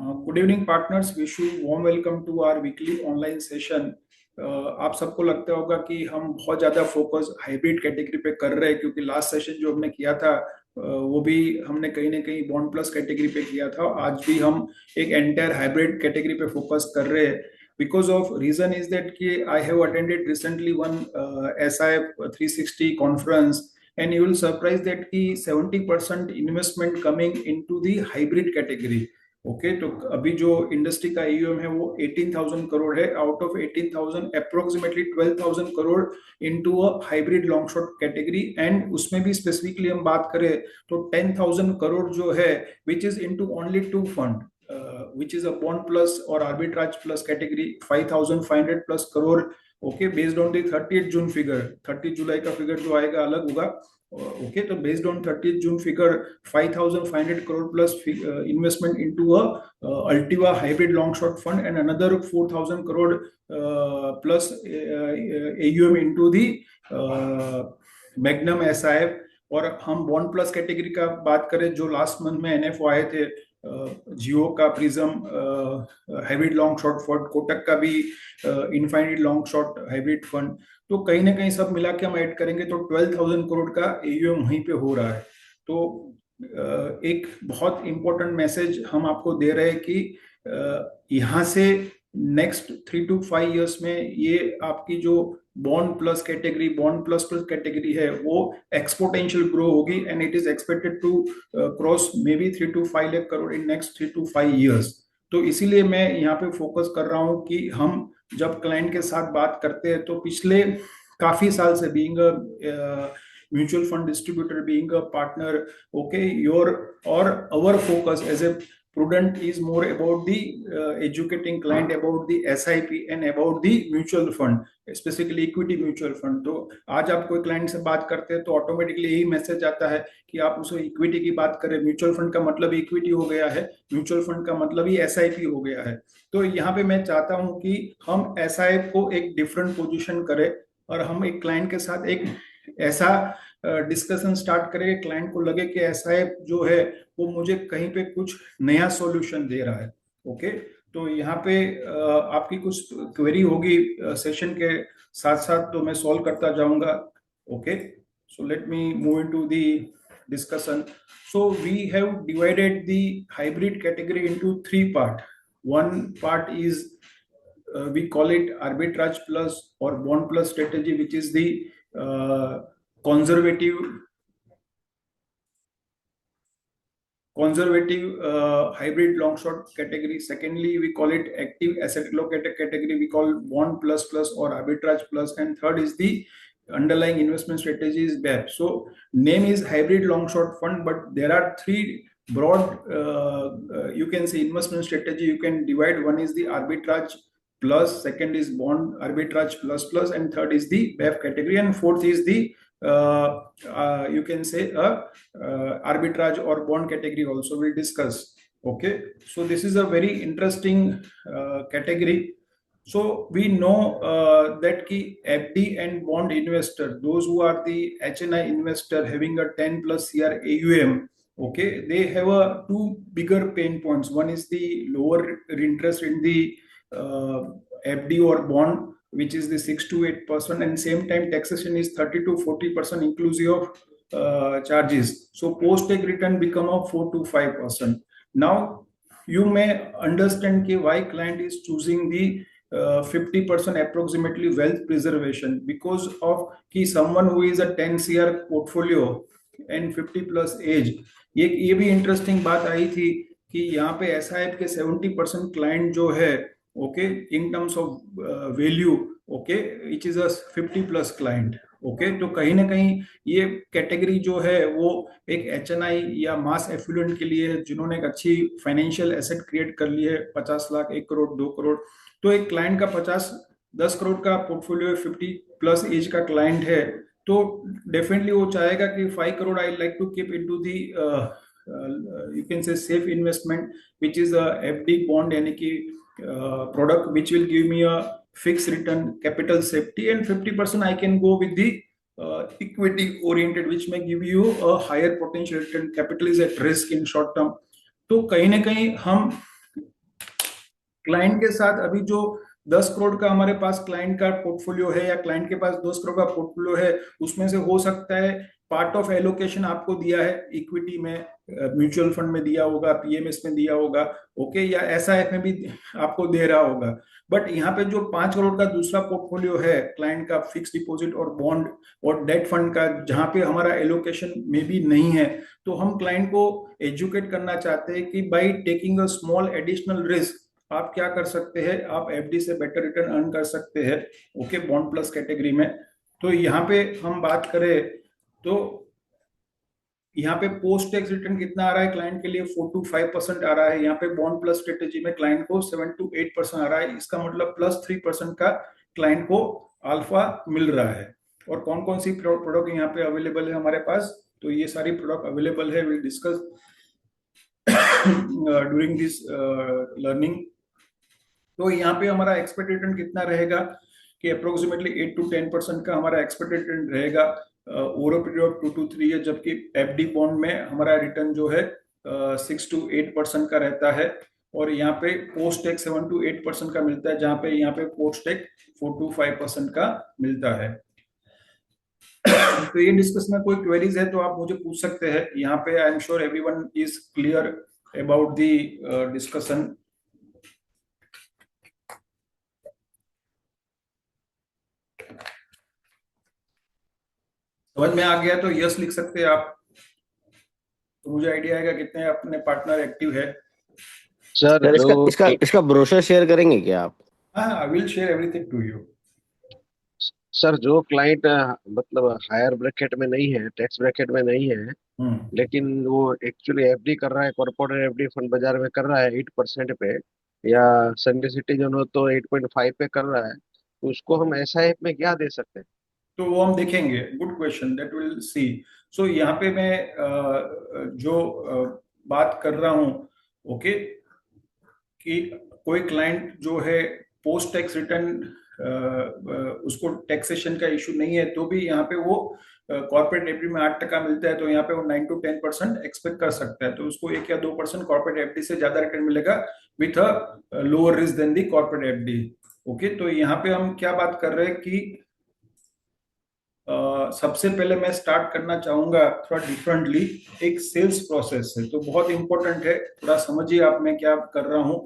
Good evening partners, wish you warm welcome to our weekly online session. आप सबको लगता होगा कि हम बहुत ज़्यादा फोकस हाइब्रिड कैटेगरी पे कर रहे हैं, क्योंकि लास्ट सेशन जो हमने किया था वो भी हमने कहीं ना कहीं बॉन्ड प्लस कैटेगरी पे किया था। आज भी हम एक एंटायर हाइब्रिड कैटेगरी पे फोकस कर रहे हैं। Because of reason is that कि I have attended recently one SIF 360 conference, and you will surprise that कि 70% investment coming into the hybrid category. Okay, तो अभी जो इंडस्ट्री का AUM है वो 18,000 करोड़ है। Out of 18,000 approximately 12,000 crore into a hybrid long short category, and उसमें भी स्पेसिफिकली हम बात करें तो 10,000 करोड़ जो है which is into only two fund, which is a bond plus or arbitrage plus category, 5,500 plus crore। Okay, based on the 30th June figure, 30 जुलाई का फिगर जो आएगा अलग होगा। ओके, तो based on 30th June figure 5,500 crore plus investment into a Altiva hybrid long short fund, and another 4,000 crore plus AUM into the Magnum SIF। और हम bond plus category का बात करें, जो लास्ट मंथ में NFO आए थे, जियो का prism hybrid long short fund, Kotak का भी infinite long short hybrid fund, तो कहीं ना कहीं सब मिला के हम ऐड करेंगे तो 12,000 करोड़ का AUM वहीं पे हो रहा है। तो एक बहुत इंपॉर्टेंट मैसेज हम आपको दे रहे हैं कि यहाँ से नेक्स्ट 3 to 5 years में ये आपकी जो bond plus category, bond plus plus category है वो एक्सपोनेंशियल ग्रो होगी, and it is expected to cross maybe 3 to 5 lakh crore in next 3 to 5 years। तो इसीलिए मैं यहाँ पे फोकस कर रहा हूँ कि हम जब क्लाइंट के साथ बात करते हैं तो पिछले काफी साल से being a mutual fund distributor, being a partner, okay, your और our focus as a prudent is more about the educating client about the SIP and about the mutual fund, specifically equity mutual fund. तो आज आप कोई client से बात करते हैं तो ऑटोमेटिकली यही मैसेज आता है कि आप उसे इक्विटी की बात करें। म्यूचुअल फंड का मतलब इक्विटी हो गया है, म्यूचुअल फंड का मतलब ही SIP हो गया है। तो यहाँ पे मैं चाहता हूँ कि हम SIP को एक डिफरेंट पोजिशन करें और हम एक क्लाइंट के साथ एक ऐसा डिस्कशन स्टार्ट करें, क्लाइंट को लगे कि SIP जो है वो मुझे कहीं पे कुछ नया सॉल्यूशन दे रहा है। ओके, तो यहाँ पे आपकी कुछ क्वेरी होगी सेशन के साथ साथ, तो मैं सॉल्व करता जाऊंगा। Okay, so let me move into the discussion. So we have divided the hybrid category into 3 part. One part is we call it arbitrage plus or bond plus strategy, which is the uh, conservative hybrid long short category. Secondly, we call it active asset allocated category, we call bond plus plus or arbitrage plus, and third is the underlying investment strategy is BEP. So name is hybrid long short fund, but there are three broad you can say investment strategy you can divide. One is the arbitrage plus, second is bond arbitrage plus plus, and third is the BEP category, and fourth is the you can say arbitrage or bond category also we'll discuss. Okay, so this is a very interesting category. So we know that ki FD and bond investor, those who are the HNI investor having a 10 plus CR AUM, okay, they have a two bigger pain points. One is the lower interest in the FD or bond, which is the 6 to 8%, and same time taxation is 30 to 40% inclusive of charges. So post take return become of 4 to 5%. Now you may understand why client is choosing the 50% approximately wealth preservation, because of someone who is a 10 CR portfolio and 50 plus age। ये भी interesting बात आई थी कि यहाँ पे SIP के 70% client जो है, okay, in terms of value, okay, which is a 50 plus client. Okay, तो कहीं ना कहीं ये कैटेगरी जो है वो एक HNI या मास एफ्लुएंट के लिए है, जिन्होंने एक अच्छी फाइनेंशियल एसेट क्रिएट कर ली है, 50 लाख, 1 करोड़, 2 करोड़। तो एक क्लाइंट का 10 करोड़ का पोर्टफोलियो 50 प्लस एज का क्लाइंट है, तो डेफिनेटली वो चाहेगा कि 5 crore I like to keep into the you can say safe investment, which is a FD bond, यानी कि product which will give me a fixed return, capital safety, and 50% I can go with the equity oriented, which may give you a higher potential return. Capital is at risk in short term. तो कहीं ना कहीं हम client के साथ अभी जो 10 करोड़ का हमारे पास क्लाइंट का पोर्टफोलियो है या क्लाइंट के पास 10 करोड़ का पोर्टफोलियो है, उसमें से हो सकता है पार्ट ऑफ एलोकेशन आपको दिया है इक्विटी में, म्यूचुअल फंड में दिया होगा, पीएमएस में दिया होगा, ओके, या एसआईएफ में भी आपको दे रहा होगा। बट यहाँ पे जो 5 करोड़ का दूसरा पोर्टफोलियो है क्लाइंट का, फिक्स डिपॉजिट और बॉन्ड और डेट फंड का, जहाँ पे हमारा एलोकेशन में भी नहीं है, तो हम क्लाइंट को एजुकेट करना चाहते हैं कि by taking a small additional risk आप क्या कर सकते हैं, आप एफडी से बेटर रिटर्न अर्न कर सकते हैं, ओके, बॉन्ड प्लस कैटेगरी में। तो यहाँ पे हम बात करें तो यहाँ पे पोस्ट टैक्स रिटर्न कितना आ रहा है क्लाइंट के लिए, 4 to 5% आ रहा है। यहाँ पे बॉन्ड प्लस स्ट्रेटेजी में क्लाइंट को 7 to 8% आ रहा है। इसका मतलब +3% का क्लाइंट को अल्फा मिल रहा है। और कौन कौन सी प्रोडक्ट यहाँ पे अवेलेबल है हमारे पास, तो ये सारी प्रोडक्ट अवेलेबल है, will discuss during this learning. तो यहाँ पे हमारा एक्सपेक्टेड रिटर्न कितना रहेगा कि अप्रोक्सीमेटली 8 to 10% का हमारा एक्सपेक्टेड रिटर्न रहेगा over period of 2 to 3 year, जबकि एफडी बॉन्ड में हमारा रिटर्न जो है 6 to 8% का रहता है। और यहाँ पे पोस्ट टैक्स 7 to 8% का मिलता है, जहाँ पे यहाँ पे पोस्ट टैक्स 4 to 5% का मिलता है। तो ये डिस्कस में कोई क्वेरीज है तो आप मुझे पूछ सकते हैं यहाँ पे। I am sure everyone is clear about the discussion. समझ में आ गया तो यस लिख सकते हैं आप, तो मुझे आइडिया आएगा कितने अपने पार्टनर एक्टिव है। सर सर इसका जो इसका इसका ब्रोशर शेयर करेंगे क्या आप? हाँ, I will share everything to you. Sir जो क्लाइंट मतलब हायर ब्रैकेट में नहीं है, टैक्स ब्रैकेट में नहीं है, हम्म। लेकिन वो एक्चुअली एफडी कर रहा है, कॉर्पोरेट एफडी फंड बाजार में कर रहा है 8% पे, या सीनियर सिटीजन हो तो 8.5 पे कर रहा है, तो उसको हम एसआईएफ में क्या दे सकते हैं? तो वो हम देखेंगे, good question, that will see. So यहाँ पे मैं जो बात कर रहा हूँ, ओके, कि कोई क्लाइंट जो है पोस्ट टैक्स रिटर्न उसको टैक्सेशन का इशू नहीं है, तो भी यहाँ पे वो कॉर्पोरेट एफडी में 8% मिलता है, तो यहाँ पे वो 9 to 10% एक्सपेक्ट कर सकता है। तो उसको 1 या 2% कॉर्पोरेट एफडी से ज्यादा रिटर्न मिलेगा with a lower risk than the corporate FD. Okay, तो यहाँ पे हम क्या बात कर रहे हैं कि सबसे पहले मैं स्टार्ट करना चाहूंगा थोड़ा डिफरेंटली, एक सेल्स प्रोसेस से। तो बहुत इंपॉर्टेंट है, थोड़ा समझिए आप मैं क्या कर रहा हूं।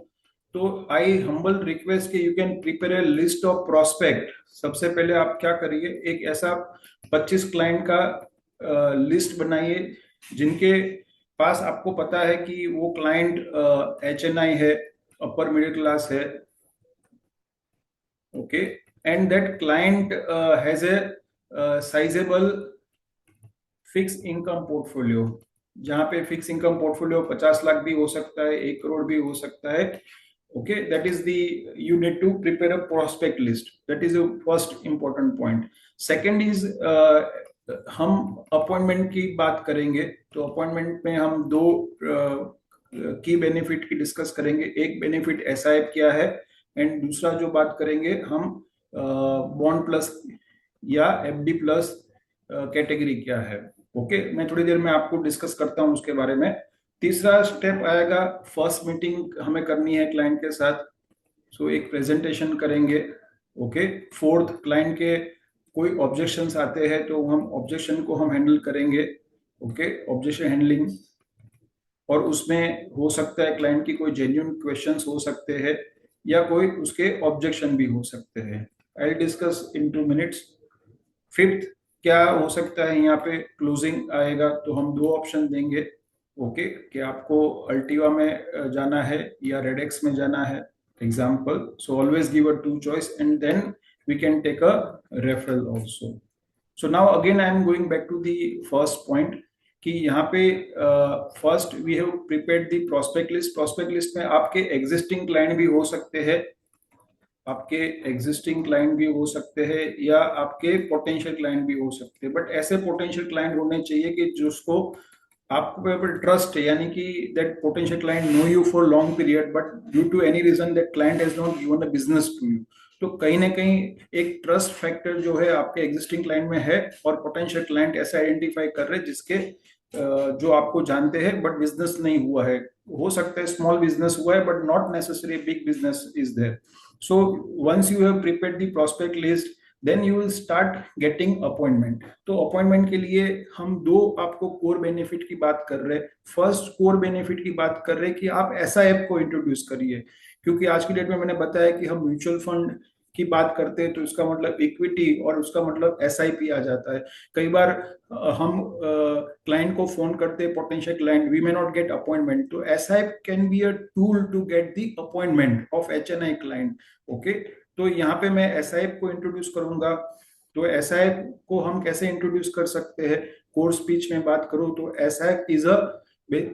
तो आई हम्बल रिक्वेस्ट कि you can prepare a list of prospect. सबसे पहले आप क्या करिए, एक ऐसा 25 क्लाइंट का लिस्ट बनाइए जिनके पास आपको पता है कि वो क्लाइंट HNI है, अपर मिडिल क्लास है, okay, and that client has a sizeable fix income portfolio, जहां पे फिक्स इनकम पोर्टफोलियो 50 लाख भी हो सकता है, 1 करोड़ भी हो सकता है, okay. That is the, you need to prepare a prospect list, that is the first important point. Second is हम अपॉइंटमेंट की बात करेंगे, तो अपॉइंटमेंट में हम दो की बेनिफिट की डिस्कस करेंगे। एक बेनिफिट एसआईएफ क्या है, एंड दूसरा जो बात करेंगे हम बॉन्ड प्लस या एफडी प्लस कैटेगरी क्या है, ओके। मैं थोड़ी देर में आपको डिस्कस करता हूं उसके बारे में। तीसरा स्टेप आएगा, फर्स्ट मीटिंग हमें करनी है क्लाइंट के साथ, सो एक प्रेजेंटेशन करेंगे, ओके। फोर्थ, क्लाइंट के कोई ऑब्जेक्शंस आते हैं तो हम ऑब्जेक्शन को हम हैंडल करेंगे, ओके, ऑब्जेक्शन हैंडलिंग। और उसमें हो सकता है क्लाइंट की कोई जेन्युइन क्वेश्चंस हो सकते हैं या कोई उसके ऑब्जेक्शन भी हो सकते हैं। I discuss in 2 minutes. Fifth क्या हो सकता है, यहाँ पे क्लोजिंग आएगा, तो हम दो ऑप्शन देंगे, ओके, कि आपको अल्टीवा में जाना है या रेडेक्स में जाना है, example. So always give a 2 choice and then we can take a referral also. So now again I am going back to the first point, कि यहाँ पे first we have prepared the prospect list. Prospect list में आपके existing client भी हो सकते हैं, आपके एग्जिस्टिंग क्लाइंट भी हो सकते हैं या आपके पोटेंशियल क्लाइंट भी हो सकते हैं, बट ऐसे पोटेंशियल क्लाइंट होने चाहिए कि जिसको आपके ऊपर ट्रस्ट है, यानी कि that potential client know you for long period, but due to any reason that client has not given a business to you. तो कहीं ना कहीं एक ट्रस्ट फैक्टर जो है आपके एग्जिस्टिंग क्लाइंट में है, और पोटेंशियल क्लाइंट ऐसा आइडेंटिफाई कर रहे हैं जिसके जो आपको जानते हैं बट बिजनेस नहीं हुआ है, हो सकता है स्मॉल बिजनेस हुआ है but not necessary big business is there. So once you have prepared the prospect list, then you will start getting appointment. तो अपॉइंटमेंट के लिए हम दो आपको कोर बेनिफिट की बात कर रहे हैं. फर्स्ट कोर बेनिफिट की बात कर रहे हैं कि आप ऐसा ऐप को इंट्रोड्यूस करिए, क्योंकि आज की डेट में मैंने बताया कि हम म्यूचुअल फंड की बात करते हैं तो इसका मतलब इक्विटी और उसका मतलब एसआईपी आ जाता है. कई बार हम क्लाइंट को फोन करते हैं, potential client, we may not get appointment, तो SIP can be a tool to get the appointment of HNI client. Okay, तो यहाँ पे मैं एसआईपी को इंट्रोड्यूस करूंगा. तो एसआईपी को हम कैसे इंट्रोड्यूस कर सकते हैं? कोर्स स्पीच में बात करूं तो SIP is a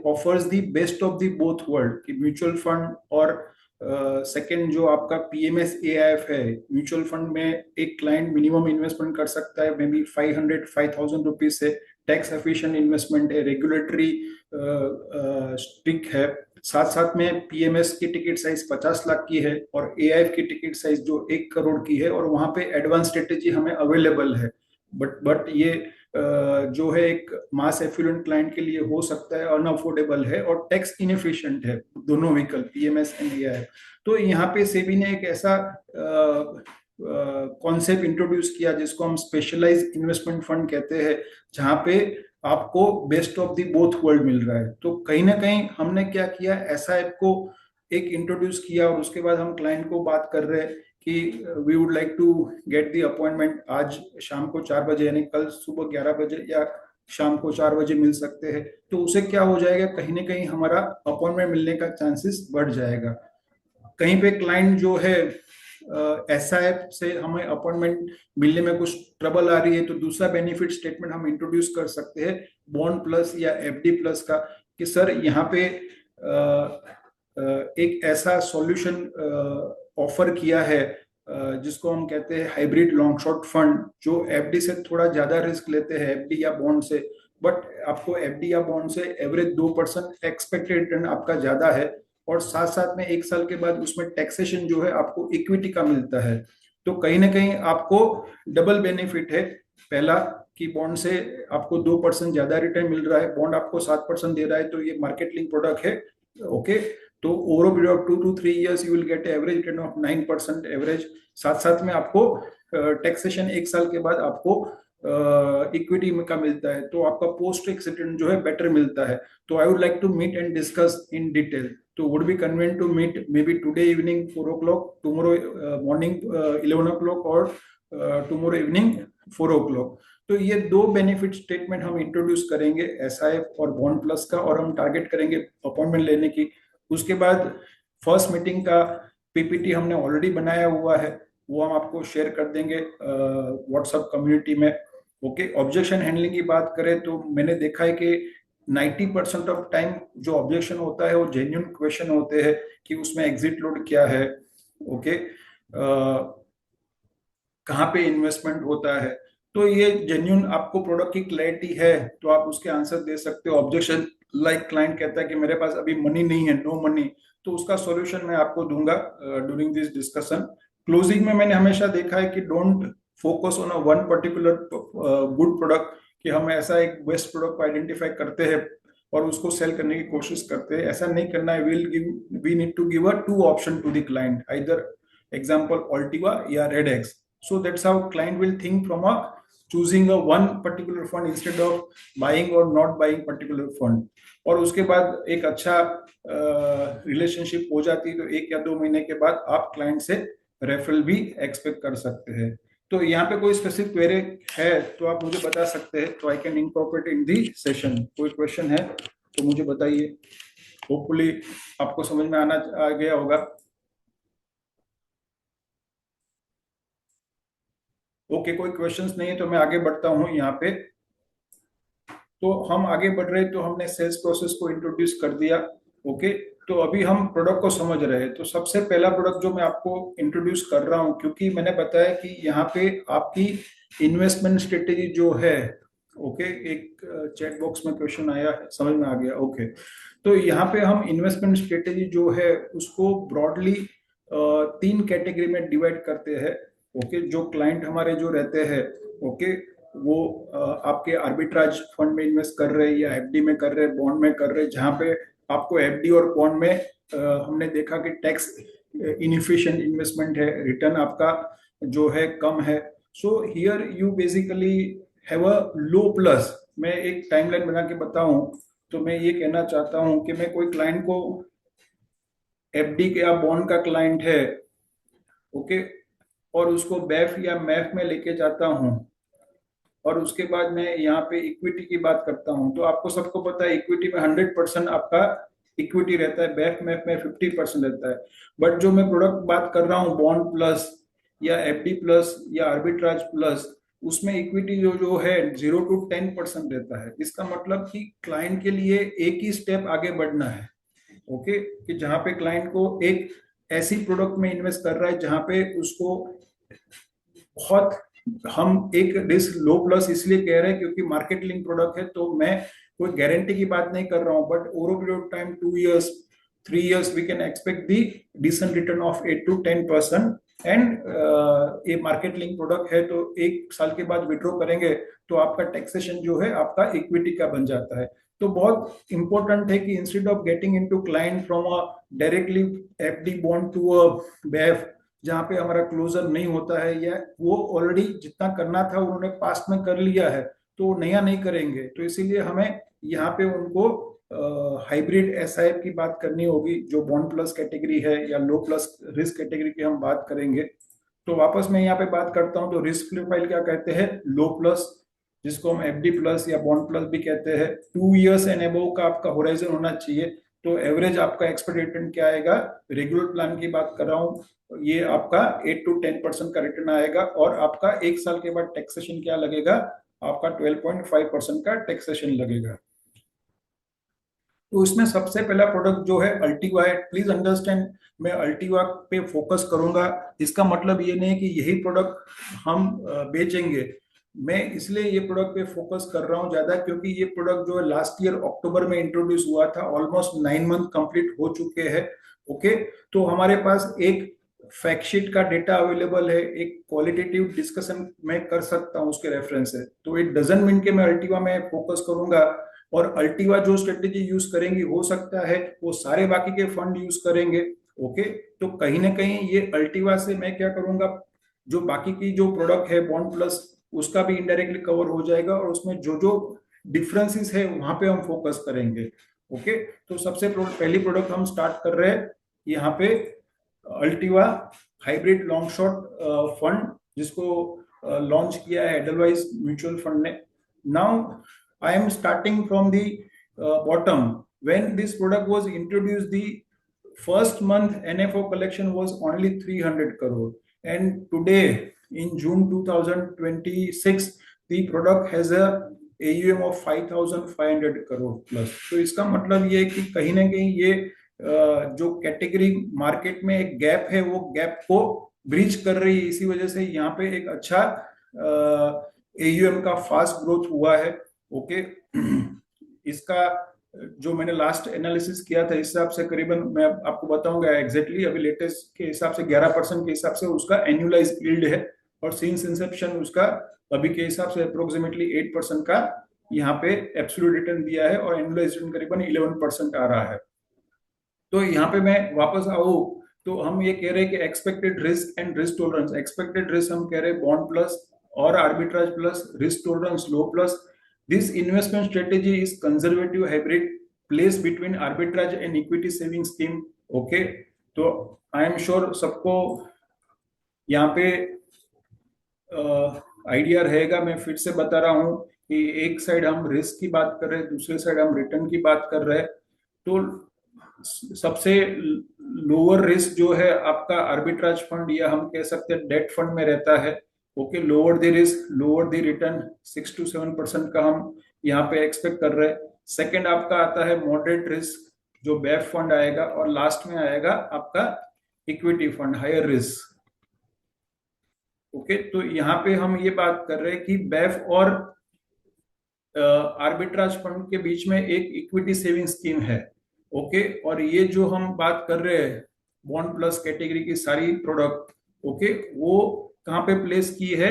offers the best of the both world, कि म्यूचुअल फंड और सेकेंड जो आपका पीएमएस एआईएफ है, म्यूचुअल फंड में एक क्लाइंट मिनिमम इन्वेस्टमेंट कर सकता है मे बी 500-5,000 रुपीज से. टैक्स एफिशिएंट इन्वेस्टमेंट है, रेगुलेटरी स्ट्रिक्ट है. साथ साथ में पीएमएस की टिकट साइज 50 लाख की है और एआईएफ की टिकट साइज जो 1 करोड़ की है, और वहां पे एडवांस स्ट्रेटेजी हमें अवेलेबल है. बट ये जो है एक मास एफिलिएंट क्लाइंट के लिए हो सकता है अनअफोर्डेबल है और टैक्स इनएफिशिएंट है, दोनों विकल्प पीएमएस एंड एआईएफ. तो यहाँ पे सेबी ने एक ऐसा कॉन्सेप्ट इंट्रोड्यूस किया जिसको हम स्पेशलाइज इन्वेस्टमेंट फंड कहते हैं, जहाँ पे आपको best of the both world मिल रहा है. तो कहीं ना कहीं हमने क्या किया, ऐसा ऐप को एक इंट्रोड्यूस किया और उसके बाद हम क्लाइंट को बात कर रहे हैं कि we would like to get the appointment आज शाम को 4 बजे, यानी कल सुबह 11 बजे या शाम को 4 बजे मिल सकते हैं. तो उसे क्या हो जाएगा, कहीं ना कहीं हमारा अपॉइंटमेंट मिलने का चांसेस बढ़ जाएगा. कहीं पे क्लाइंट जो है ऐसा ऐप से हमें अपॉइंटमेंट मिलने में कुछ ट्रबल आ रही है, तो दूसरा बेनिफिट स्टेटमेंट हम इंट्रोड्यूस कर सकते हैं बॉन्ड प्लस या एफडी प्लस का, कि सर यहाँ पे एक ऐसा सॉल्यूशन ऑफर किया है जिसको हम कहते हैं हाइब्रिड लॉन्ग शॉर्ट फंड, जो एफडी से थोड़ा ज्यादा रिस्क लेते हैं, एफडी या बॉन्ड से, बट आपको एफडी या बॉन्ड से एवरेज 2% एक्सपेक्टेड रिटर्न आपका ज्यादा है, और साथ साथ में 1 साल के बाद उसमें टैक्सेशन जो है आपको इक्विटी का मिलता है. तो कहीं ना कहीं आपको डबल बेनिफिट है. पहला कि बॉन्ड से आपको 2% ज्यादा रिटर्न मिल रहा है, बॉन्ड आपको 7% दे रहा है, तो ये मार्केट लिंक प्रोडक्ट है. ओके, तो over period of 2 to 3 years you will get average return of 9% average. साथ साथ में आपको टैक्सेशन 1 साल के बाद आपको इक्विटी का मिलता है, तो आपका पोस्ट टैक्स रिटर्न जो है बेटर मिलता है. तो I would like to meet and discuss in detail. तो would be convenient to meet maybe today evening 4 o'clock, tomorrow morning 11 o'clock, और tomorrow evening 4 o'clock. तो ये दो बेनिफिट स्टेटमेंट हम इंट्रोड्यूस करेंगे एसआईएफ और बॉन्ड प्लस का, और हम टारगेट करेंगे अपॉइंटमेंट लेने की. उसके बाद फर्स्ट मीटिंग का पीपीटी हमने ऑलरेडी बनाया हुआ है, वो हम आपको शेयर कर देंगे व्हाट्सएप कम्युनिटी में. ओके, ऑब्जेक्शन हैंडलिंग की बात करें तो मैंने देखा है कि 90% ऑफ टाइम जो ऑब्जेक्शन होता है वो जेन्युइन क्वेश्चन होते हैं कि उसमें एग्जिट लोड क्या है, ओके, कहाँ पे इन्वेस्टमेंट होता है. तो ये जेन्युइन आपको प्रोडक्ट की क्लैरिटी है तो आप उसके आंसर दे सकते हो. ऑब्जेक्शन लाइक क्लाइंट कहता है कि मेरे पास अभी मनी नहीं है, नो मनी, तो उसका सॉल्यूशन मैं आपको दूंगा ड्यूरिंग दिस डिस्कशन. क्लोजिंग में मैंने हमेशा देखा है कि don't focus on a one particular good product, कि हम ऐसा एक बेस्ट प्रोडक्ट को आइडेंटिफाई करते हैं और उसको सेल करने की कोशिश करते हैं. ऐसा नहीं करना है. We need to give a 2 option to the client, either example Altiva या Redex. So that's how client will think from a choosing a one particular fund instead of buying और नॉट बाइंग पर्टिकुलर फंड. और उसके बाद एक अच्छा relationship हो जाती है तो 1 या 2 महीने के बाद आप क्लाइंट से रेफरल भी एक्सपेक्ट कर सकते हैं. तो यहाँ पे कोई स्पेसिफिक क्वेरी है तो आप मुझे बता सकते हैं, तो I can incorporate in the session. कोई क्वेश्चन है तो मुझे बताइए. होपफुली आपको समझ में आ गया होगा. ओके, कोई क्वेश्चंस नहीं है तो मैं आगे बढ़ता हूँ यहाँ पे. तो हम आगे बढ़ रहे, तो हमने सेल्स प्रोसेस को इंट्रोड्यूस कर दिया. ओके, तो अभी हम प्रोडक्ट को समझ रहे हैं. तो सबसे पहला प्रोडक्ट जो मैं आपको इंट्रोड्यूस कर रहा हूँ, क्योंकि मैंने बताया कि यहाँ पे आपकी इन्वेस्टमेंट स्ट्रेटेजी जो है, ओके, एक चैट बॉक्स में क्वेश्चन आया है, समझ में आ गया. ओके, तो यहाँ पे हम इन्वेस्टमेंट स्ट्रेटेजी जो है उसको ब्रॉडली 3 कैटेगरी में डिवाइड करते हैं. ओके, जो क्लाइंट हमारे जो रहते हैं, ओके, वो आपके आर्बिट्राज फंड में इन्वेस्ट कर रहे हैं या एफडी में कर रहे हैं, बॉन्ड में कर रहे हैं, जहां पे आपको एफडी और बॉन्ड में हमने देखा कि टैक्स इनएफिशिएंट इन्वेस्टमेंट है, रिटर्न आपका जो है कम है। So here you basically have a low plus. मैं एक टाइमलाइन बना के बताऊं तो मैं ये कहना चाहता हूं कि मैं कोई क्लाइंट को एफडी या बॉन्ड का क्लाइंट है, ओके, और उसको बैफ या मैफ में लेके जाता हूं, और उसके बाद मैं यहाँ पे इक्विटी की बात करता हूँ, तो आपको सबको पता है इक्विटी में 100% आपका इक्विटी रहता है, बैफ मैफ में 50% रहता है। बट जो मैं प्रोडक्ट बात कर रहा हूँ बॉन्ड प्लस या एफडी प्लस या आर्बिट्राज प्लस, उसमें इक्विटी जो जो है 0 to 10% रहता है। इसका मतलब कि क्लाइंट के लिए एक ही स्टेप आगे बढ़ना है, ओके, कि जहां पे क्लाइंट को एक ऐसी प्रोडक्ट में इन्वेस्ट कर रहा है जहां पे उसको बहुत, हम एक रिस्क लो प्लस इसलिए कह रहे हैं क्योंकि मार्केट लिंक प्रोडक्ट है, तो मैं कोई गारंटी की बात नहीं कर रहा हूं, but over period of time 2 years 3 years we can expect the decent return of 8 to 10%। And ये मार्केट लिंक प्रोडक्ट है, तो एक साल के बाद विड्रॉ करेंगे तो आपका टैक्सेशन जो है आपका इक्विटी का बन जाता है। तो बहुत इंपॉर्टेंट है कि instead of getting into client from a directly FD bond to a BAF, जहां पे हमारा क्लोजर नहीं होता है या वो ऑलरेडी जितना करना था उन्होंने पास्ट में कर लिया है तो नया नहीं करेंगे, तो इसीलिए हमें यहाँ पे उनको हाइब्रिड एसआईएफ की बात करनी होगी जो बॉन्ड प्लस कैटेगरी है या लो प्लस रिस्क कैटेगरी की हम बात करेंगे। तो वापस मैं यहाँ पे बात करता हूँ, तो रिस्क प्रोफाइल क्या कहते हैं, लो प्लस, जिसको हम एफडी प्लस या बॉन्ड प्लस भी कहते हैं। 2 years एंड अबव का आपका होराइजन होना चाहिए। तो एवरेज आपका एक्सपेक्ट रिटर्न क्या आएगा, रेगुलर प्लान की बात कर रहा हूँ, ये आपका 8 to 10% का रिटर्न आएगा, और आपका एक साल के बाद टैक्सेशन क्या लगेगा, आपका 12.5% का टैक्सेशन लगेगा। तो इसमें सबसे पहला प्रोडक्ट जो है अल्टीवा है। प्लीज अंडरस्टैंड, मैं अल्टीवा पे फोकस करूंगा, इसका मतलब ये नहीं है कि यही प्रोडक्ट हम बेचेंगे। मैं इसलिए ये प्रोडक्ट पे फोकस कर रहा हूँ ज्यादा क्योंकि ये प्रोडक्ट जो है लास्ट ईयर अक्टूबर में इंट्रोड्यूस हुआ था, ऑलमोस्ट 9 month कंप्लीट हो चुके हैं, ओके। तो हमारे पास एक फैक्ट का डेटा अवेलेबल है, एक क्वालिटेटिव डिस्कशन मैं कर सकता हूँ उसके रेफरेंस से। तो इट डजंट मीन कि मैं अल्टीवा में फोकस करूंगा और अल्टीवा जो स्ट्रेटेजी यूज करेंगी हो सकता है वो सारे बाकी के फंड यूज करेंगे, ओके। तो कहीं ना कहीं ये अल्टीवा से मैं क्या करूंगा, जो बाकी की जो प्रोडक्ट है बॉन्ड प्लस उसका भी इनडायरेक्टली कवर हो जाएगा, और उसमें जो जो डिफरेंसेस है वहां पे हम फोकस करेंगे, ओके। तो सबसे पहली प्रोडक्ट हम स्टार्ट कर रहे हैं यहाँ पे अल्टीवा हाइब्रिड लॉन्ग शॉर्ट फंड, जिसको लॉन्च किया है एडलवाइज म्यूचुअल फंड ने। Now I am starting from the bottom. When this product was introduced, the first month NFO collection was only 300 crore, and today in June 2026 the product has a AUM of 5,500 crore plus. तो इसका मतलब ये है कि कहीं ना कहीं ये जो कैटेगरी मार्केट में एक गैप है वो गैप को ब्रीच कर रही है, इसी वजह से यहाँ पे एक अच्छा AUM का फास्ट ग्रोथ हुआ है, ओके। इसका जो मैंने लास्ट एनालिसिस किया था इस हिसाब से करीबन मैं आपको बताऊंगा एग्जैक्टली, अभी लेटेस्ट के हिसाब से 11% के हिसाब से उसका एनुअलाइज यील्ड है, और सिंस इंसेप्शन उसका अभी के हिसाब से अप्रोक्सीमेटली 8% का यहाँ पे एब्सोल्यूट रिटर्न दिया है, और एनुअलाइज रिटर्न करीबन 11% आ रहा है। तो यहाँ पे मैं वापस आऊँ तो हम ये कह रहे हैं कि expected risk and risk tolerance, expected risk हम कह रहे हैं बॉन्ड प्लस और arbitrage plus, risk tolerance low plus. This investment strategy is conservative hybrid placed between arbitrage and equity saving scheme, okay। तो I am sure सबको यहाँ पे idea रहेगा। मैं फिर से बता रहा हूँ कि एक साइड हम रिस्क की बात कर रहे हैं, दूसरे साइड हम रिटर्न की बात कर रहे हैं। तो सबसे लोअर रिस्क जो है आपका आर्बिट्राज फंड या हम कह सकते हैं डेट फंड में रहता है, okay. Lower the risk lower the return, 6 to 7% का हम यहाँ पे एक्सपेक्ट कर रहे हैं। सेकंड आपका आता है मॉडरेट रिस्क जो बैफ फंड आएगा, और लास्ट में आएगा आपका equity fund higher risk, okay. तो यहाँ पे हम ये बात कर रहे हैं कि बैफ और आर्बिट्राज फंड के बीच में एक इक्विटी सेविंग स्कीम है, ओके। और ये जो हम बात कर रहे हैं बॉन्ड प्लस कैटेगरी की सारी प्रोडक्ट, ओके, वो कहाँ पे प्लेस की है,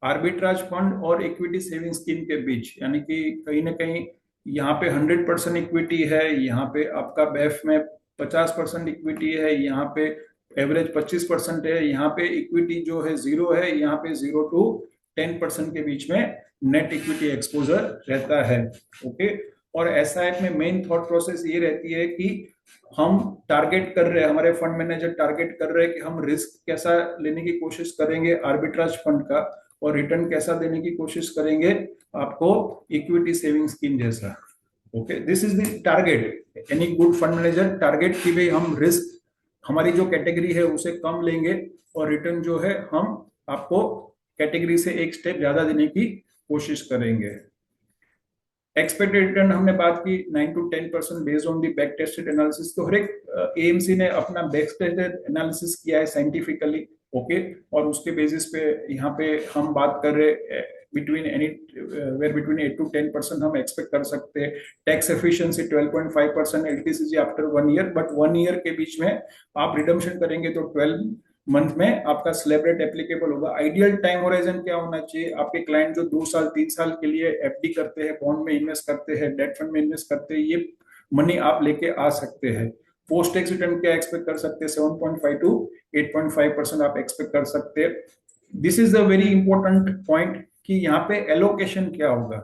आर्बिट्राज फंड और इक्विटी सेविंग स्कीम के बीच, यानी कि कहीं ना कहीं यहाँ पे 100% इक्विटी है, यहाँ पे आपका बेफ में 50% इक्विटी है, यहाँ पे एवरेज 25% है, यहाँ पे इक्विटी जो है जीरो है, यहाँ पे 0 to 10% के बीच में नेट इक्विटी एक्सपोजर रहता है। ओके, और एसआईएफ में मेन थॉट प्रोसेस ये रहती है कि हम टारगेट कर रहे हैं, हमारे फंड मैनेजर टारगेट कर रहे हैं कि हम रिस्क कैसा लेने की कोशिश करेंगे आर्बिट्राज फंड का, और रिटर्न कैसा देने की कोशिश करेंगे आपको इक्विटी सेविंग स्कीम जैसा। Okay, this is the target. Any good fund manager target कि भाई हम रिस्क हमारी जो कैटेगरी है उसे कम लेंगे और रिटर्न जो है हम आपको कैटेगरी से एक स्टेप ज्यादा देने की कोशिश करेंगे। एक्सपेक्टेड रिटर्न हमने बात की 9 to 10% based on the back tested analysis. तो हर एक एएमसी ने अपना बैक टेस्टेड एनालिसिस किया है साइंटिफिकली। ओके, और उसके बेसिस पे यहाँ पे हम बात कर रहे बिटवीन 8 to 10% हम एक्सपेक्ट कर सकते हैं। Tax efficiency 12.5% LTCG after 1 year, but 1 year के बीच में आप रिडम्पशन करेंगे तो 12 मंथ में आपका स्लैब रेट एप्लीकेबल होगा। आइडियल टाइम होराइजन क्या होना चाहिए? आपके क्लाइंट जो 2 साल 3 साल के लिए एफडी करते हैं, बॉन्ड में इन्वेस्ट करते हैं, डेट फंड में इन्वेस्ट करते हैं, ये मनी आप लेके आ सकते हैं। पोस्ट टैक्स रिटर्न क्या एक्सपेक्ट कर सकते हैं? 7.5 to 8.5% आप एक्सपेक्ट कर सकते हैं। This is the very important point कि यहाँ पे एलोकेशन क्या होगा।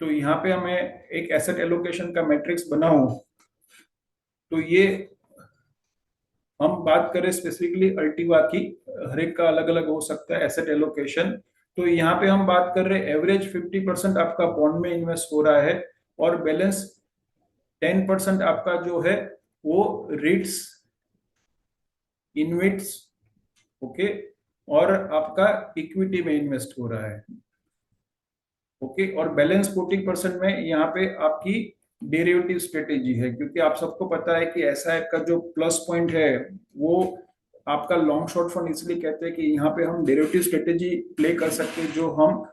तो यहाँ पे हमें एक एसेट एलोकेशन का मैट्रिक्स बनाऊं तो ये हम बात करें स्पेसिफिकली अल्टीवा की, हर एक का अलग अलग हो सकता है एसेट एलोकेशन। तो यहाँ पे हम बात कर रहे हैं एवरेज 50% आपका बॉन्ड में इन्वेस्ट हो रहा है और बैलेंस 10% आपका जो है वो रिट्स, इनविट्स, ओके, और आपका इक्विटी में इन्वेस्ट हो रहा है। ओके, और बैलेंस 40% में यहाँ पे आपकी डेरिवेटिव स्ट्रेटेजी है, क्योंकि आप सबको पता है कि एसआईएफ का जो प्लस पॉइंट है वो आपका लॉन्ग शॉर्ट फंड इसलिए कहते हैं कि यहाँ पे हम डेरिवेटिव स्ट्रेटेजी प्ले कर सकते हैं जो हम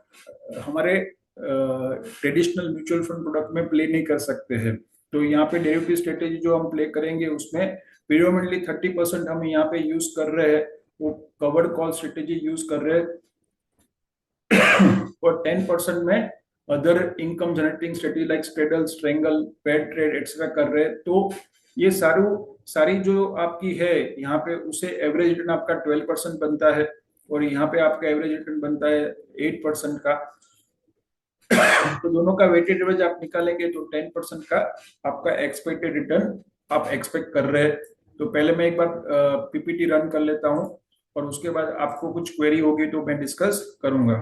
हमारे ट्रेडिशनल म्यूचुअल फंड प्रोडक्ट में प्ले नहीं कर सकते हैं। तो यहाँ पे डेरिवेटिव स्ट्रेटेजी जो हम प्ले करेंगे उसमें प्रीडोमिनेटली 30% हम यहाँ पे यूज कर रहे हैं, वो कवर्ड कॉल स्ट्रेटेजी यूज कर रहे हैं और 10% में other income generating strategy like straddle, strangle, paid trade etcetera कर रहे हैं। तो ये सारी जो आपकी है यहाँ पे उसे एवरेज रिटर्न आपका 12% बनता है और यहाँ पे आपका एवरेज रिटर्न बनता है 8% का। तो दोनों का वेटेड एवरेज आप निकालेंगे तो 10% का आपका एक्सपेक्टेड रिटर्न आप एक्सपेक्ट कर रहे हैं। तो पहले मैं एक बार पीपीटी रन कर लेता हूं और उसके बाद आपको कुछ क्वेरी होगी तो मैं डिस्कस करूंगा।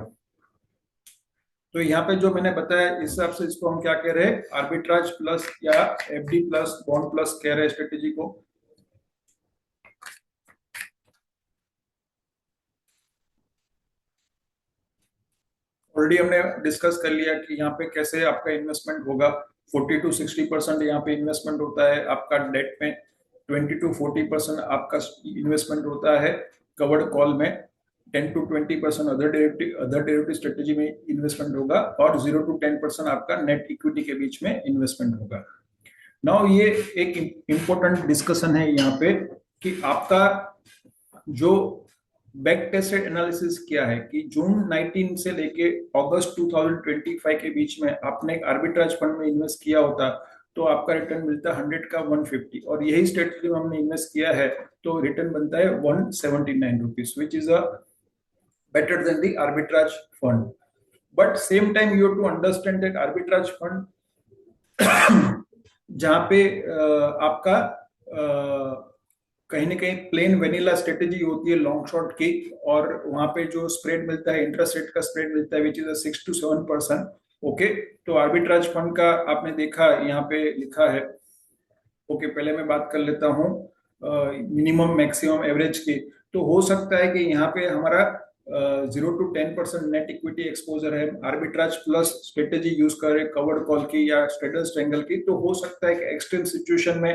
तो यहाँ पे जो मैंने बताया इस हिसाब से इसको हम क्या कह रहे हैं? आर्बिट्राज प्लस या एफडी प्लस बॉन्ड प्लस कह रहे हैं स्ट्रेटेजी को। ऑलरेडी हमने डिस्कस कर लिया कि यहाँ पे कैसे आपका इन्वेस्टमेंट होगा। 40 to 60% यहाँ पे इन्वेस्टमेंट होता है आपका डेट में, 20 to 40% आपका इन्वेस्टमेंट होता है कवर्ड कॉल में, 10 to 20% अदर डेरिवेटिव स्ट्रेटेजी में इन्वेस्टमेंट होगा और 0 to 10% आपका नेट इक्विटी के बीच में इन्वेस्टमेंट होगा। नाउ ये एक इंपॉर्टेंट डिस्कशन है यहाँ पे कि आपका जो बैक टेस्टेड एनालिसिस क्या है कि जून 19 से लेके अगस्त 2025 के बीच में आपने एक आर्बिट्राज फंड में इन्वेस्ट किया होता तो आपका रिटर्न मिलता 100 का 150, और यही स्ट्रेटेजी में हमने इन्वेस्ट किया है तो रिटर्न बनता है 179 rupees, which is a better than the arbitrage fund. But same time you have to understand that arbitrage fund जहाँ पे आपका कहीं ना कहीं प्लेन वेनिला स्ट्रेटेजी होती है लॉन्ग शॉर्ट की, और वहां पे जो स्प्रेड मिलता है इंटरेस्ट रेट का स्प्रेड मिलता है विच इज 6 to 7%। ओके, तो आर्बिट्राज फंड का आपने देखा यहाँ पे लिखा है। ओके, पहले मैं बात कर लेता हूँ मिनिमम मैक्सिमम एवरेज की। तो हो सकता है कि यहाँ पे हमारा 0 to 10% नेट इक्विटी एक्सपोजर है, आर्बिट्राज प्लस स्ट्रेटेजी यूज करें कवर्ड कॉल की या स्ट्रेडल स्ट्रेंगल की, तो हो सकता है कि एक्सट्रीम सिचुएशन में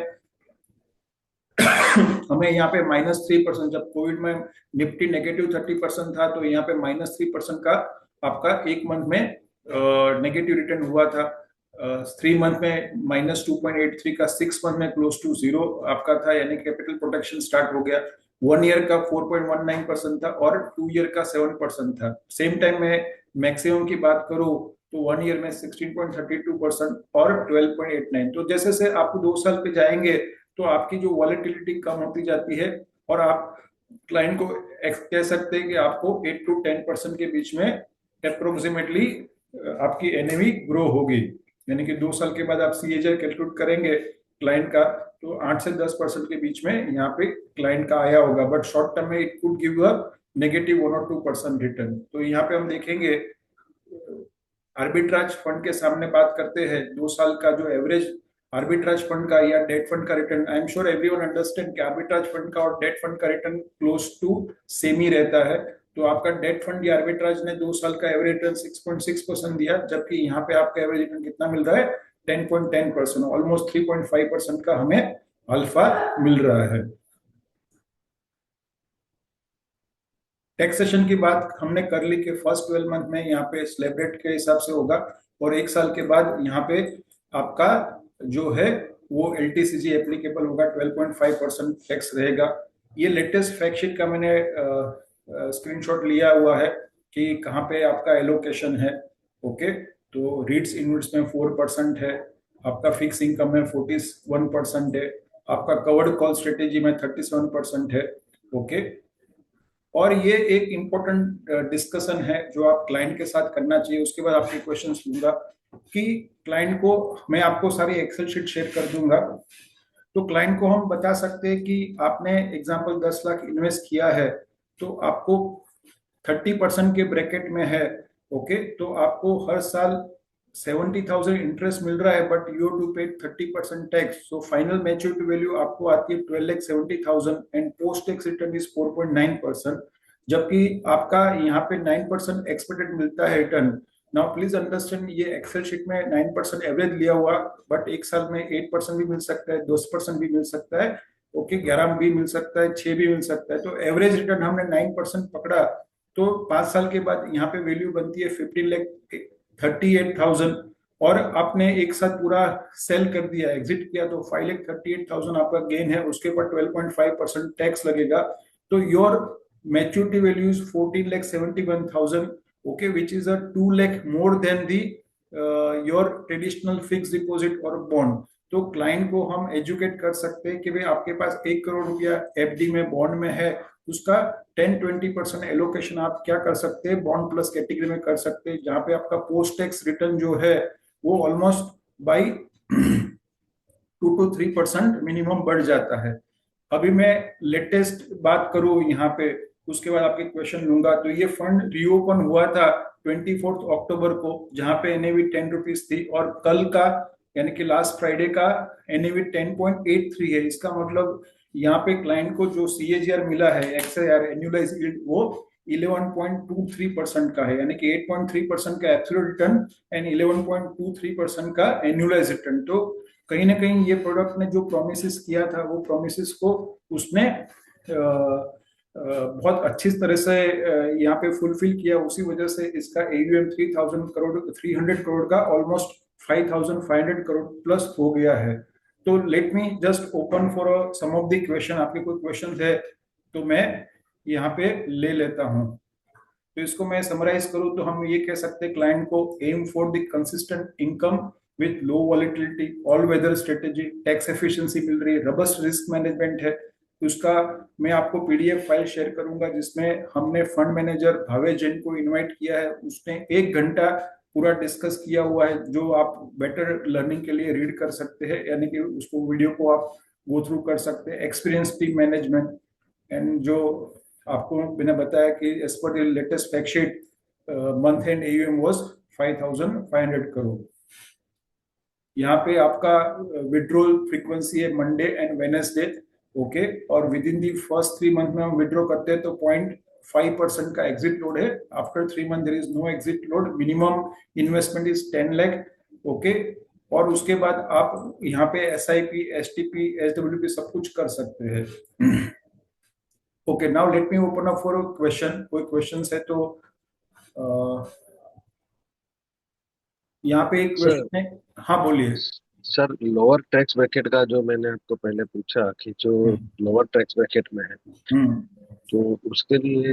हमें यहाँ पे -3%, जब कोविड में निफ्टी नेगेटिव 30% था तो यहाँ पे -3% का आपका एक मंथ में नेगेटिव रिटर्न हुआ था। 3 मंथ में -2.83 का, 6 मंथ में क्लोज टू 0 आपका था, यानी कैपिटल प्रोटेक्शन स्टार्ट हो गया। 1 ईयर का 4.19% था और 2 ईयर का 7% था। सेम टाइम में मैक्सिमम की बात करूं तो 1 ईयर में 16.32% और 12.89। तो जैसे जैसे आप 2 साल पे जाएंगे तो आपकी जो वॉलेटिलिटी कम होती जाती है और आप क्लाइंट को कह सकते हैं कि आपको 8 to 10% के बीच में अप्रोक्सीमेटली आपकी एनएवी ग्रो होगी। यानी कि 2 साल के बाद आप सीएजीआर कैलकुलेट करेंगे क्लाइंट का तो 8 से 10% के बीच में यहाँ पे क्लाइंट का आया होगा, बट शॉर्ट टर्म में it could give a negative 1 or 2% return. तो यहाँ पे हम देखेंगे आर्बिट्राज फंड के सामने बात करते हैं 2 साल का जो एवरेज आर्बिट्राज फंड का या डेट फंड का return. I am sure everyone understand कि आर्बिट्राज फंड का और डेट फंड का रिटर्न क्लोज टू सेम ही रहता है। तो आपका डेट फंड या आर्बिट्राज ने 2 साल का एवरेज रिटर्न 6.6% दिया, जबकि यहाँ पे आपका एवरेज रिटर्न कितना मिल रहा है 10.10%, ऑलमोस्ट 3.5% का हमें अल्फा मिल रहा है। टैक्सेशन की बात हमने कर ली कि फर्स्ट 12 मंथ में यहाँ पे स्लैब रेट के हिसाब से होगा और 1 साल के बाद यहाँ पे आपका जो है वो एलटीसीजी एप्लीकेबल होगा, 12.5% टैक्स रहेगा। ये लेटेस्ट फैक्ट शीट का मैंने स्क्रीनशॉट लिया हुआ है कि कहाँ पे आपका एलोकेशन है। ओके, तो रीट्स इन्वेट्स में 4% है, आपका फिक्स इनकम में 41% है, आपका कवर्ड कॉल स्ट्रेटेजी में 37% है। ओके, और ये एक इम्पोर्टेंट डिस्कशन है जो आप क्लाइंट के साथ करना चाहिए। उसके बाद आपके क्वेश्चंस लूंगा कि क्लाइंट को मैं आपको सारी एक्सेल शीट शेयर कर दूंगा। तो क्लाइंट को हम बता सकते हैं कि आपने एग्जांपल 10 लाख इन्वेस्ट किया है तो आपको 30% के ब्रैकेट में है। ओके, तो आपको हर साल 70,000 इंटरेस्ट मिल रहा है, बट यू टू पे 30% tax. So final maturity value आपको आती है 12,70,000 and post tax return is 4.9%, जबकि आपका यहाँ पे 9% एक्सपेक्टेड मिलता है रिटर्न। नाउ प्लीज अंडरस्टैंड, ये एक्सेल शीट में 9% एवरेज लिया हुआ, बट 1 साल में 8% भी मिल सकता है, 10% भी मिल सकता है। ओके, 11 भी मिल सकता है, 6 भी मिल सकता है। तो एवरेज रिटर्न हमने 9% पकड़ा, तो 5 साल के बाद यहाँ पे वैल्यू बनती है 15,38,000 और आपने एक साथ पूरा सेल कर दिया, एग्जिट किया, तो 5,38,000 आपका गेन है। उसके ऊपर 12.5% टैक्स लगेगा। तो your maturity value is 14,71,000, okay, which is a 2 lakh more than the your traditional fixed deposit or bond। तो क्लाइंट को हम एजुकेट कर सकते हैं कि भाई आपके पास 1 करोड़ रुपया एफडी में बॉन्ड में है, उसका 10-20% एलोकेशन आप क्या कर सकते हैं, बॉन्ड प्लस कैटेगरी में कर सकते हैं, जहां पे आपका पोस्ट टैक्स रिटर्न जो है वो ऑलमोस्ट बाई 2 to 3% मिनिमम बढ़ जाता है। अभी मैं लेटेस्ट बात करूं यहाँ पे, उसके बाद आपके क्वेश्चन लूंगा। तो ये फंड रीओपन हुआ था 24 अक्टूबर को, जहां पे एनएवी 10 रुपीज थी, और कल का यानी कि लास्ट फ्राइडे का एनएवी 10.83 है। इसका मतलब यहाँ पे क्लाइंट को जो सीएजीआर मिला है, एक्सआईआर एनुअलाइज यील्ड, वो 11.23% का है, यानी कि 8.3% का एब्सोल्यूट रिटर्न एंड 11.23% का एनुअलाइज रिटर्न। तो कहीं ना कहीं ये प्रोडक्ट ने जो प्रोमिस किया था वो प्रोमिस को उसने बहुत अच्छी तरह से यहाँ पे फुलफिल किया। उसी वजह से इसका एयूएम 300 करोड़ का ऑलमोस्ट 5,500 करोड़ प्लस हो गया है। तो let me just open for some of the question. आपके कोई क्वेश्चन है तो मैं यहाँ पे ले लेता हूँ। तो इसको मैं समराइज करूँ तो हम ये कह सकते हैं क्लाइंट को aim for the consistent income with low volatility, all weather strategy, tax efficiency मिल रही है, रबस्ट रिस्क मैनेजमेंट है। तो उसका मैं आपको पीडीएफ फाइल शेयर करूंगा जिसमें हमने फंड मैनेजर भावे जैन को इनवाइट किया है। उसने 1 घंटा पूरा डिस्कस किया हुआ है, जो आप बेटर लर्निंग के लिए रीड कर सकते हैं, यानी कि उसको वीडियो को आप गो थ्रू कर सकते हैं। एक्सपीरियंस टीम मैनेजमेंट एंड जो आपको मैंने बताया कि as per the latest fact sheet month end AUM was 5,500 crore. यहाँ पे आपका विड्रॉल फ्रीक्वेंसी है मंडे एंड वेडनेसडे। ओके, और within the first 3 month में हम विड्रॉ करते हैं तो 0.5% का एग्जिट लोड है। After 3 month there is no exit load, minimum investment is 10 lakh. Okay, और उसके बाद आप यहाँ पे SIP, STP, SWP सब कुछ कर सकते हैं। Okay, now let me open up for question. कोई क्वेश्चन है तो यहाँ पे एक सर क्वेश्चन है। हाँ बोलिए। सर लोअर टैक्स ब्रैकेट का जो मैंने आपको पहले पूछा कि जो हम्म लोअर टैक्स ब्रैकेट में है, हम्म। तो उसके लिए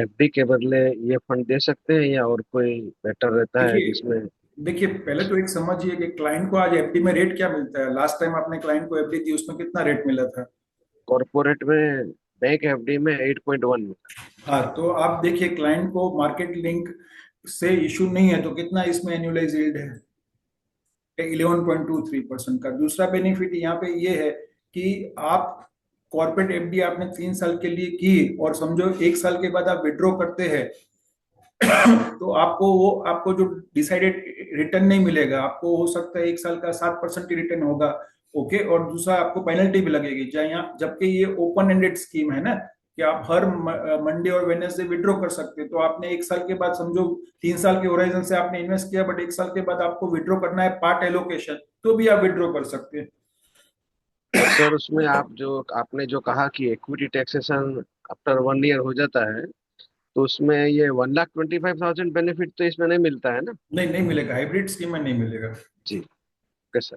एफडी के बदले ये फंड दे सकते हैं या और कोई बेटर रहता है देखिए जिसमें? देखिए पहले तो एक समझिए कि क्लाइंट को आज एफडी में रेट क्या मिलता है। लास्ट टाइम आपने क्लाइंट को एफडी दी उसमें कितना रेट मिला था? कॉर्पोरेट में बैंक एफडी में 8.1 में। हाँ, तो आप देखिए क्लाइंट को मार्केट लिंक से इशू नहीं है तो कितना इसमें एनुअलाइज यील्ड है? 11.23% का। दूसरा बेनिफिट यहाँ पे ये है कि आप कॉर्पोरेट एफडी आपने 3 साल के लिए की और समझो 1 साल के बाद आप विड्रॉ करते हैं तो आपको जो डिसाइडेड रिटर्न नहीं मिलेगा। आपको हो सकता है 1 साल का 7% ही रिटर्न होगा। ओके, और दूसरा आपको पेनल्टी भी लगेगी यहाँ, जबकि ये ओपन एंडेड स्कीम है ना, कि आप हर मंडे और वेडनेसडे विड्रॉ कर सकते हैं। तो आपने 1 साल के बाद समझो 3 साल के होराइजन से आपने इन्वेस्ट किया, बट 1 साल के बाद आपको विड्रॉ करना है पार्ट एलोकेशन, तो भी आप विड्रॉ कर सकते हैं। और सर उसमें आप जो आपने जो कहा कि इक्विटी टैक्सेशन आफ्टर 1 ईयर हो जाता है, तो उसमें ये 1,25,000 बेनिफिट तो इसमें नहीं मिलता है ना? नहीं, नहीं मिलेगा, हाइब्रिड स्कीम में नहीं मिलेगा। जी, ओके सर।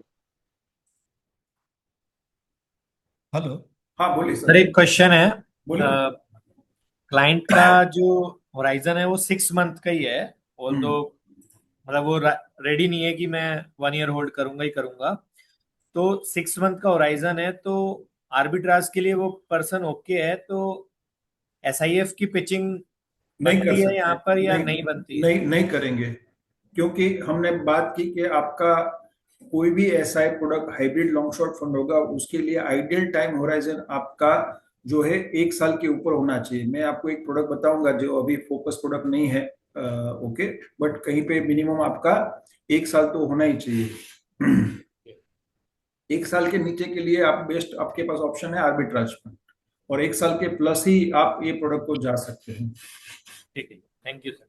हेलो हाँ बोलिए सर, सर। एक क्वेश्चन है। बोलिए। क्लाइंट का जो होराइजन है वो 6 मंथ का ही है। ऑल दो हम्म मतलब वो रेडी नहीं है कि मैं 1 ईयर होल्ड करूंगा ही करूंगा। तो 6 मंथ का होराइजन है, तो आर्बिट्राज के लिए वो पर्सन ओके है, तो एसआईएफ की पिचिंग नहीं कर बनती है सकते। यहाँ पर या नहीं, नहीं बनती है? नहीं, नहीं करेंगे, क्योंकि हमने बात की कि आपका कोई भी SI product hybrid long short fund होगा, उसके लिए आइडियल टाइम होराइजन आपका जो है 1 साल के ऊपर होना चाहिए। मैं आपको एक प्रोडक्ट बताऊंगा जो अभी फोकस प्रोडक्ट नहीं है, ओके, बट कहीं पे मिनिमम आपका 1 साल तो होना ही चाहिए। 1 साल के नीचे के लिए आप बेस्ट, आपके पास ऑप्शन है आर्बिट्राज फंड, और 1 साल के प्लस ही आप ये प्रोडक्ट को जा सकते हैं। ठीक है, thank you sir.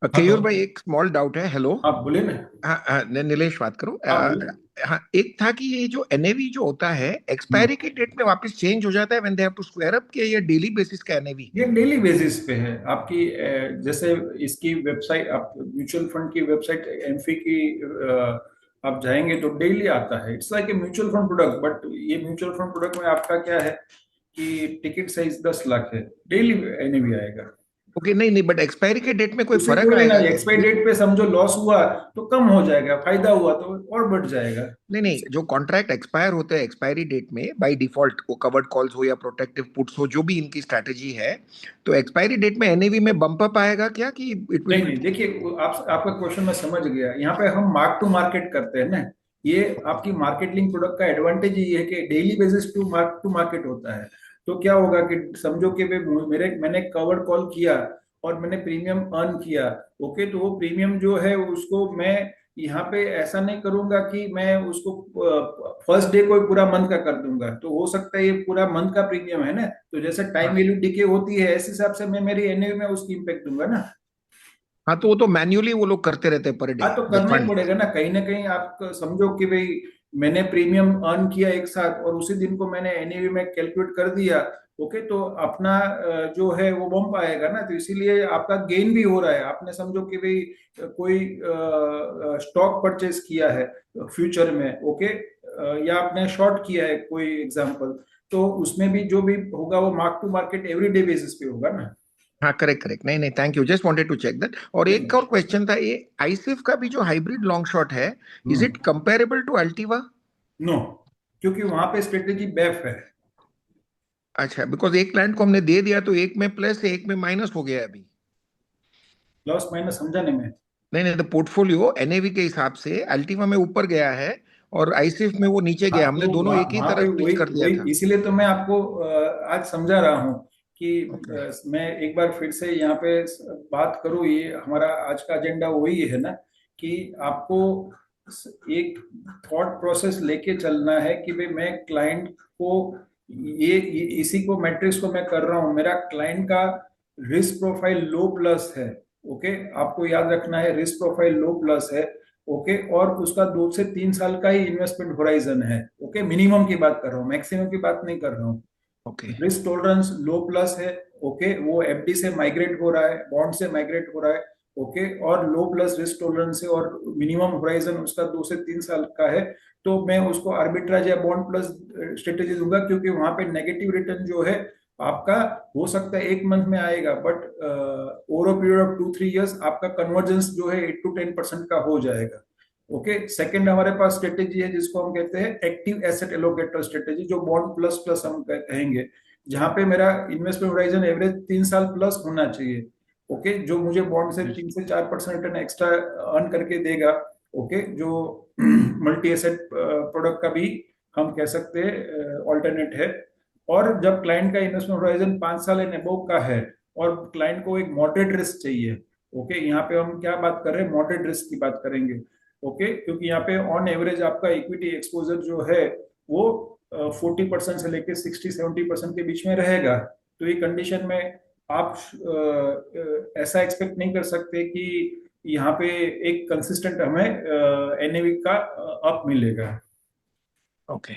Keyur hello भाई, एक स्मॉल डाउट है। हेलो। आप बोले ना। हाँ हाँ, नीलेश बात करूं। हाँ बोले। हाँ, एक था कि ये जो एनएवी जो होता है हम्म। एक्सपायरी के डेट में वापस चेंज हो जाता है when they have to square up, के ये डेली बेसिस का एनएवी? ये डेली बेसिस पे है आपकी, जैसे इसकी वेबसाइट, आप म्यूचुअल फंड की वेबसाइट एमफी की, आप जाएंगे तो डेली आता है। It's like a mutual fund product, but ये म्यूचुअल फंड प्रोडक्ट में आपका क्या है कि टिकट साइज 10 लाख है, डेली एनएवी आएगा। ओके, नहीं नहीं, बट एक्सपायरी के डेट में कोई उसी फर्क थोड़ी ना, आएगा क्या? एक्सपायरी डेट पे समझो लॉस हुआ तो कम हो जाएगा, फायदा हुआ तो और बढ़ जाएगा। नहीं नहीं, जो कॉन्ट्रैक्ट एक्सपायर होते हैं एक्सपायरी डेट में बाय डिफॉल्ट, वो कवर्ड कॉल्स हो या प्रोटेक्टिव पुट्स हो, जो भी इनकी स्ट्रैटेजी है, तो एक्सपायरी डेट में एनएवी में बम्प अप आएगा क्या, कि इट नहीं विल? नहीं, देखिए आपका क्वेश्चन मैं समझ गया। यहाँ पे हम मार्क टू मार्केट करते हैं ना। ये आपकी मार्केट लिंक प्रोडक्ट का एडवांटेज ये है कि डेली बेसिस टू मार्केट होता है। तो क्या होगा कि समझो कि मैंने कवर्ड कॉल किया और मैंने प्रीमियम अर्न किया। ओके, तो वो प्रीमियम जो है उसको मैं यहाँ पे ऐसा नहीं करूंगा कि मैं उसको फर्स्ट डे को पूरा मंथ का कर दूंगा। तो हो सकता है ये पूरा मंथ का प्रीमियम है ना, तो जैसे टाइम हाँ वैल्यू डिके होती है इस हिसाब से मैं मेरी एनएवी में उसकी इम्पेक्ट दूंगा ना। हाँ, तो वो तो मैन्युअली वो लोग करते रहते हैं पर डे, हाँ, तो द करना ही फंड। पड़ेगा ना कहीं आप समझो कि भाई मैंने प्रीमियम अर्न किया एक साथ और उसी दिन को मैंने एनएवी में कैलकुलेट कर दिया। ओके, तो अपना जो है वो बम्प आएगा ना, तो इसीलिए आपका गेन भी हो रहा है। आपने समझो कि भाई कोई स्टॉक परचेज किया है फ्यूचर में, ओके, या आपने शॉर्ट किया है कोई एग्जांपल, तो उसमें भी जो भी होगा वो mark to market everyday basis पे होगा ना। हाँ, करेक्ट करेक्ट, नहीं नहीं, thank you, just wanted to check that. और एक और क्वेश्चन था, ये आईसीएफ का भी जो हाइब्रिड लॉन्ग शॉट है, is it comparable to Altiva? No, क्योंकि वहां पे स्ट्रेटेजी बेफ है। अच्छा, बिकॉज एक क्लाइंट को हमने दे दिया तो एक में प्लस है एक में माइनस हो गया है अभी। प्लस माइनस समझाने में। नहीं नहीं, तो पोर्टफोलियो एनएवी के हिसाब से अल्टीवा में ऊपर गया है और आईसीएफ में वो नीचे हाँ, गया, हमने तो दोनों एक ही वहां पे तरफ पिच वही कर दिया वही था। इसीलिए तो मैं आपको आज समझा रहा हूँ कि ओके। मैं एक बार फिर से यहाँ पे बात करूँ। ये हमारा आज का एजेंडा वही है ना, कि आपको एक थॉट प्रोसेस लेके चलना है कि भाई मैं क्लाइंट को इसी को मैट्रिक्स को मैं कर रहा हूँ। मेरा क्लाइंट का रिस्क प्रोफाइल लो प्लस है। ओके, आपको याद रखना है रिस्क प्रोफाइल लो प्लस है। ओके, और उसका 2 से 3 साल का ही इन्वेस्टमेंट होराइजन है। ओके, मिनिमम की बात कर रहा हूँ, मैक्सिमम की बात नहीं कर रहा हूँ। ओके। रिस्क टॉलरेंस लो प्लस है। ओके, वो एफडी से माइग्रेट हो रहा है, बॉन्ड से माइग्रेट हो रहा है। ओके, और लो प्लस रिस्क टॉलरेंस है और मिनिमम होराइजन उसका 2 से 3 साल का है, तो मैं उसको आर्बिट्राज या बॉन्ड प्लस स्ट्रेटेजी दूंगा, क्योंकि वहां पे नेगेटिव रिटर्न जो है आपका हो सकता है 1 मंथ में आएगा, but over a period of 2-3 years आपका कन्वर्जेंस जो है 8 to 10% का हो जाएगा। ओके, सेकंड हमारे पास स्ट्रेटेजी है जिसको हम कहते हैं एक्टिव एसेट एलोकेटर स्ट्रेटेजी, जो बॉन्ड प्लस प्लस हम कहेंगे, जहां पे मेरा इन्वेस्टमेंट होराइजन एवरेज 3 साल प्लस होना चाहिए। ओके, जो मुझे बॉन्ड से 3 से 4% रिटर्न एक्स्ट्रा अर्न करके देगा। ओके, जो मल्टी एसेट प्रोडक्ट का भी हम कह सकते हैं ऑल्टरनेट है। और जब क्लाइंट का इन्वेस्टमेंट होराइजन 5 साल एंड अबव का है और क्लाइंट को एक मॉडरेट रिस्क चाहिए, ओके, यहाँ पे हम क्या बात कर रहे हैं, मॉडरेट रिस्क की बात करेंगे। ओके, क्योंकि यहाँ पे ऑन एवरेज आपका इक्विटी एक्सपोजर जो है वो 40% से लेके 60-70% के बीच में रहेगा। तो ये कंडीशन में आप ऐसा एक्सपेक्ट नहीं कर सकते कि यहाँ पे एक कंसिस्टेंट हमें एनएवी का अप मिलेगा। ओके,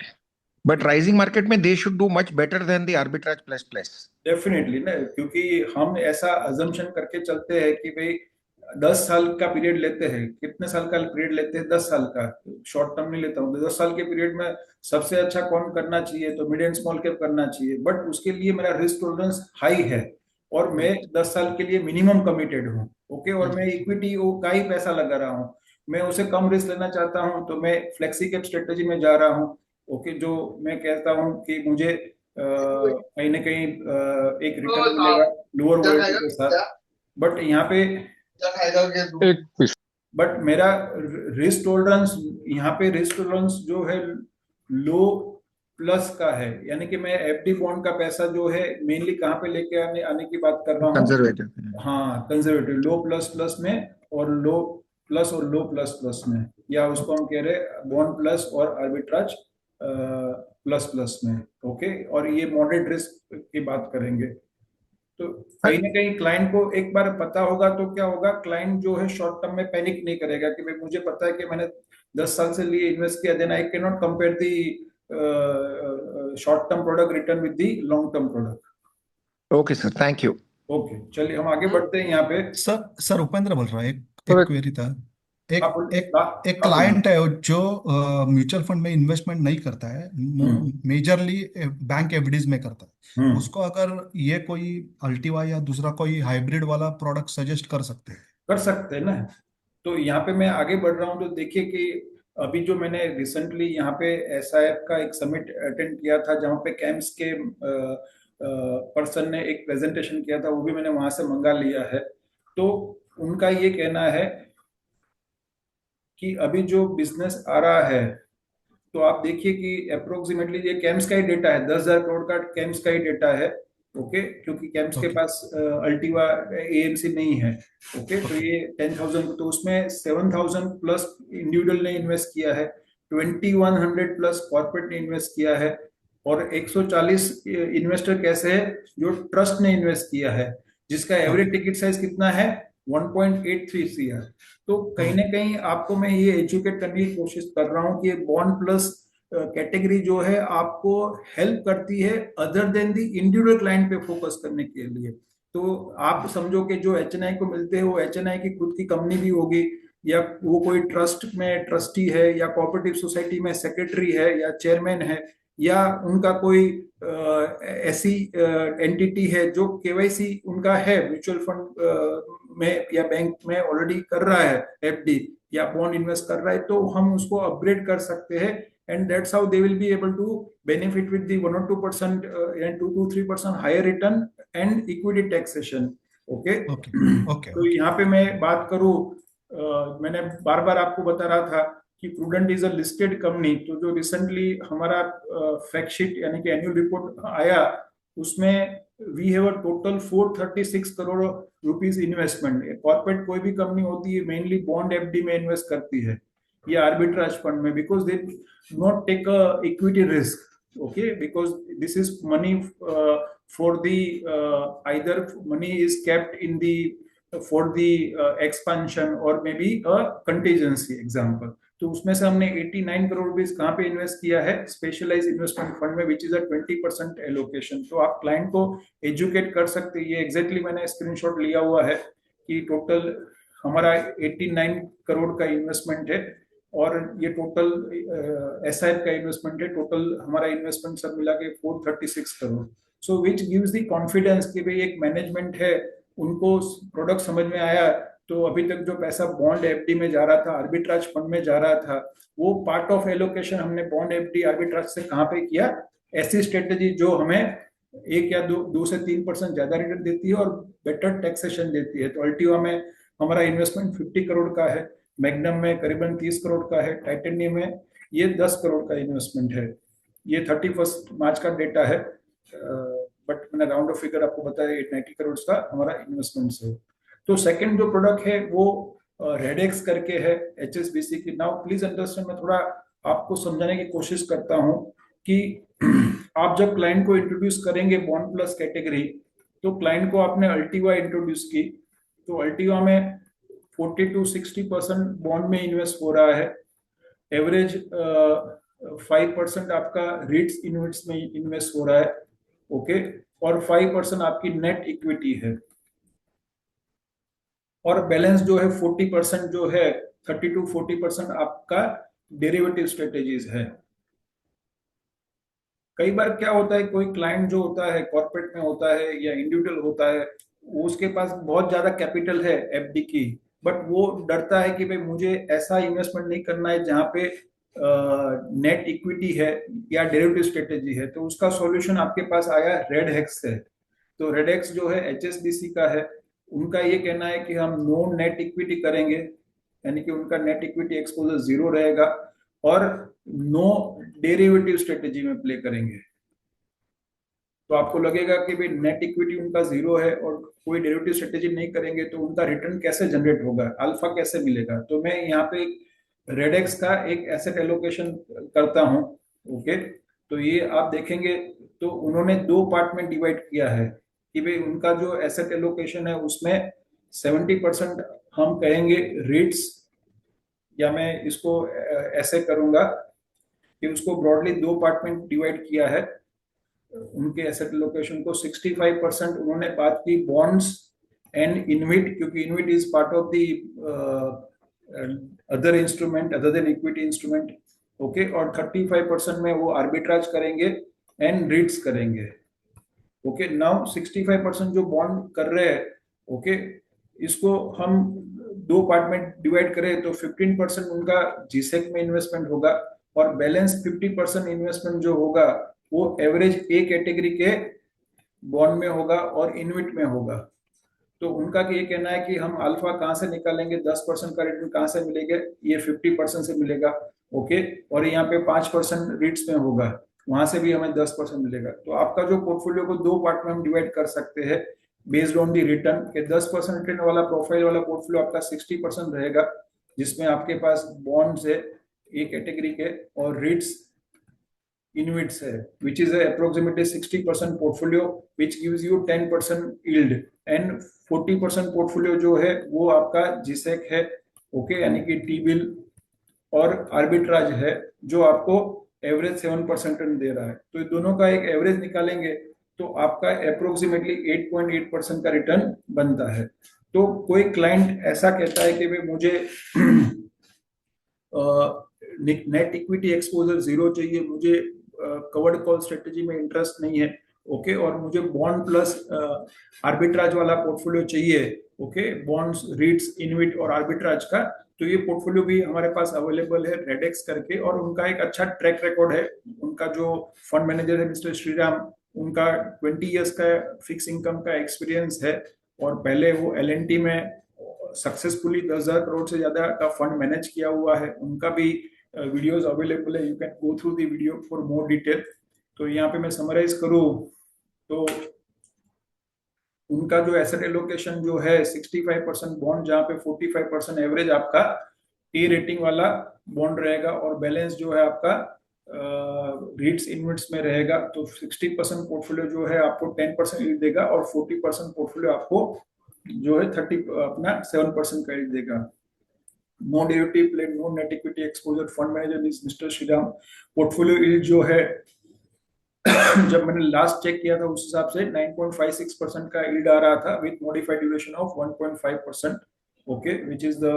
बट राइजिंग मार्केट में they should do much better than the arbitrage plus plus. Definitely ना, क्योंकि हम ऐसा अजम्पशन करके चलते हैं कि भाई 10 साल का पीरियड लेते हैं, कितने साल का पीरियड लेते हैं, 10 साल का, शॉर्ट टर्म नहीं लेता हूँ, तो 10 साल के पीरियड में सबसे अच्छा कौन करना चाहिए, तो मिड एंड स्मॉल कैप करना चाहिए, बट उसके लिए मेरा रिस्क टॉलरेंस हाई है और मैं 10 साल के लिए मिनिमम कमिटेड हूँ। ओके, और मैं इक्विटी का ही पैसा लगा रहा हूँ, मैं उसे कम रिस्क लेना चाहता हूँ तो मैं फ्लेक्सी कैप स्ट्रेटेजी में जा रहा हूँ। ओके, जो मैं कहता हूँ कि मुझे कहीं ना कहीं एक रिटर्न मिलेगा लोअर वॉलेटिलिटी के साथ, बट यहाँ पे बट मेरा रिस्क टॉलरेंस, यहाँ पे रिस्क टॉलरेंस जो है लो प्लस का है, यानी कि मैं एफडी बॉन्ड का पैसा जो है मेनली कहाँ पे लेके आने आने की बात कर रहा हूँ। कंजर्वेटिव। हाँ, कंजर्वेटिव, लो प्लस प्लस में और लो प्लस और लो प्लस प्लस में, या उसको हम कह रहे बॉन्ड प्लस और आर्बिट्राज प्लस प्लस में। ओके, और ये मॉडरेट रिस्क की बात करेंगे। तो कहीं ना कहीं क्लाइंट को एक बार पता होगा तो क्या होगा, क्लाइंट जो है शॉर्ट टर्म में पैनिक नहीं करेगा कि भाई मुझे पता है कि मैंने 10 साल से लिए इन्वेस्ट किया, then I can not compare the short term product return with the long term product. Okay sir, thank you. Okay, चलिए हम आगे बढ़ते हैं यहाँ पे। सर उपेंद्र बोल रहा है। एक क्वेरी था। एक एक क्लाइंट है जो म्यूचुअल फंड में इन्वेस्टमेंट नहीं करता है, मेजरली बैंक एफडीज में करता है, उसको अगर ये कोई अल्टीवा या दूसरा कोई हाइब्रिड वाला प्रोडक्ट सजेस्ट कर सकते हैं ना। तो यहाँ पे मैं आगे बढ़ रहा हूँ, तो देखिए कि अभी जो मैंने रिसेंटली यहाँ पे एसआईएफ का एक समिट अटेंड किया था, जहाँ पे कैम्स के पर्सन ने एक प्रेजेंटेशन किया था, वो भी मैंने वहां से मंगा लिया है। तो उनका ये कहना है कि अभी जो बिजनेस आ रहा है, तो आप देखिए कि अप्रोक्सीमेटली ये कैम्स का ही डेटा है, 10,000 करोड़ का कैम्स का ही डेटा है। ओके, क्योंकि कैम्स के पास अल्टीवा एएमसी नहीं है। ओके, तो ये 10,000, तो उसमें 7,000 प्लस इंडिविजुअल ने इन्वेस्ट किया है, 2,100 प्लस कॉर्पोरेट ने इन्वेस्ट किया है, और 140 इन्वेस्टर कैसे है, जो ट्रस्ट ने इन्वेस्ट किया है, जिसका एवरेज टिकट साइज कितना है, 1.83 CR। तो कहीं ना कहीं आपको मैं ये एजुकेट करने की कोशिश कर रहा हूँ कि बॉन्ड प्लस कैटेगरी जो है आपको हेल्प करती है अदर देन दी इंडिविजुअल क्लाइंट पे फोकस करने के लिए। तो आप समझो कि जो एचएनआई को मिलते हैं वो एचएनआई की खुद की कंपनी भी होगी, या वो कोई ट्रस्ट में ट्रस्टी है, या कोऑपरेटिव सोसाइटी में सेक्रेटरी है या चेयरमैन है, या उनका कोई ऐसी एंटिटी है जो केवाईसी उनका है म्यूचुअल फंड में या बैंक में ऑलरेडी कर रहा है, एफडी या बॉन्ड इन्वेस्ट कर रहा है, तो हम उसको अपग्रेड कर सकते हैं, and that's how they will be able to benefit with the 1 or 2% and 2 to 3% higher return and equity taxation. Okay. तो यहाँ पे मैं बात करूँ, मैंने बार बार आपको बता रहा था कि prudent is a listed company, तो जो रिसेंटली हमारा फैक्ट शीट यानी कि एनुअल रिपोर्ट आया, उसमें we have a total 436 crore rupees investment. Corporate कोई भी कंपनी होती है मेनली बॉन्ड एफडी में इन्वेस्ट करती है या आर्बिट्राज फंड में, because they not take a equity risk. okay, because this is money for the either money is kept in the for the expansion or maybe a contingency example। तो उसमें से हमने 89 crore rupees कहाँ पे invest किया है, specialise investment fund में, which is a 20% allocation. तो आप क्लाइंट को एजुकेट कर सकते हैं। ये एग्जैक्टली मैंने स्क्रीनशॉट लिया हुआ है कि टोटल हमारा 89 करोड़ का इन्वेस्टमेंट है और ये टोटल एसआईएफ का इन्वेस्टमेंट है। टोटल हमारा इन्वेस्टमेंट सब मिला के 436 करोड़। सो विच गिव्स द कॉन्फिडेंस कि भाई एक मैनेजमेंट है, उनको प्रोडक्ट समझ में आया। तो अभी तक जो पैसा बॉन्ड एफडी में जा रहा था, आर्बिट्राज फंड में जा रहा था, वो पार्ट ऑफ एलोकेशन हमने बॉन्ड एफडी आर्बिट्राज से कहाँ पे किया? ऐसी स्ट्रेटेजी जो हमें 1 या 2 से 3% ज्यादा रिटर्न देती है और बेटर टैक्सेशन देती है। तो अल्टीवा में हमारा इन्वेस्टमेंट 50 करोड़ का है, मैग्नम में करीबन 30 करोड़ का है, टाइटेनियम में ये 10 करोड़ का इन्वेस्टमेंट है। ये 31 मार्च का डेटा है, बट मैंने राउंड ऑफ फिगर आपको बताया 890 करोड़ का हमारा इन्वेस्टमेंट है। तो सेकंड जो प्रोडक्ट है वो रेडेक्स करके है, HSBC की। नाउ प्लीज अंडरस्टैंड, मैं थोड़ा आपको समझाने की कोशिश करता हूं कि आप जब क्लाइंट को इंट्रोड्यूस करेंगे बॉन्ड प्लस कैटेगरी, तो क्लाइंट को आपने अल्टीवा इंट्रोड्यूस की, तो अल्टीवा में 40 to 60% बॉन्ड में इन्वेस्ट हो रहा है। एवरेज 5% आपका रीट्स इन्वेस्ट में इन्वेस्ट हो रहा है, ओके, और 5% आपकी नेट इक्विटी है। और बैलेंस जो है 40% जो है, 30 to 40% आपका डेरिवेटिव स्ट्रेटेजीज है। कई बार क्या होता है, कोई क्लाइंट जो होता है कॉर्पोरेट में होता है या इंडिविजुअल होता है, उसके पास बहुत ज्यादा कैपिटल है एफडी की, बट वो डरता है कि भाई मुझे ऐसा इन्वेस्टमेंट नहीं करना है जहाँ पे नेट इक्विटी है या डेरिवेटिव स्ट्रेटेजी है। तो उसका सॉल्यूशन आपके पास आया रेड हेक्स से। तो रेड हेक्स जो है HSBC का है, उनका ये कहना है कि हम नो नेट इक्विटी करेंगे, यानी कि उनका नेट इक्विटी एक्सपोजर 0 रहेगा और नो डेरिवेटिव स्ट्रेटेजी में प्ले करेंगे। तो आपको लगेगा कि भाई नेट इक्विटी उनका 0 है और कोई डेरिवेटिव स्ट्रेटेजी नहीं करेंगे तो उनका रिटर्न कैसे जनरेट होगा, अल्फा कैसे मिलेगा? तो मैं यहाँ पे रेडेक्स का एक एसेट एलोकेशन करता हूँ, ओके। तो ये आप देखेंगे तो उन्होंने 2 पार्ट में डिवाइड किया है कि भाई उनका जो एसेट एलोकेशन है उसमें 70% हम कहेंगे रीट्स, या मैं इसको ऐसे करूंगा कि उसको ब्रॉडली 2 पार्ट में डिवाइड किया है उनके एसेट एलोकेशन को। 65% उन्होंने बात की बॉन्ड्स एंड इनविट, क्योंकि इनविट is part of the other instrument other than equity instrument, okay. और 35% में वो आर्बिट्राज करेंगे एंड रीट्स करेंगे, ओके। नाउ 65% जो बॉन्ड कर रहे हैं, ओके, इसको हम 2 पार्ट में डिवाइड करें तो 15% उनका जीसेक में इन्वेस्टमेंट होगा और बैलेंस 50% इन्वेस्टमेंट जो होगा वो एवरेज ए कैटेगरी के बॉन्ड में होगा और इनविट में होगा। तो उनका ये कहना है कि हम अल्फा कहाँ से निकालेंगे, 10% का रिटर्न कहाँ से मिलेगा? ये 50% से मिलेगा, ओके। और यहाँ पे 5% रीट्स में होगा, वहां से भी हमें 10% मिलेगा। तो आपका जो पोर्टफोलियो को 2 पार्ट में हम डिवाइड कर सकते हैं बेस्ड ऑन दी रिटर्न के। 10% रिटर्न वाला प्रोफाइल वाला पोर्टफोलियो आपका 60% रहेगा, जिसमें आपके पास बॉन्ड्स है ए कैटेगरी के और रीट्स इनविट्स है, which is approximately 60% portfolio which gives you 10% yield and 40% portfolio जो है वो आपका जीसेक है, ओके, यानी कि टी बिल और आर्बिट्राज है जो आपको एवरेज 7% रिटर्न दे रहा है। तो दोनों का एक एवरेज निकालेंगे तो आपका अप्रोक्सीमेटली 8.8% का रिटर्न बनता है। तो कोई क्लाइंट ऐसा कहता है कि भाई मुझे नेट इक्विटी एक्सपोजर 0 चाहिए, मुझे कवर्ड कॉल स्ट्रेटेजी में इंटरेस्ट नहीं है, ओके, और मुझे बॉन्ड प्लस आर्बिट्राज वाला पोर्टफोलियो चाहिए, ओके, बॉन्ड्स, रीट्स, इनविट और आर्बिट्राज का। तो ये पोर्टफोलियो भी हमारे पास अवेलेबल है रेडेक्स करके, और उनका एक अच्छा ट्रैक रिकॉर्ड है। उनका जो फंड मैनेजर है मिस्टर श्रीराम, उनका 20 इयर्स का फिक्स इनकम का एक्सपीरियंस है और पहले वो LNT में सक्सेसफुली 10,000 करोड़ से ज्यादा का फंड मैनेज किया हुआ है। उनका भी वीडियोस अवेलेबल है, you can go through the video for more detail. तो यहाँ पे मैं समराइज करूँ तो उनका जो एसेट एलोकेशन जो है 65% बॉन्ड, जहाँ पे 45% एवरेज आपका ए रेटिंग वाला बॉन्ड रहेगा और बैलेंस जो है आपका रीट्स इनविट्स में रहेगा। तो 60% पोर्टफोलियो जो है आपको 10% यील्ड देगा और 40% पोर्टफोलियो आपको जो है 7% का यील्ड देगा। No derivative play, no net equity exposure, fund manager is mister Shriram. Portfolio yield जो है जब मैंने लास्ट चेक किया था उस हिसाब से 9.56% का यील्ड आ रहा था with modified duration of 1.5%, okay, which is the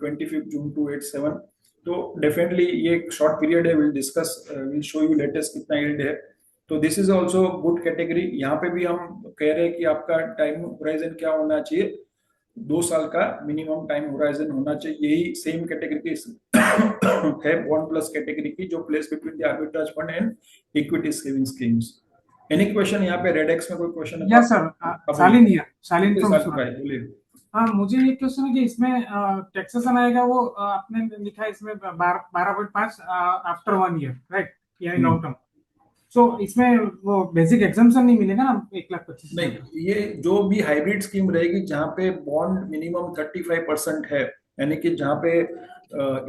25 जून 287। तो डेफिनेटली ये एक शॉर्ट पीरियड है, will discuss, will show you latest कितना यील्ड है। तो this is also good category. यहाँ पे भी हम कह रहे हैं कि आपका टाइम होराइजन क्या होना चाहिए, 2 साल का मिनिमम टाइम होराइजन होना चाहिए। यही सेम कैटेगरी की है बॉन्ड प्लस कैटेगरी की, जो place between the arbitrage fund and equity saving schemes. Any question यहाँ पे रेडेक्स में कोई क्वेश्चन है? Yes sir, Shalin here, Shalin from Salin Surat. भाई बोलिए। हाँ, मुझे ये क्वेश्चन है कि इसमें टैक्सेशन आएगा, वो आपने लिखा है इसमें 12.5 आफ्टर 1 ईयर, राइट, यानी लॉन्ग टर्म। सो इसमें वो बेसिक एग्जम्पशन नहीं मिलेगा ना 1,25,000? नहीं, ये जो भी हाइब्रिड स्कीम रहेगी जहाँ पे बॉन्ड मिनिमम 35% है, यानी कि जहाँ पे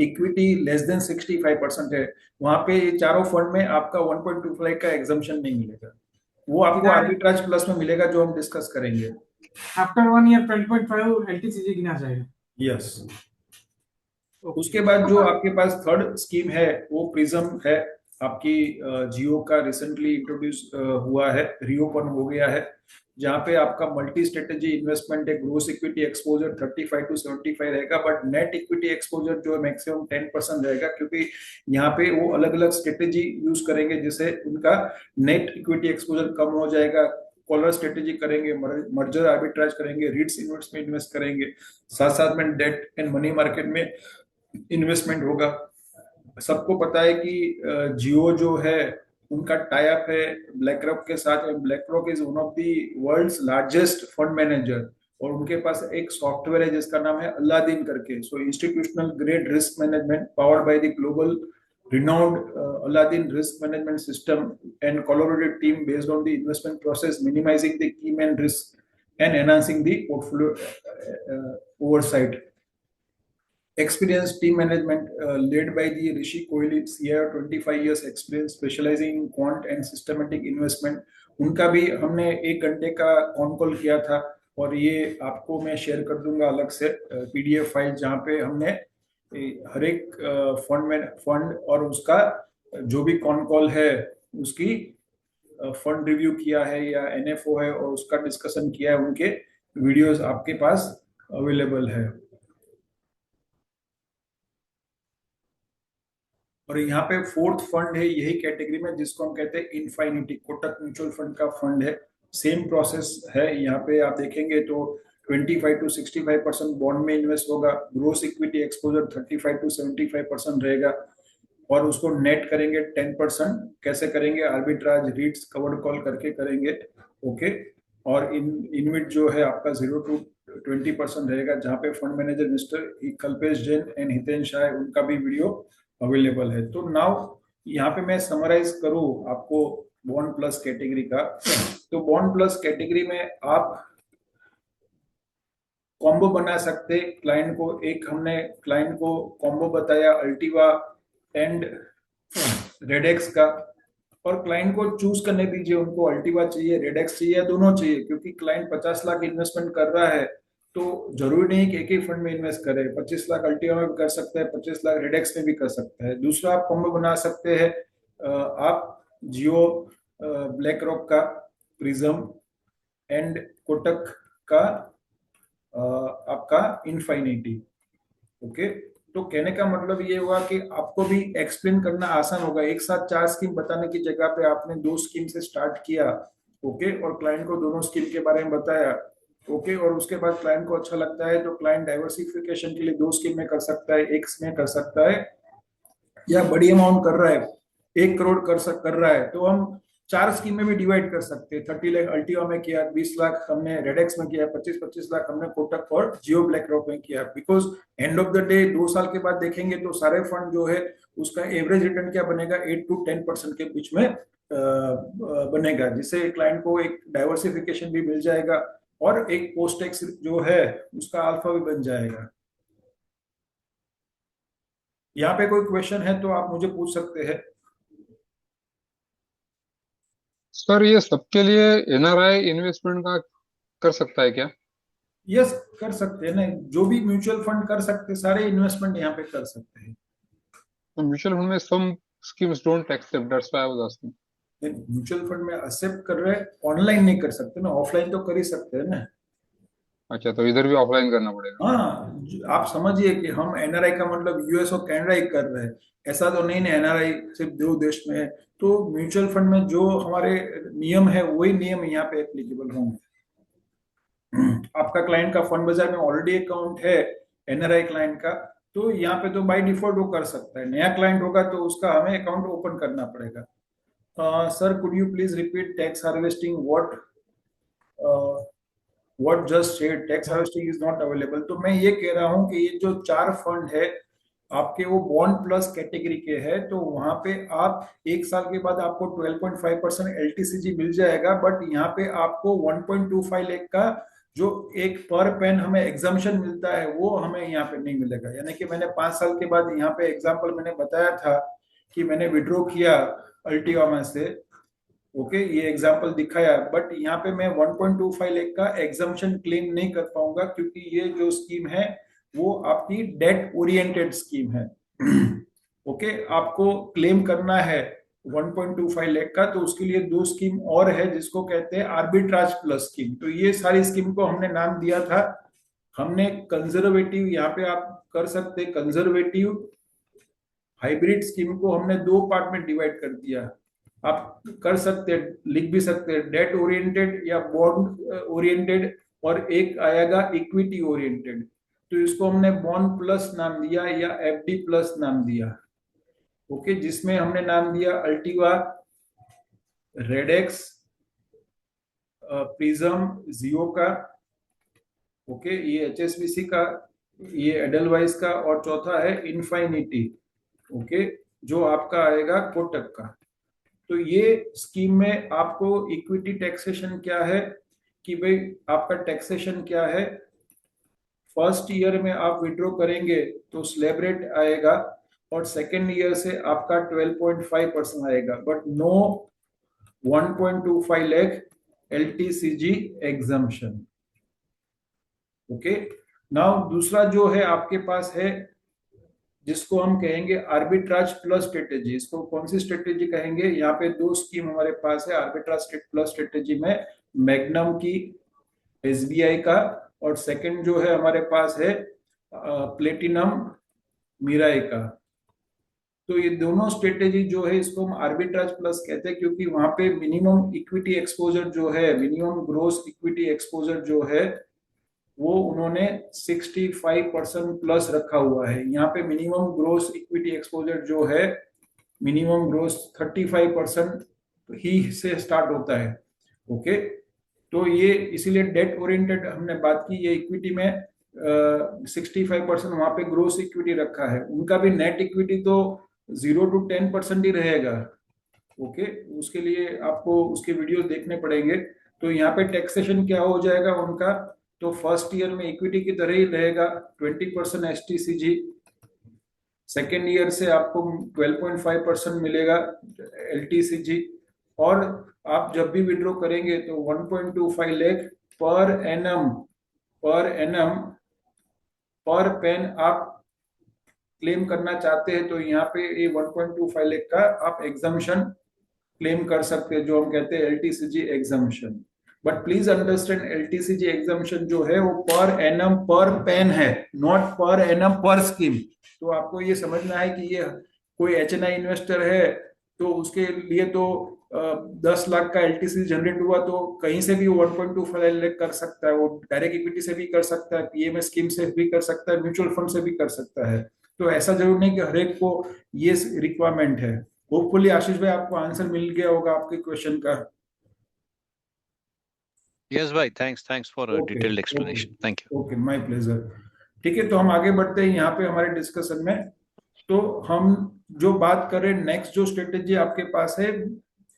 इक्विटी लेस देन 65% है, वहां पे ये चारों फंड में आपका 1.25 का एग्जम्पशन नहीं मिलेगा। वो आपको आर्बिट्राज प्लस में मिलेगा, जो हम डिस्कस करेंगे। आफ्टर 1 ईयर 12.5 एलटीसीजी गिना जाएगा। यस। उसके बाद जो आपके पास थर्ड स्कीम है वो प्रिज्म है, आपकी जियो का रिसेंटली इंट्रोड्यूस हुआ है, रिओपन हो गया है, जहाँ पे आपका मल्टी स्ट्रेटेजी इन्वेस्टमेंट है। ग्रोस इक्विटी एक्सपोजर 35 to 75 रहेगा, बट नेट इक्विटी एक्सपोजर जो है मैक्सिमम 10% रहेगा, क्योंकि यहाँ पे वो अलग अलग स्ट्रेटेजी यूज करेंगे जिससे उनका नेट इक्विटी एक्सपोजर कम हो जाएगा। कॉलर स्ट्रेटेजी करेंगे, मर्जर आर्बिट्राज करेंगे, रीट्स में इन्वेस्ट करेंगे, साथ साथ में डेट एंड मनी मार्केट में इन्वेस्टमेंट होगा। सबको पता है कि जियो जो है उनका टाई अप है ब्लैक रॉक के साथ। BlackRock is one of the world's largest fund manager, और उनके पास एक सॉफ्टवेयर है जिसका नाम है अलादीन करके। So institutional grade risk management powered by the global renowned Aladdin risk management system and collaborative team based on the investment process, minimizing the key man risk and enhancing the portfolio oversight. Experienced team management led by the Rishi Kohli, CIO, 25 years experience specializing in quant and systematic investment. उनका भी हमने 1 घंटे का con call किया था, और ये आपको मैं शेयर कर दूंगा अलग से PDF फाइल, जहाँ पे हमने हर एक फंड और उसका जो भी कॉन कॉल है उसकी फंड रिव्यू किया है या NFO है, और उसका डिस्कशन किया है। उनके वीडियोस आपके पास अवेलेबल है। और यहाँ पे फोर्थ फंड है यही कैटेगरी में, जिसको हम कहते हैं इनफाइनिटी, कोटक म्यूचुअल फंड का फंड है। सेम प्रोसेस है, यहाँ पे आप देखेंगे तो 25 to 65% बॉन्ड में इन्वेस्ट होगा, ग्रोस इक्विटी एक्सपोजर 35 to 75% रहेगा, और उसको नेट करेंगे 10%। कैसे करेंगे? आर्बिट्राज, रीट्स, कवर्ड कॉल करके करेंगे। ओके। और इनविट जो है आपका 0 to 20% रहेगा, जहाँ पे fund manager mister Kalpesh Jain and Hiten Shah, उनका भी वीडियो अवेलेबल है। तो नाउ यहाँ पे मैं समराइज करूँ आपको बॉन्ड प्लस कैटेगरी का, तो बॉन्ड प्लस कैटेगरी में आप कॉम्बो बना सकते क्लाइंट को। एक हमने क्लाइंट को कॉम्बो बताया अल्टीवा एंड रेडेक्स का, और क्लाइंट को चूज करने दीजिए, उनको अल्टीवा चाहिए, रेडेक्स चाहिए, दोनों चाहिए, क्योंकि क्लाइंट 50 लाख इन्वेस्टमेंट कर रहा है तो जरूरी नहीं कि एक ही फंड में इन्वेस्ट करे। 25 लाख अल्टीवा में भी कर सकता है, 25 लाख रेडेक्स में भी कर सकता है। दूसरा आप कॉम्बो बना सकते हैं, आप जियो ब्लैक रॉक का, प्रिज्म एंड कोटक का आपका इनफाइनिटी। ओके। तो कहने का मतलब ये हुआ कि आपको भी एक्सप्लेन करना आसान होगा। एक साथ 4 स्कीम बताने की जगह पे आपने 2 स्कीम से स्टार्ट किया, ओके, और क्लाइंट को दोनों स्कीम के बारे में बताया, ओके, और उसके बाद क्लाइंट को अच्छा लगता है तो क्लाइंट डाइवर्सिफिकेशन के लिए 2 स्कीम में कर सकता है, एक में कर सकता है, या बड़ी अमाउंट कर रहा है 1 करोड़ कर रहा है तो हम 4 स्कीम में भी डिवाइड कर सकते हैं। 30 लाख अल्टीवा में किया, 20 लाख हमने रेडेक्स में किया, 25 लाख हमने कोटक और जियो ब्लैक रॉक में किया। Because end of the day 2 साल के बाद देखेंगे तो सारे फंड जो है उसका एवरेज रिटर्न क्या बनेगा, 8 to 10% के बीच में बनेगा, जिससे क्लाइंट को एक डाइवर्सिफिकेशन भी मिल जाएगा और एक पोस्ट टैक्स जो है उसका अल्फा भी बन जाएगा। यहाँ पे कोई क्वेश्चन है तो आप मुझे पूछ सकते हैं। सर ये सबके लिए एनआरआई इन्वेस्टमेंट का कर सकता है क्या? यस, कर सकते हैं ना, जो भी म्यूचुअल फंड कर सकते हैं, सारे इन्वेस्टमेंट यहाँ पे कर सकते हैं। म्यूचुअल फंड में some schemes don't accept, that's why I was asking. Mutual fund में एक्सेप्ट कर रहे हैं, ऑनलाइन नहीं कर सकते ना, ऑफलाइन तो कर ही सकते हैं ना। अच्छा, तो इधर भी ऑफलाइन करना पड़ेगा। हाँ, आप समझिए कि हम एनआरआई का मतलब यूएस और कनाडा ही कर रहे हैं, ऐसा तो नहीं ना एनआरआई सिर्फ दो देश में है। तो म्यूचुअल फंड में जो हमारे नियम है वही नियम यहाँ पे एप्लीकेबल होंगे। आपका क्लाइंट का फंड बाजार में ऑलरेडी अकाउंट है एनआरआई क्लाइंट का, तो यहाँ पे तो बाय डिफॉल्ट वो कर सकता है। नया क्लाइंट होगा तो उसका हमें अकाउंट ओपन करना पड़ेगा। Sir could you please repeat tax harvesting what just said, tax harvesting is not available. तो मैं ये कह रहा हूँ कि ये जो 4 फंड है आपके वो बॉन्ड प्लस कैटेगरी के हैं, तो वहां पे आप 1 साल के बाद आपको 12.5% एलटीसीजी मिल जाएगा, बट यहाँ पे आपको 1.25 लाख का जो एक पर पेन हमें एग्जाम्शन मिलता है वो हमें यहाँ पे नहीं मिलेगा। यानी कि मैंने 5 साल के बाद यहाँ पे एग्जाम्पल मैंने बताया था कि मैंने विड्रॉ किया अल्टीवामा से, ओके, ये एग्जाम्पल दिखाया, बट यहाँ पे मैं 1.25 लाख का एग्जाम्शन क्लेम नहीं कर पाऊंगा क्योंकि ये जो स्कीम है वो आपकी डेट ओरिएंटेड स्कीम है। ओके, आपको क्लेम करना है 1.25 लाख का, तो उसके लिए 2 स्कीम और है जिसको कहते हैं आर्बिट्राज प्लस स्कीम। तो ये सारी स्कीम को हमने नाम दिया था, हमने कंजर्वेटिव, यहाँ पे आप कर सकते कंजर्वेटिव हाइब्रिड स्कीम को हमने 2 पार्ट में डिवाइड कर दिया। आप कर सकते हैं, लिख भी सकते हैं डेट ओरिएंटेड या बॉन्ड ओरिएंटेड, और एक आएगा इक्विटी ओरिएंटेड। तो इसको हमने बॉन्ड प्लस नाम दिया या एफडी प्लस नाम दिया। ओके, जिसमें हमने नाम दिया अल्टीवा, रेडेक्स, प्रिज्म जियो का, ओके, ये एचएसबीसी का, ये एडलवाइस का, और चौथा है इनफाइनिटी, ओके, जो आपका आएगा कोटक का। तो ये स्कीम में आपको इक्विटी टैक्सेशन क्या है कि भाई आपका टैक्सेशन क्या है, फर्स्ट ईयर में आप विड्रॉ करेंगे तो स्लैब रेट आएगा, और सेकेंड ईयर से आपका 12.5% आएगा, but no 1.25 lakh LTCG exemption. Okay, now दूसरा जो है आपके पास है जिसको हम कहेंगे आर्बिट्राज प्लस स्ट्रेटेजी। इसको कौन सी स्ट्रेटेजी कहेंगे, यहाँ पे 2 स्कीम हमारे पास है आर्बिट्राज प्लस स्ट्रेटेजी में, मैग्नम की, एसबीआई का, और सेकंड जो है हमारे पास है प्लेटिनम मिराई का। तो ये दोनों स्ट्रेटेजी जो है इसको हम आर्बिट्राज प्लस कहते हैं क्योंकि वहां पे मिनिमम इक्विटी एक्सपोजर जो है, मिनिमम ग्रोस इक्विटी एक्सपोजर जो है वो उन्होंने 65% प्लस रखा हुआ है। यहाँ पे मिनिमम ग्रोस इक्विटी एक्सपोजर जो है, मिनिमम ग्रोस 35% ही से स्टार्ट होता है। ओके, तो ये इसीलिए डेट ओरिएंटेड हमने बात की, ये इक्विटी में 65% वहां पे ग्रोस इक्विटी रखा है। उनका भी नेट इक्विटी तो 0 to 10% ही रहेगा। ओके, उसके लिए आपको उसके वीडियोस देखने पड़ेंगे। तो यहाँ पे टैक्सेशन क्या हो जाएगा उनका, तो फर्स्ट ईयर में इक्विटी की तरह ही रहेगा 20% एसटीसीजी, सेकेंड ईयर से आपको 12.5% मिलेगा एलटीसीजी, और आप जब भी विड्रॉ करेंगे तो 1.25 लाख पर एनम पर पेन आप क्लेम करना चाहते हैं तो यहाँ पे ये 1.25 लाख का आप एग्जम्पशन क्लेम कर सकते हैं, जो हम कहते हैं LTCG exemption. But please understand LTCG exemption जो है वो पर एनम पर पेन है, नॉट पर एनम पर स्कीम। तो आपको ये समझना है कि ये कोई एचएनआई इन्वेस्टर है तो उसके लिए तो 10 लाख का एलटीसीजी जनरेट हुआ तो कहीं से भी 1.25 लाख कर सकता है, वो डायरेक्ट इक्विटी से भी कर सकता है, पीएमए स्कीम से भी कर सकता है, म्यूचुअल फंड से भी कर सकता है। तो ऐसा जरूर नहीं कि हर एक को ये रिक्वायरमेंट है। होपफुली आशीष भाई आपको आंसर मिल गया होगा आपके क्वेश्चन का। Yes, bhai. Thanks for a detailed explanation. Thank you. Okay, my pleasure. ठीक है, तो हम आगे बढ़ते हैं यहाँ पे हमारे डिस्कशन में। तो हम जो बात कर रहे हैं नेक्स्ट जो स्ट्रेटेजी आपके पास है,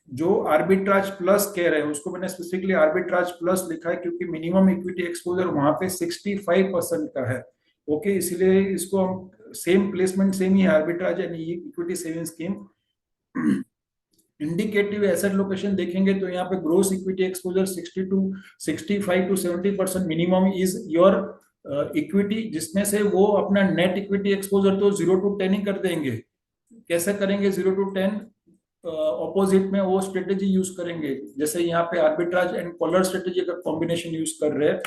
जो आर्बिट्राज प्लस कह रहे हैं, उसको मैंने स्पेसिफिकली आर्बिट्राज प्लस लिखा है क्योंकि मिनिमम इक्विटी एक्सपोजर वहां पे 65% का है। ओके, इसलिए इसको हम सेम प्लेसमेंट सेम ही arbitrage and equity saving scheme. Indicative asset location देखेंगे तो यहाँ पे gross equity exposure 65 to 70% minimum is your equity, जिसमें से वो अपना नेट इक्विटी एक्सपोजर तो 0 to 10 ही कर देंगे। कैसे करेंगे 0 to 10? ऑपोजिट में वो स्ट्रेटेजी यूज करेंगे, जैसे यहाँ पे आर्बिट्राज एंड कॉलर स्ट्रेटेजी का कॉम्बिनेशन यूज कर रहे हैं।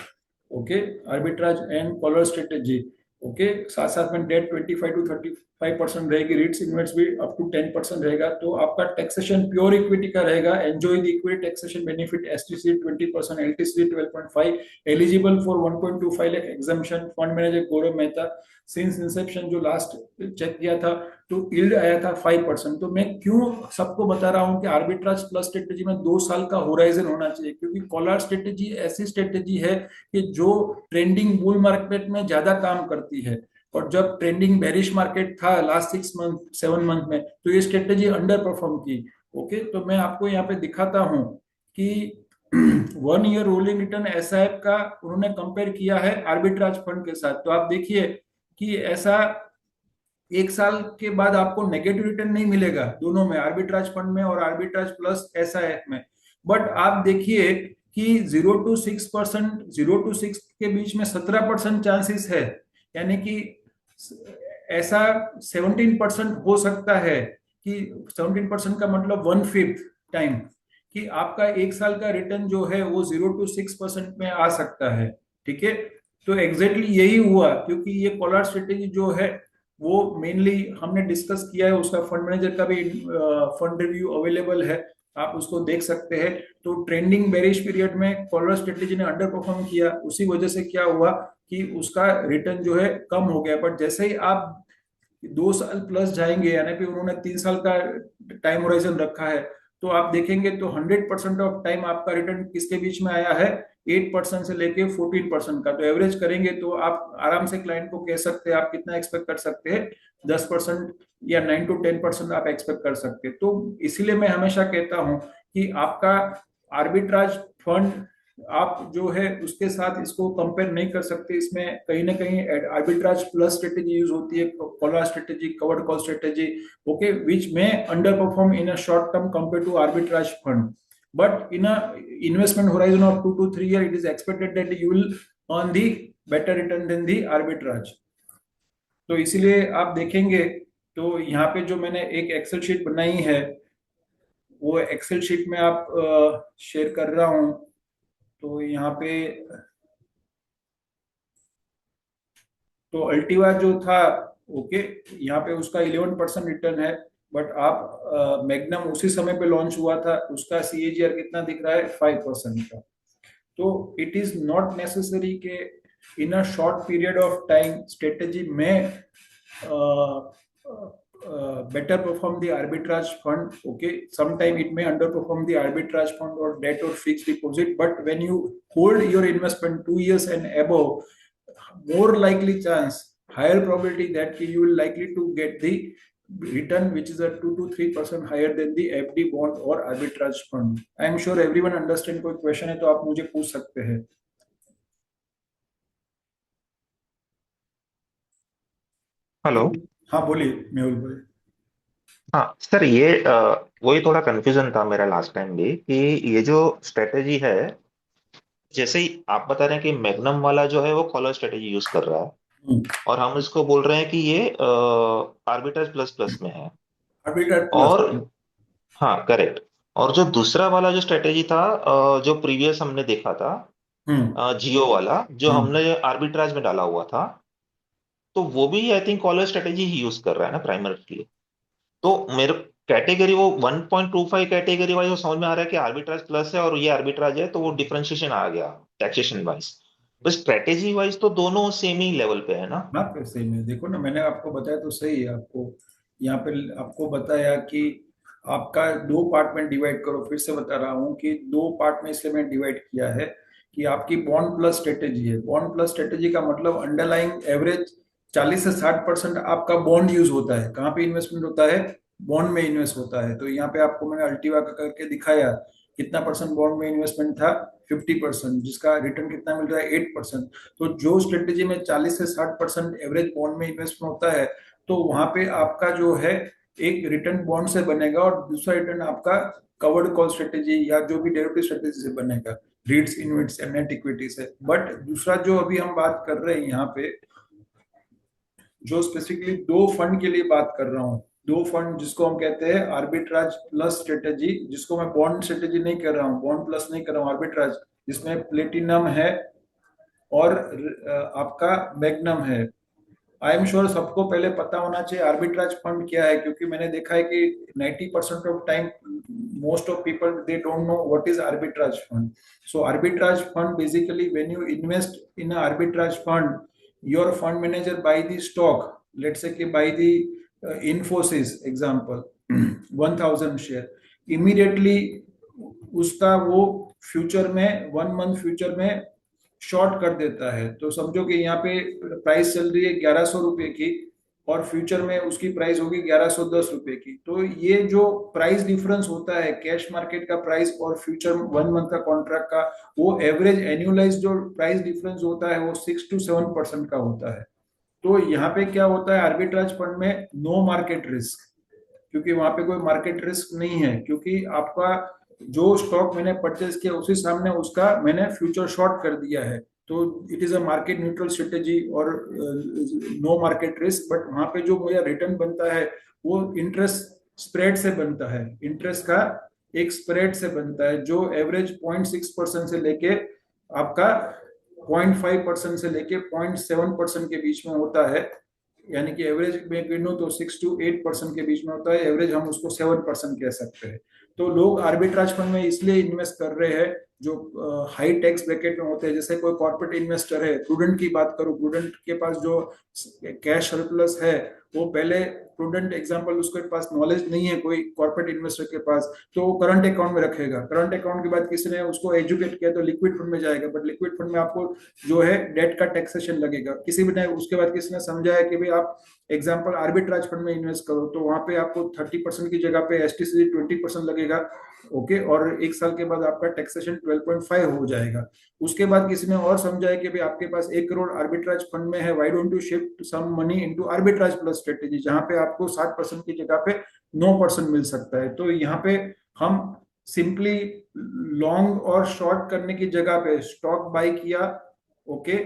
Okay, arbitrage and collar strategy, okay, साथ साथ में डेट 25 to 35% रहेगी, रिट्स इन्वेस्ट भी अप टू 10% रहेगा। तो आपका टैक्सेशन प्योर इक्विटी का रहेगा, enjoy the equity taxation benefit, STC 20%, LTC 12.5, eligible for 1.25 lakh exemption. Fund manager Gaurav Mehta, since inception जो लास्ट चेक किया था तो यील्ड आया था 5%। तो मैं क्यों सबको बता रहा हूं कि आर्बिट्राज प्लस स्ट्रेटेजी में 2 साल का होराइजन होना चाहिए, क्योंकि कॉलर स्ट्रेटेजी ऐसी स्ट्रेटेजी है कि जो ट्रेंडिंग बुल मार्केट में ज्यादा काम करती है, और जब ट्रेंडिंग बेरिश मार्केट था लास्ट 6 मंथ 7 मंथ में, तो ये स्ट्रेटेजी अंडर परफॉर्म की। ओके, तो मैं आपको यहाँ पे दिखाता हूँ कि 1 ईयर रोलिंग रिटर्न एसआईएफ का उन्होंने कंपेयर किया है आर्बिट्राज फंड के साथ। तो आप देखिए कि ऐसा 1 साल के बाद आपको नेगेटिव रिटर्न नहीं मिलेगा दोनों में, आर्बिट्राज फंड में और आर्बिट्राज प्लस एसआईएफ में। बट आप देखिए कि 0 to 6%, 0 to 6 के बीच में 17% चांसेस है, यानी कि ऐसा 17% हो सकता है कि 17% का मतलब 1/5 टाइम कि आपका 1 साल का रिटर्न जो है वो 0 to 6% में आ सकता है। ठीक है, तो एग्जैक्टली यही हुआ, क्योंकि ये कॉलर स्ट्रेटेजी जो है वो मेनली हमने डिस्कस किया है, उसका फंड मैनेजर का भी फंड रिव्यू अवेलेबल है, आप उसको देख सकते हैं। तो ट्रेंडिंग बेरिश पीरियड में कॉलर स्ट्रेटेजी ने अंडर परफॉर्म किया, उसी वजह से क्या हुआ कि उसका रिटर्न जो है कम हो गया। बट जैसे ही आप 2 साल प्लस जाएंगे, यानी कि उन्होंने 3 साल का टाइम होराइजन रखा है, तो आप देखेंगे तो 100% ऑफ टाइम आपका रिटर्न किसके बीच में आया है, 8% से लेके 14% का। तो एवरेज करेंगे तो आप आराम से क्लाइंट को कह सकते हैं, आप कितना एक्सपेक्ट कर सकते हैं, 10% या 9 to 10% आप एक्सपेक्ट कर सकते हैं। तो इसीलिए मैं हमेशा कहता हूं कि आपका आर्बिट्राज फंड आप जो है उसके साथ इसको कंपेयर नहीं कर सकते, इसमें कहीं ना कहीं आर्बिट्राज प्लस स्ट्रेटेजी यूज होती है, collar strategy, covered call strategy, okay, which में under perform in a short term compare to arbitrage fund. But in a investment horizon of 2 to 3 years, it is expected that you will earn the better return than the arbitrage. तो इसीलिए आप देखेंगे तो यहाँ पे जो मैंने एक एक्सेल शीट बनाई है, वो एक्सेल शीट में आप शेयर कर रहा हूँ। तो यहाँ पे तो अल्टीवा जो था, ओके, यहाँ पे उसका 11% रिटर्न है। बट आप मैग्नम उसी समय पे लॉन्च हुआ था, उसका CAGR कितना दिख रहा है, 5% का। तो इट इज नॉट नेसेसरी के in a short period of time strategy में better perform the arbitrage fund. Okay, sometime it may underperform the arbitrage fund or debt or fixed deposit, but when you hold your investment 2 years and above, more likely chance, higher probability that you will likely to get the return which is a 2 to 3% higher than the FD bond or arbitrage fund. I am sure everyone understand. कोई question है तो आप मुझे पूछ सकते हैं। Hello. हाँ बोलिए मेहुल बोलिए। हाँ सर, ये वही थोड़ा कंफ्यूजन था मेरा लास्ट टाइम भी कि ये जो स्ट्रेटेजी है, जैसे ही आप बता रहे हैं कि मैग्नम वाला जो है वो कॉलर स्ट्रेटेजी यूज कर रहा है, और हम इसको बोल रहे हैं कि ये आर्बिट्राज प्लस प्लस में है। आर्बिट्राज और प्लस, हाँ करेक्ट। और जो दूसरा वाला जो स्ट्रेटेजी था, जो प्रीवियस हमने देखा था, जियो वाला जो हमने आर्बिट्राज में डाला हुआ था, तो वो भी आई थिंक कॉलर स्ट्रेटेजी ही यूज कर रहा है ना प्राइमरीली। तो मेरे कैटेगरी वो 1.25 कैटेगरी वाइज वो समझ में आ रहा है कि आर्बिट्राज प्लस है और ये आर्बिट्राज है, तो वो डिफरेंशिएशन आ गया टैक्सेशन वाइज। बस स्ट्रेटेजी वाइज तो दोनों सेम ही लेवल पे है ना। हाँ सही में देखो ना, मैंने आपको बताया तो सही है। आपको यहाँ पे आपको बताया कि आपका 2 पार्ट में डिवाइड करो, फिर से बता रहा हूँ कि 2 पार्ट में इसलिए मैं डिवाइड किया है कि आपकी बॉन्ड प्लस स्ट्रेटेजी है। बॉन्ड प्लस स्ट्रेटेजी का मतलब अंडरलाइंग एवरेज 40 से 60% आपका बॉन्ड यूज होता है। कहाँ पे इन्वेस्टमेंट होता है, बॉन्ड में इन्वेस्ट होता है। तो यहाँ पे आपको मैंने अल्टीवा का करके दिखाया कितना परसेंट बॉन्ड में इन्वेस्टमेंट था, 50%, जिसका रिटर्न कितना मिल रहा है, 8%। तो जो स्ट्रेटेजी में 40 से 60% एवरेज बॉन्ड में इन्वेस्टमेंट होता है, तो वहां पे आपका जो है एक रिटर्न बॉन्ड से बनेगा और दूसरा रिटर्न आपका कवर्ड कॉल स्ट्रेटेजी या जो भी डेरिवेटिव स्ट्रेटेजी से बनेगा, रीट्स, इन्वेट्स या नेट इक्विटी से। बट दूसरा जो अभी हम बात कर रहे हैं यहाँ पे, जो स्पेसिफिकली 2 फंड के लिए बात कर रहा हूँ, 2 फंड जिसको हम कहते हैं आर्बिट्राज प्लस स्ट्रेटेजी, जिसको मैं बॉन्ड स्ट्रेटेजी नहीं कर रहा हूँ, बॉन्ड प्लस नहीं कर रहा हूँ, आर्बिट्राज, जिसमें प्लेटिनम है और आपका मैग्नम है। आई एम श्योर सबको पहले पता होना चाहिए आर्बिट्राज फंड क्या है, क्योंकि मैंने देखा है कि 90% of time most of people they don't know what is arbitrage fund. So arbitrage fund basically when you invest in arbitrage fund, your fund manager buy the stock, let's say कि buy the Infosys example 1000 share, immediately उसका वो future में 1 month future में short कर देता है। तो समझो कि यहाँ पे प्राइस चल रही है 1100 रुपए की और फ्यूचर में उसकी प्राइस होगी 1110 रुपए की। तो ये जो प्राइस डिफरेंस होता है कैश मार्केट का प्राइस और फ्यूचर 1 मंथ का कॉन्ट्रैक्ट का, वो एवरेज एनुअलाइज जो प्राइस डिफरेंस होता है वो 6 to 7% का होता है। तो यहाँ पे क्या होता है आर्बिट्राज फंड में, नो मार्केट रिस्क, क्योंकि वहां पे कोई मार्केट रिस्क नहीं है, क्योंकि आपका जो स्टॉक मैंने परचेज किया उसी सामने उसका मैंने फ्यूचर शॉर्ट कर दिया है। तो it is a market neutral strategy और नो मार्केट रिस्क। बट वहां पे जो मेरा रिटर्न बनता है वो इंटरेस्ट स्प्रेड से बनता है, इंटरेस्ट का एक स्प्रेड से बनता है जो एवरेज 0.6% से लेके आपका 0.5% से लेके 0.7% के बीच में होता है। यानी कि एवरेज में गिनो तो 6 to 8% के बीच में होता है, एवरेज हम उसको 7% कह सकते हैं। तो लोग आर्बिट्राज फंड में इसलिए इन्वेस्ट कर रहे हैं जो हाई टैक्स ब्रैकेट में होते हैं। जैसे कोई कॉर्पोरेट इन्वेस्टर है, प्रूडेंट की बात करूं, प्रूडेंट के पास जो कैश सरप्लस है वो पहले प्रूडेंट एग्जांपल, उसके पास नॉलेज नहीं है कोई कॉर्पोरेट इन्वेस्टर के पास, तो वो करंट अकाउंट में रखेगा। करंट अकाउंट के बाद किसी ने उसको एजुकेट किया तो लिक्विड फंड में जाएगा, बट लिक्विड फंड में आपको जो है डेट का टैक्सेशन लगेगा। किसी भी ने उसके बाद किसी ने समझाया कि भाई आप एग्जांपल आर्बिट्राज फंड में इन्वेस्ट करो, तो वहां पे आपको 30% की जगह पे एसटीसी 20% लगेगा, ओके, और 1 साल के बाद आपका टैक्सेशन 12.5 हो जाएगा। उसके बाद किसी ने और समझाया कि भाई आपके पास 1 करोड़ आर्बिट्राज फंड में है, why don't you shift some money into arbitrage plus strategy, जहां पे आपको 60% की जगह पे 9% मिल सकता है। तो यहाँ पे हम सिंपली लॉन्ग और शॉर्ट करने की जगह पे स्टॉक बाय किया, ओके,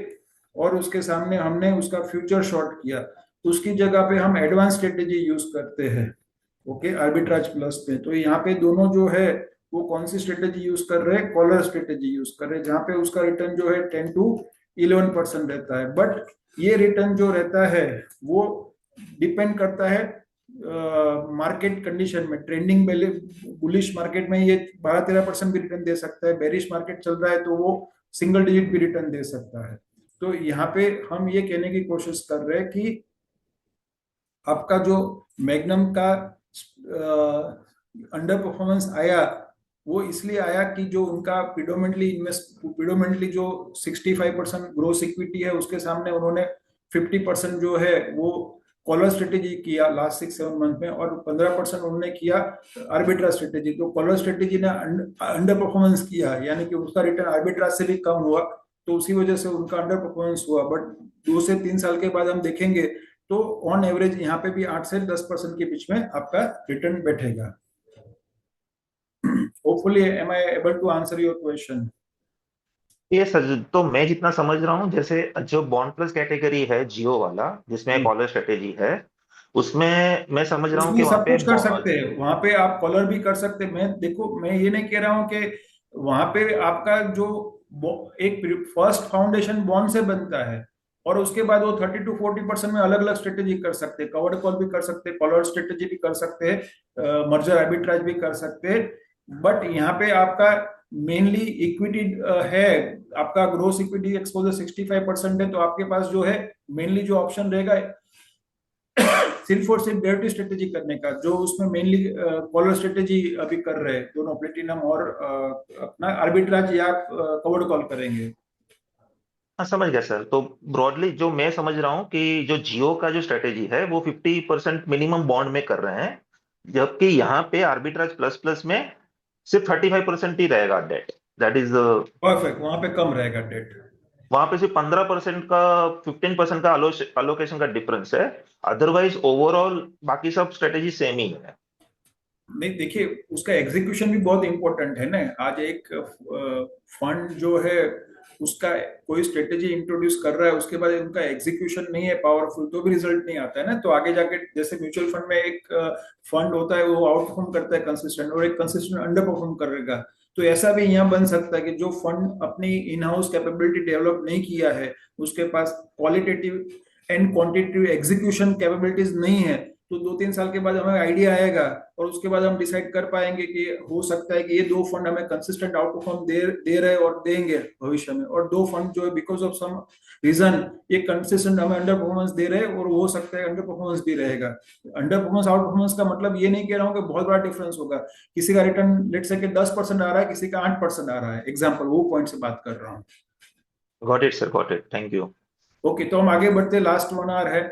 और उसके सामने हमने उसका फ्यूचर शॉर्ट किया, उसकी जगह पे हम एडवांस स्ट्रेटेजी यूज करते हैं, ओके, आर्बिट्राज प्लस पे। तो यहाँ पे दोनों जो है वो कौन सी स्ट्रेटेजी यूज कर रहे हैं, कॉलर स्ट्रेटेजी यूज कर रहे हैं, जहाँ पे उसका रिटर्न जो है 10 to 11% रहता है। बट ये रिटर्न जो रहता है वो डिपेंड करता है मार्केट कंडीशन में। ट्रेंडिंग बुलिश मार्केट में ये 12-13% भी रिटर्न दे सकता है, बेरिश मार्केट चल रहा है तो वो सिंगल डिजिट भी रिटर्न दे सकता है। तो यहाँ पे हम ये कहने की कोशिश कर रहे हैं कि आपका जो मैग्नम का अंडर परफॉर्मेंस आया वो इसलिए आया कि जो उनका प्रीडोमिनेटली जो 65% ग्रोस इक्विटी है उसके सामने उन्होंने 50% जो है वो कॉलर स्ट्रेटेजी किया लास्ट 6-7 मंथ में, और 15% उन्होंने किया आर्बिट्राज स्ट्रेटेजी। तो कॉलर स्ट्रेटेजी ने अंडर परफॉर्मेंस किया, यानी कि उसका रिटर्न आर्बिट्राज से भी कम हुआ, तो उसी वजह से उनका अंडर परफॉर्मेंस हुआ। बट 2 से 3 साल के बाद हम देखेंगे तो ऑन एवरेज यहाँ पे भी 8 से 10% के बीच में आपका रिटर्न बैठेगा। Hopefully am I able to answer your question? ये सर, तो मैं जितना समझ रहा हूँ, जैसे जो बॉन्ड प्लस कैटेगरी है जियो वाला जिसमें कॉलर स्ट्रेटेजी है, उसमें मैं समझ रहा हूँ कि सब कुछ कर सकते हैं, वहां पे आप कॉलर भी कर सकते हैं। मैं देखो, मैं ये नहीं कह रहा हूँ कि वहां पे आपका जो एक फर्स्ट फाउंडेशन बॉन्ड से बनता है और उसके बाद वो 30 to 40% में अलग अलग स्ट्रेटेजी कर सकते हैं, कवर्ड कॉल भी कर सकते हैं, कॉलर स्ट्रेटेजी भी कर सकते हैं, मर्जर आर्बिट्राज भी कर सकते हैं। बट यहाँ पे आपका मेनली इक्विटी है, आपका ग्रोस इक्विटी एक्सपोजर 65% है, तो आपके पास जो है मेनली जो ऑप्शन रहेगा सिर्फ और सिर्फ डेरिवेटिव स्ट्रेटेजी करने का, जो उसमें मेनली कॉलर स्ट्रेटेजी अभी कर रहे हैं दोनों, प्लेटिनम और अपना आर्बिट्राज या कवर्ड कॉल करेंगे। हाँ, समझ गया सर। तो ब्रॉडली जो मैं समझ रहा हूँ कि जो जियो का जो स्ट्रेटेजी है वो 50% मिनिमम बॉन्ड में कर रहे हैं, जबकि यहाँ पे आर्बिट्राज प्लस प्लस में सिर्फ 35% ही रहेगा डेट, दैट इज परफेक्ट, वहां पे कम रहेगा डेट, वहां पे सिर्फ 15% का 15% का अलोकेशन का डिफरेंस है, अदरवाइज ओवरऑल बाकी सब स्ट्रेटेजी सेम ही है। नहीं, देखिए उसका एग्जीक्यूशन भी बहुत इंपॉर्टेंट है ना। आज एक फंड जो है उसका कोई स्ट्रेटेजी इंट्रोड्यूस कर रहा है, उसके बाद उनका एग्जीक्यूशन नहीं है पावरफुल, तो भी रिजल्ट नहीं आता है ना। तो आगे जाके जैसे म्यूचुअल फंड में एक फंड होता है वो आउट परफॉर्म करता है कंसिस्टेंट, और एक कंसिस्टेंट अंडर परफॉर्म करेगा। तो ऐसा भी यहाँ बन सकता है कि जो फंड अपनी इन हाउस कैपेबिलिटी डेवलप नहीं किया है, उसके पास qualitative and quantitative execution capabilities नहीं है, तो 2-3 साल के बाद हमें आइडिया आएगा और उसके बाद हम डिसाइड कर पाएंगे कि हो सकता है कि ये 2 फंड हमें कंसिस्टेंट आउट परफॉर्म दे रहे और देंगे भविष्य में, और 2 फंड जो है बिकॉज ऑफ सम रीजन ये कंसिस्टेंट हमें अंडर परफॉर्मेंस दे रहे और हो सकता है अंडर परफॉर्मेंस भी रहेगा। अंडर परफॉर्मेंस आउट परफॉर्मेंस का मतलब ये नहीं कह रहा हूँ कि बहुत बड़ा डिफरेंस होगा, किसी का रिटर्न लेट से 10% आ रहा है, किसी का 8% आ रहा है, एग्जाम्पल वो पॉइंट से बात कर रहा हूँ। Got it sir, got it, thank you. Okay, तो हम आगे बढ़ते, लास्ट 1 आवर है।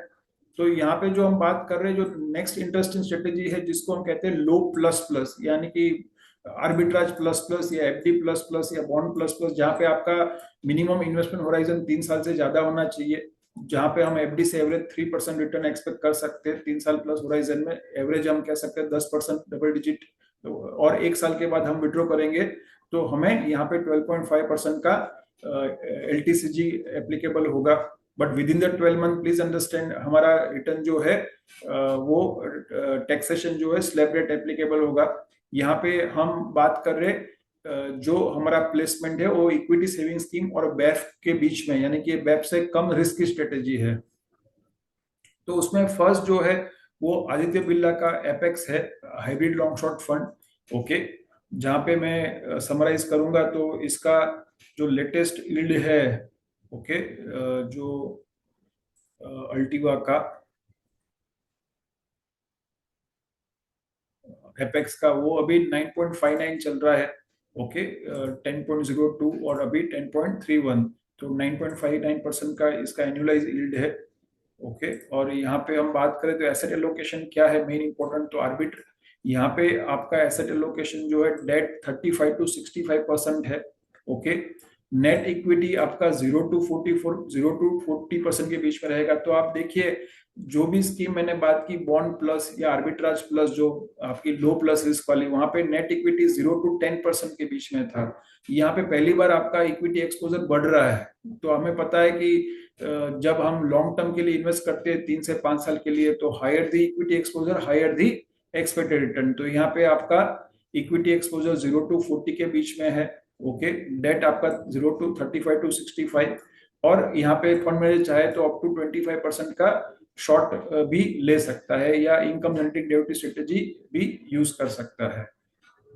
तो यहाँ पे जो हम बात कर रहे हैं, जो नेक्स्ट इंटरेस्टिंग स्ट्रेटेजी है जिसको हम कहते हैं लो प्लस प्लस, यानी कि आर्बिट्राज प्लस प्लस या एफडी प्लस प्लस या बॉन्ड प्लस प्लस, जहाँ पे आपका मिनिमम इन्वेस्टमेंट होराइजन 3 साल से ज्यादा होना चाहिए, जहाँ पे हम एफडी से एवरेज 3% रिटर्न एक्सपेक्ट कर सकते हैं 3 साल प्लस होराइजन में, एवरेज हम कह सकते हैं 10% डबल डिजिट, और 1 साल के बाद हम विड्रॉ करेंगे तो हमें यहाँ पे 12.5% का LTCG एप्लीकेबल होगा। But with in the 12 month please understand हमारा रिटर्न जो है वो टैक्सेशन जो है स्लैब रेट एप्लीकेबल होगा। यहाँ पे हम बात कर रहे जो हमारा प्लेसमेंट है वो इक्विटी सेविंग स्कीम और बैफ के बीच में, यानी कि बैफ से कम रिस्क की स्ट्रेटेजी है। तो उसमें फर्स्ट जो है वो आदित्य बिरला का एपेक्स है, hybrid long short fund. Okay, जहाँ पे मैं समराइज करूंगा तो इसका जो लेटेस्ट यील्ड है, ओके, जो अल्टीवा का एपेक्स का वो अभी 9.59 चल रहा है। ओके, 10.02 और अभी 10.31, तो 9.59% का इसका एनुअलाइज यील्ड है। ओके, और यहाँ पे हम बात करें तो एसेट एलोकेशन क्या है मेन इंपॉर्टेंट, तो आर्बिट्र यहाँ पे आपका एसेट एलोकेशन जो है डेट 35 to 65% है। ओके, नेट इक्विटी आपका 0 to 40% के बीच में रहेगा। तो आप देखिए जो भी स्कीम मैंने बात की बॉन्ड प्लस या आर्बिट्राज प्लस जो आपकी लो प्लस रिस्क वाली, वहां पे नेट इक्विटी 0 to 10% के बीच में था। यहाँ पे पहली बार आपका इक्विटी एक्सपोजर बढ़ रहा है। तो हमें पता है कि जब हम लॉन्ग टर्म के लिए इन्वेस्ट करते हैं 3 से 5 साल के लिए, तो higher the equity exposure higher the expected return. तो यहाँ पे आपका इक्विटी एक्सपोजर 0 to 40 के बीच में है। ओके, डेट आपका 0 to 35 to 65, और यहाँ पे फंड मैनेजर चाहे तो अप टू 25% का शॉर्ट भी ले सकता है या इनकम जनरेटिंग डेरिवेटिव स्ट्रेटेजी भी यूज कर सकता है।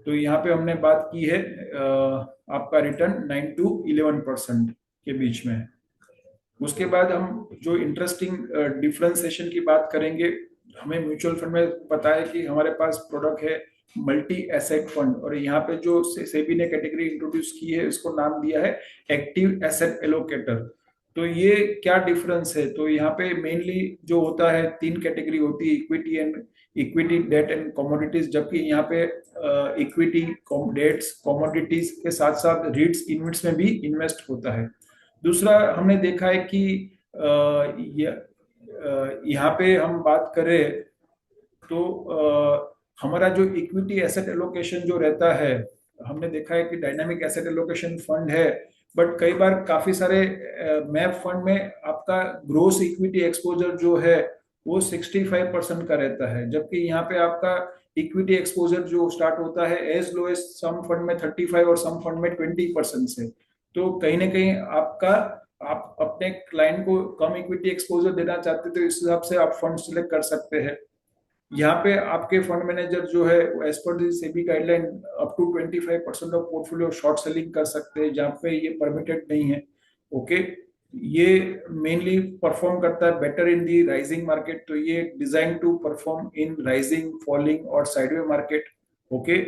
तो यहाँ पे हमने बात की है आपका रिटर्न 9 to 11% के बीच में। उसके बाद हम जो इंटरेस्टिंग डिफरेंशिएशन की बात करेंगे, हमें म्यूचुअल फंड में पता है कि हमारे पास प्रोडक्ट है मल्टी एसेट फंड, और यहाँ पे जो सेबी ने कैटेगरी इंट्रोड्यूस की है इसको नाम दिया है एक्टिव एसेट एलोकेटर। तो ये क्या डिफरेंस है, तो यहाँ पे मेनली जो होता है 3 कैटेगरी होती है, इक्विटी डेट एंड कमोडिटीज, जबकि यहाँ पे इक्विटी डेट्स कमोडिटीज के साथ साथ रीट्स इन्वेट्स में भी इन्वेस्ट होता है। दूसरा हमने देखा है कि यहाँ पे हम बात करें तो हमारा जो इक्विटी एसेट एलोकेशन जो रहता है, हमने देखा है कि डायनामिक एसेट एलोकेशन फंड है, बट कई बार काफी सारे मैप फंड में आपका ग्रोस इक्विटी एक्सपोजर जो है वो 65% का रहता है, जबकि यहाँ पे आपका इक्विटी एक्सपोजर जो स्टार्ट होता है as low as some fund में 35 और सम फंड में 20% से। तो कहीं ना कहीं आप अपने क्लाइंट को कम इक्विटी एक्सपोजर देना चाहते तो इस हिसाब से आप फंड सिलेक्ट कर सकते हैं। यहाँ पे आपके फंड मैनेजर जो है as per the SEBI guideline up to 25% of portfolio short selling कर सकते हैं, जहाँ पे ये परमिटेड नहीं है। ओके, ये मेनली परफॉर्म करता है better in the rising market, तो ये design to perform in rising, falling और साइडवे मार्केट। ओके,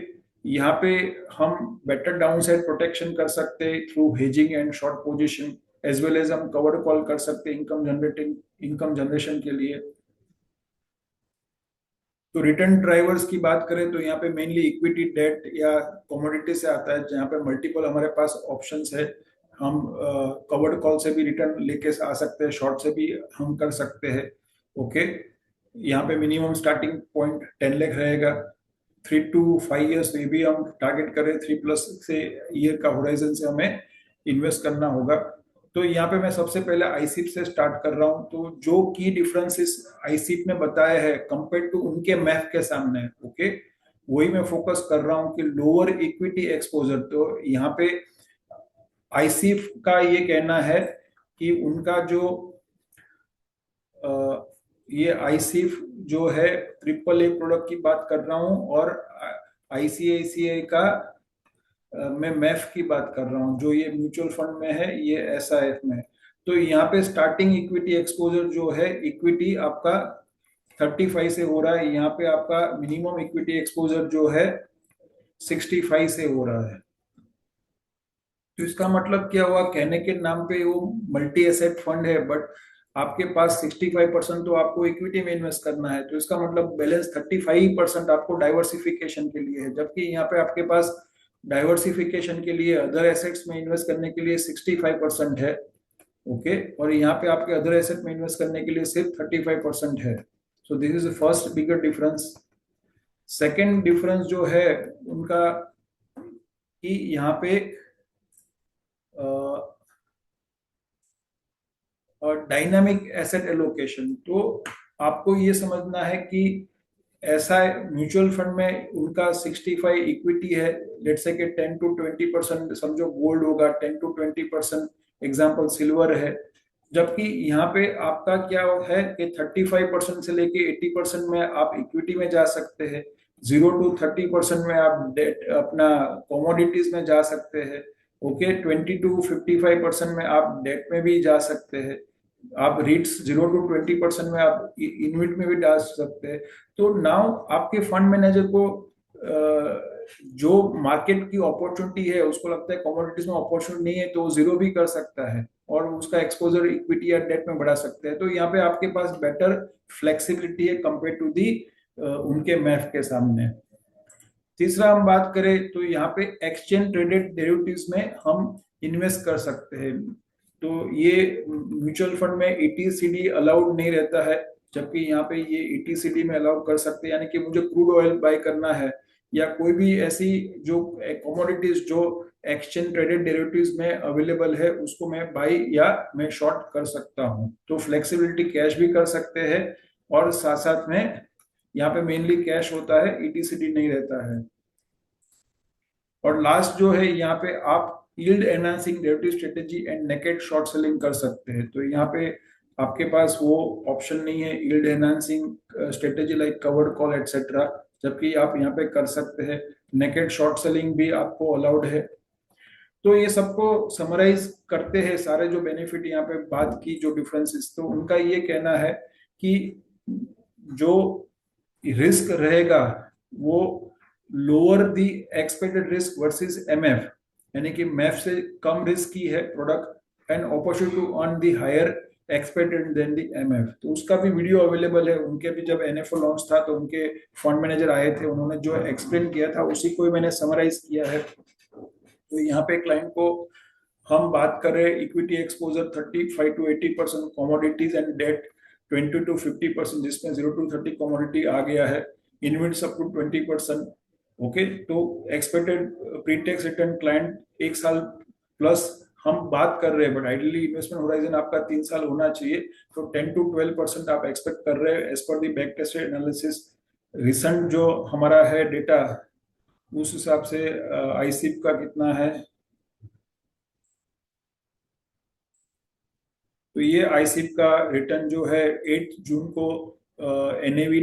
यहाँ पे हम बेटर डाउन साइड प्रोटेक्शन कर सकते हैं through hedging and short position, as well as हम कवर्ड कॉल कर सकते हैं इनकम जनरेशन के लिए। तो रिटर्न ड्राइवर्स की बात करें तो यहाँ पे मेनली इक्विटी डेट या कमोडिटी से आता है, जहाँ पे मल्टीपल हमारे पास ऑप्शंस है। हम कवर्ड कॉल से भी रिटर्न लेके आ सकते हैं, शॉर्ट से भी हम कर सकते हैं। ओके, यहाँ पे मिनिमम स्टार्टिंग पॉइंट 10 लाख रहेगा। 3 to 5 years में भी हम टारगेट करें 3+ से ईयर का होराइजन से हमें इन्वेस्ट करना होगा। तो यहाँ पे मैं सबसे पहले आईसीप से स्टार्ट कर रहा हूँ। तो जो की डिफरेंसेस आईसीप ने बताया है कंपेयर टू उनके मैफ के सामने, ओके, वही मैं फोकस कर रहा हूँ कि लोअर इक्विटी एक्सपोजर। तो यहाँ पे आईसीएफ का ये कहना है कि उनका जो ये आईसीएफ जो है ट्रिपल ए प्रोडक्ट की बात कर रहा हूँ, और आईसीआईसीआई का मैं मैफ की बात कर रहा हूँ, जो ये म्यूचुअल फंड में है, ये एसआईएफ में है। तो यहाँ पे स्टार्टिंग इक्विटी एक्सपोजर जो है, इक्विटी आपका 35 से हो रहा है, यहाँ पे आपका मिनिमम इक्विटी एक्सपोजर जो है 65 से हो रहा है। तो इसका मतलब क्या हुआ, कहने के नाम पे वो मल्टी एसेट फंड है, बट आपके पास 65% तो आपको इक्विटी में इन्वेस्ट करना है, तो इसका मतलब बैलेंस 35% आपको डाइवर्सिफिकेशन के लिए है, जबकि यहाँ पे आपके पास डाइवर्सिफिकेशन के लिए अदर एसेट्स में इन्वेस्ट करने के लिए 65% है, ओके, और यहाँ पे आपके अदर एसेट में इन्वेस्ट करने के लिए सिर्फ 35% है। So this is the first bigger difference. Second difference जो है उनका कि यहाँ पे डायनामिक एसेट एलोकेशन। तो आपको ये समझना है कि ऐसा म्यूचुअल फंड में उनका 65 इक्विटी है, लेट्स से कि 10 to 20% समझो गोल्ड होगा, 10 to 20% एग्जांपल सिल्वर है, जबकि यहाँ पे आपका क्या है कि 35% से लेके 80% में आप इक्विटी में जा सकते हैं, 0 to 30% में आप डेट अपना कमोडिटीज में जा सकते हैं, ओके, 20 to 55% में आप डेट में भी जा सकते हैं, आप रीट्स 0 to 20% में आप इनविट में भी डाल सकते हैं। तो नाउ आपके फंड मैनेजर को जो मार्केट की अपॉर्चुनिटी है, उसको लगता है कमोडिटीज में अपॉर्चुनिटी नहीं है, तो वो जीरो भी कर सकता है और उसका एक्सपोजर इक्विटी या डेट में बढ़ा सकते हैं। तो यहाँ पे आपके पास बेटर फ्लेक्सिबिलिटी है कंपेयर टू दी उनके मैफ के सामने। तीसरा हम बात करें तो यहाँ पे एक्सचेंज ट्रेडेड डेरिवेटिव्स में हम इन्वेस्ट कर सकते हैं। तो ये म्यूचुअल फंड में ईटीसीडी अलाउड नहीं रहता है, जबकि यहाँ पे ये ईटीसीडी में अलाउ कर सकते हैं, यानी कि मुझे क्रूड ऑयल बाय करना है या कोई भी ऐसी जो कमोडिटीज जो एक्सचेंज ट्रेडेड डेरिवेटिव्स में अवेलेबल है, उसको मैं बाय या मैं शॉर्ट कर सकता हूँ। तो फ्लेक्सिबिलिटी कैश भी कर सकते हैं, और साथ साथ में यहाँ पे मेनली कैश होता है, ईटीसीडी नहीं रहता है। और लास्ट जो है, यहाँ पे आप yield enhancing derivative strategy and naked short selling कर सकते हैं। तो यहाँ पे आपके पास वो ऑप्शन नहीं है yield enhancing strategy like covered call etcetera, जबकि आप यहाँ पे कर सकते हैं। नेकेड शॉर्ट सेलिंग भी आपको अलाउड है। तो ये सबको समराइज करते हैं, सारे जो बेनिफिट यहाँ पे बात की, जो डिफरेंसेस, तो उनका ये कहना है कि जो रिस्क रहेगा वो lower the expected risk versus MF, यानी कि मैफ से कम रिस्क की है product, and opportunity to earn the higher expected than the MF. तो उसका भी वीडियो अवेलेबल है। उनके भी जब एनएफओ लॉन्च था तो उनके फंड मैनेजर आए थे, उन्होंने जो एक्सप्लेन किया था उसी को मैंने समराइज किया है। तो यहाँ पे क्लाइंट को हम बात कर रहे हैं equity exposure 35 to 80%, commodities and debt 20 to 50%, जिसमें 0 to 30 कमोडिटी आ गया है, इन्वेंट्स अप टू 20%, ओके। तो एक्सपेक्टेड प्रीटेक्स रिटर्न क्लाइंट 1 साल प्लस हम बात कर रहे हैं, बट आइडियली इन्वेस्टमेंट होराइजन आपका 3 साल होना चाहिए। तो 10 to 12% आप एक्सपेक्ट कर रहे हैं एज पर दी बैक टेस्टेड एनालिसिस। रिसेंट जो हमारा है डेटा, उस हिसाब से आईसीप का कितना है, तो ये आईसीप का रिटर्न जो है 8 जून को एनएवी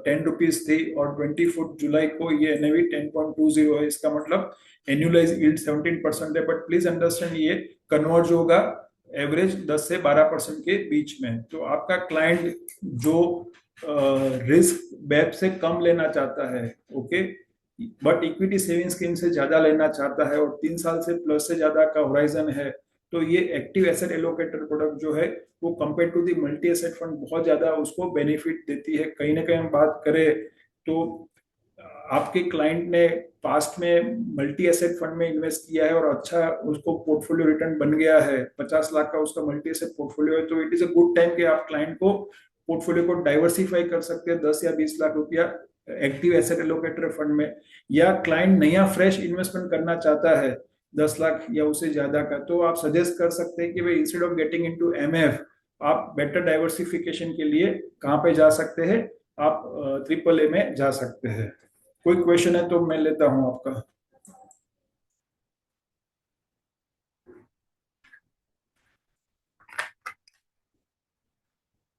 10 रुपीज थी, और 24 जुलाई को ये एनएवी 10.20 है। इसका मतलब एनुअलाइज यील्ड 17% है, बट प्लीज अंडरस्टैंड ये कन्वर्ज होगा एवरेज 10 से 12% के बीच में। तो आपका क्लाइंट जो रिस्क बैप से कम लेना चाहता है, okay, but equity saving scheme से ज्यादा लेना चाहता है, और 3 साल से प्लस से ज्यादा का होराइजन है, तो ये एक्टिव एसेट एलोकेटर प्रोडक्ट जो है वो compare to the multi asset fund बहुत ज्यादा उसको बेनिफिट देती है। कहीं ना कहीं हम बात करें तो आपके क्लाइंट ने पास्ट में मल्टी एसेट फंड में इन्वेस्ट किया है और अच्छा उसको पोर्टफोलियो रिटर्न बन गया है, 50 लाख का उसका मल्टी एसेट पोर्टफोलियो है, तो it is a good time कि आप क्लाइंट को पोर्टफोलियो को डाइवर्सिफाई कर सकते हैं 10 या 20 लाख रुपया एक्टिव एसेट एलोकेटर फंड में। या क्लाइंट नया फ्रेश इन्वेस्टमेंट करना चाहता है 10 लाख या उससे ज्यादा का, तो आप सजेस्ट कर सकते हैं कि भाई instead of getting into MF, आप बेटर डाइवर्सिफिकेशन के लिए कहाँ पे जा सकते हैं, आप ट्रिपल ए में जा सकते हैं। कोई क्वेश्चन है तो मैं लेता हूं आपका।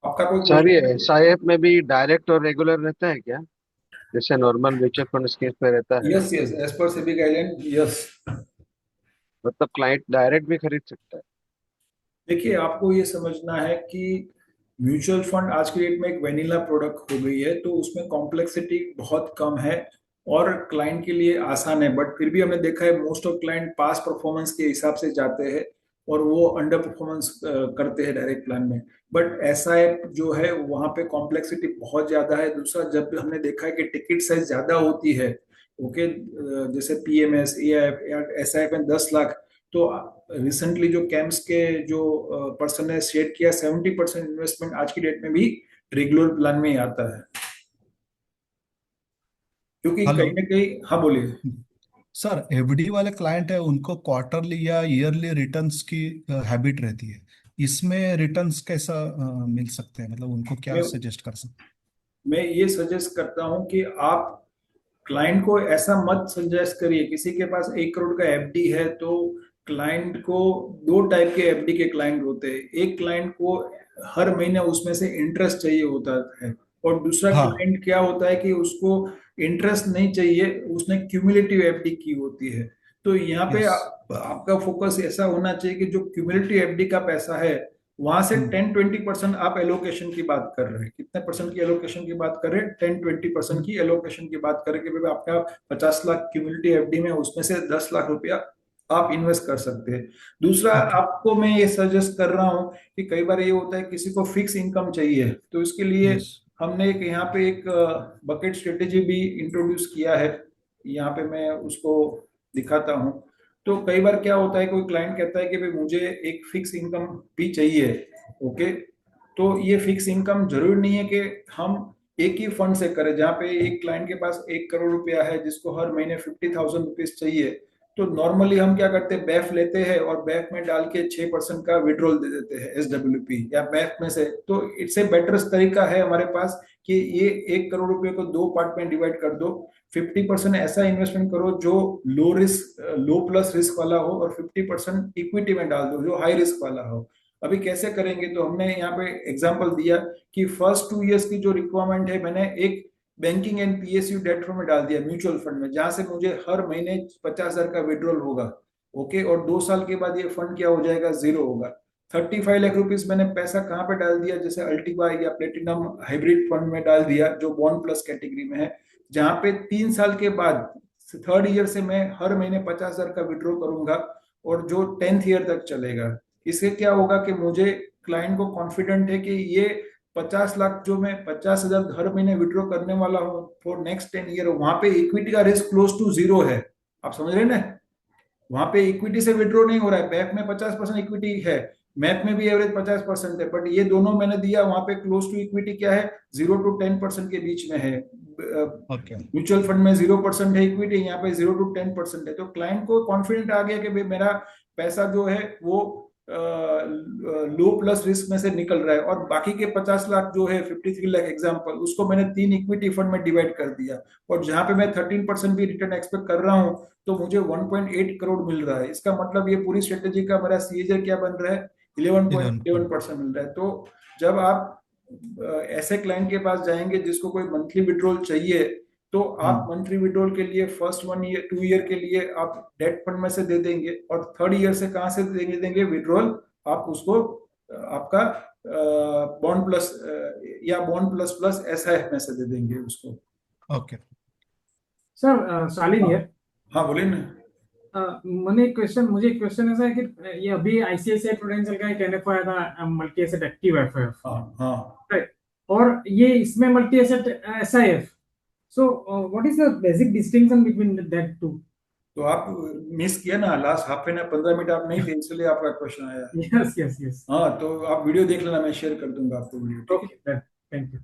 आपका कोई सर ये क्वेश्चन? एसआईएफ में भी डायरेक्ट और रेगुलर रहता है क्या, जैसे नॉर्मल म्यूचुअल फंड स्कीम में रहता है? Yes yes, as per SEBI guideline, yes. मतलब क्लाइंट डायरेक्ट भी खरीद सकता है? देखिए, आपको ये समझना है कि म्यूचुअल फंड आज की डेट में एक वेनिला प्रोडक्ट हो गई है, तो उसमें कॉम्प्लेक्सिटी बहुत कम है और क्लाइंट के लिए आसान है। बट फिर भी हमने देखा है most of client pass performance के हिसाब से जाते हैं और वो अंडर परफॉर्मेंस करते हैं डायरेक्ट प्लान में। बट एसआईएफ जो है वहाँ पे कॉम्प्लेक्सिटी बहुत ज्यादा है। दूसरा, जब हमने देखा है कि टिकट साइज ज्यादा होती है, ओके, जैसे पीएमएस, एआईएफ या एसआईएफ में 10 लाख, तो रिसेंटली जो कैंप्स के जो पर्सन ने शेयर किया, 70% इन्वेस्टमेंट आज की डेट में भी रेगुलर प्लान में ही आता है, क्योंकि हेलो कहीं ना कहीं। हाँ बोलिए। सर, एफडी वाले क्लाइंट है, उनको क्वार्टरली या ईयरली रिटर्न्स की हैबिट रहती है। इसमें रिटर्न्स कैसा मिल सकते हैं, मतलब उनको क्या मैं सजेस्ट कर सकते मैं ये सजेस्ट करता हूं कि आप क्लाइंट को ऐसा मत सजेस्ट करिए। किसी के पास 1 करोड़ का एफडी है तो क्लाइंट को, दो टाइप के एफडी के क्लाइंट होते हैं। एक क्लाइंट को हर महीने उसमें से इंटरेस्ट चाहिए होता है, और दूसरा हैं? हाँ। क्लाइंट क्या होता है कि उसको इंटरेस्ट नहीं चाहिए, उसने क्यूमुलेटिव एफडी की होती है। तो यहाँ पे यस। आपका फोकस ऐसा होना चाहिए कि जो क्यूमुलेटिव एफडी का पैसा है, वहां से 10-20% आप एलोकेशन की बात कर रहे हैं। कितने परसेंट की एलोकेशन की बात कर रहे हैं? 10-20% की एलोकेशन की बात करें कि भाई आपका 50 लाख क्यूमुलेटिव एफडी में, उसमें से 10 लाख रुपया आप इन्वेस्ट कर सकते हैं। दूसरा, ओके। आपको मैं ये सजेस्ट कर रहा हूँ कि कई बार ये होता है किसी को फिक्स इनकम चाहिए, तो इसके लिए यस। हमने एक यहाँ पे एक बकेट स्ट्रेटेजी भी इंट्रोड्यूस किया है। यहाँ पे मैं उसको दिखाता हूँ। तो कई बार क्या होता है, कोई क्लाइंट कहता है कि भाई मुझे एक फिक्स इनकम भी चाहिए, ओके। तो ये फिक्स इनकम जरूरी नहीं है कि हम एक ही फंड से करें। जहाँ पे एक क्लाइंट के पास 1 करोड़ रुपया है, जिसको हर महीने 50,000 रुपीज चाहिए, तो नॉर्मली हम क्या करते हैं, बैफ लेते हैं और बैफ में डाल के 6% का विड्रॉल दे देते हैं SWP या बैफ में से। तो इससे बेटर तरीका है हमारे पास कि ये 1 करोड़ रुपए को 2 पार्ट में डिवाइड कर दो। 50% ऐसा इन्वेस्टमेंट करो जो लो रिस्क, लो प्लस रिस्क वाला हो, और 50% इक्विटी में डाल दो जो हाई रिस्क वाला हो। अभी कैसे करेंगे, तो हमने यहाँ पे एग्जांपल दिया कि फर्स्ट 2 इयर्स की जो रिक्वायरमेंट है, मैंने एक banking and PSU debt fund में डाल दिया, म्यूचुअल फंड में, जहां से मुझे हर महीने 50,000 का विड्रॉल होगा, ओके। और 2 साल के बाद ये फंड क्या हो जाएगा, जीरो होगा। 35 लाख रुपीज मैंने पैसा कहाँ पे डाल दिया, जैसे अल्टीवा या प्लेटिनम हाइब्रिड फंड में डाल दिया, जो बॉन्ड प्लस कैटेगरी में है, जहां पे 3 साल के बाद, थर्ड ईयर से मैं हर महीने 50,000 का विड्रॉ करूंगा, और जो 10th ईयर तक चलेगा। इससे क्या होगा कि मुझे, क्लाइंट को कॉन्फिडेंट है कि ये 50 लाख जो मैं 50,000 हर महीने विड्रॉ करने वाला हूँ फॉर नेक्स्ट 10 ईयर, वहां पे इक्विटी का रिस्क क्लोज टू जीरो है। आप समझ रहे हैं ना? वहां पे इक्विटी से विड्रॉ नहीं हो रहा है। बैक में 50% इक्विटी है, मैथ में भी एवरेज 50% है, बट ये दोनों मैंने दिया, वहां पे क्लोज टू इक्विटी क्या है, 0 to 10% के बीच में है। ओके। म्यूचुअल फंड में 0% है इक्विटी, यहाँ पे 0 to 10% है। तो क्लाइंट को कॉन्फिडेंट आ गया कि भाई मेरा पैसा जो है वो लो प्लस रिस्क में से निकल रहा है, और बाकी के 50 लाख जो है, 53 लाख एग्जाम्पल, उसको मैंने 3 इक्विटी फंड में डिवाइड कर दिया, और जहां पे मैं 13% भी रिटर्न एक्सपेक्ट कर रहा हूं, तो मुझे 1.8 करोड़ मिल रहा है। इसका मतलब ये पूरी स्ट्रेटेजी का मेरा CAGR क्या बन रहा है, 11.11% मिल रहा है। तो जब आप ऐसे क्लाइंट के पास जाएंगे जिसको कोई मंथली विड्रॉल चाहिए, तो आप मंथली विड्रॉल के लिए फर्स्ट 1 ईयर 2 ईयर के लिए आप डेट फंड में से दे देंगे, और थर्ड ईयर से कहां से देंगे विड्रॉल, आप उसको आपका बॉन्ड प्लस या बॉन्ड प्लस प्लस SIF में से दे देंगे उसको। ओके सर, शालिन हाँ हियर। हाँ, बोलिए ना। मुझे एक क्वेश्चन ऐसा है कि ये अभी ICICI प्रूडेंशियल का एक NFO आया था, मल्टी एसेट एक्टिव FIF, हाँ हाँ। राइट? और ये इसमें multi asset SIF, so what is the basic distinction between that two? तो आप मिस किया ना, लास्ट हाफ एन 15 मिनट आप नहीं थे, इसलिए आपका क्वेश्चन आया। Yes yes yes. हाँ, तो आप वीडियो देख लेना, मैं शेयर कर दूंगा आपको वीडियो, ठीक है? Okay, thank you.